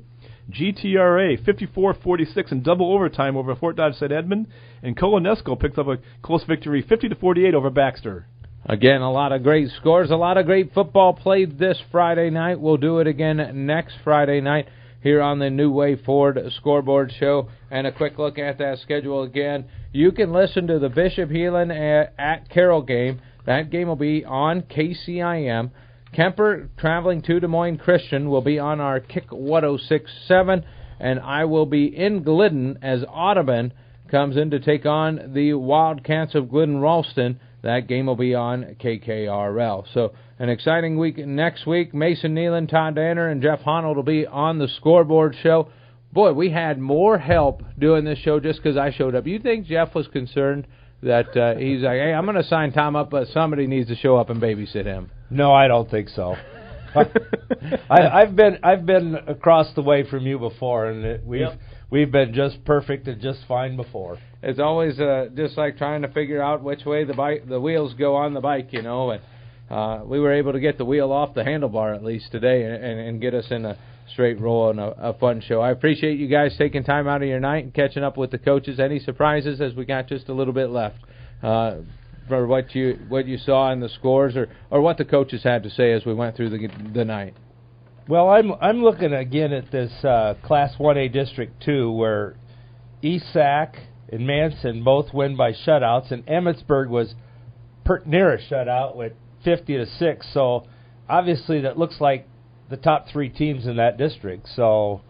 GTRA 54-46 in double overtime over Fort Dodge St. Edmund. And Colonesco picks up a close victory 50-48 over Baxter. Again, a lot of great scores, a lot of great football played this Friday night. We'll do it again next Friday night. here on the New Way Ford Scoreboard Show. And a quick look at that schedule again. You can listen to the Bishop Heelan at Carroll game. That game will be on KCIM. Kemper traveling to Des Moines Christian will be on our Kick 106.7, and I will be in Glidden as Audubon comes in to take on the Wildcats of Glidden-Ralston. That game will be on KKRL. So an exciting week next week. Mason Nealon, Todd Danner, and Jeff Honnold will be on the Scoreboard Show. Boy, we had more help doing this show just because I showed up. You think Jeff was concerned that he's like, hey, I'm going to sign Tom up, but somebody needs to show up and babysit him? No, I don't think so. I've been across the way from you before, and we've been just perfect and just fine before. It's always just like trying to figure out which way the wheels go on the bike, you know. And we were able to get the wheel off the handlebar at least today and get us in a straight roll and a fun show. I appreciate you guys taking time out of your night and catching up with the coaches. Any surprises as we got just a little bit left? For what you saw in the scores, or what the coaches had to say as we went through the night? Well, I'm looking again at this Class 1A District 2 where ESAC and Manson both win by shutouts, and Emmetsburg was near a shutout with 50-6. So obviously that looks like the top three teams in that district. So,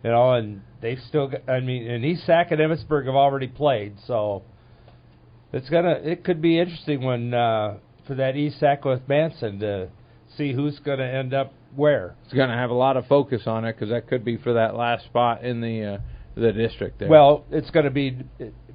you know, and they've still got, and ESAC and Emmetsburg have already played, so it could be interesting when for that ESAC with Manson to see who's going to end up where. It's going to have a lot of focus on it because that could be for that last spot in the district there. Well, it's going to be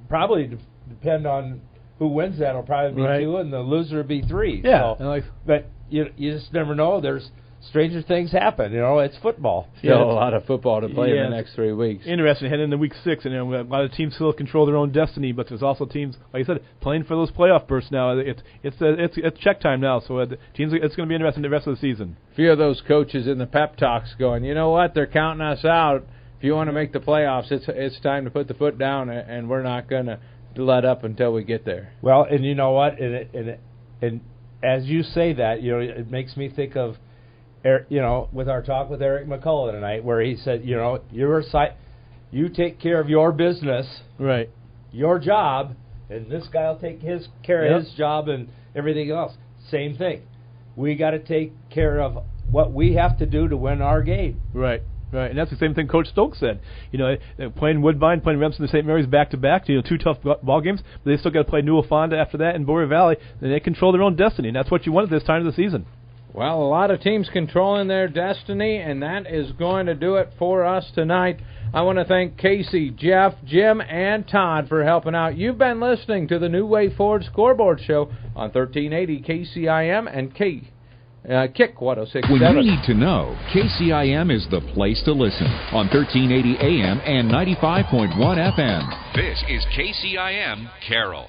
probably depend on who wins that. It'll probably be 2, and the loser will be 3. Yeah, so, but you just never know. There's stranger things happen. You know, it's football. Still a lot of football to play in the next 3 weeks. Interesting. Heading into week 6, and a lot of teams still control their own destiny, but there's also teams, like I said, playing for those playoff berths now. It's check time now, so teams. It's going to be interesting the rest of the season. A few of those coaches in the pep talks going, you know what? They're counting us out. If you want to make the playoffs, it's time to put the foot down, and we're not going to let up until we get there. Well, and you know what? And as you say that, you know, it makes me think of, you know, with our talk with Eric McCullough tonight, where he said, you know, you take care of your business, right, your job, and this guy will take care of his job and everything else. Same thing. We got to take care of what we have to do to win our game. Right. Right, and that's the same thing Coach Stokes said. You know, playing Woodbine, playing Remsen and St. Mary's back-to-back, you know, 2 tough ball games, but they still got to play Newell Fonda after that in Boyer Valley, and they control their own destiny, and that's what you want at this time of the season. Well, a lot of teams controlling their destiny, and that is going to do it for us tonight. I want to thank Casey, Jeff, Jim, and Todd for helping out. You've been listening to the New Way Ford Scoreboard Show on 1380 KCIM and Kick 106.7. When you need to know, KCIM is the place to listen on 1380 AM and 95.1 FM. This is KCIM Carroll.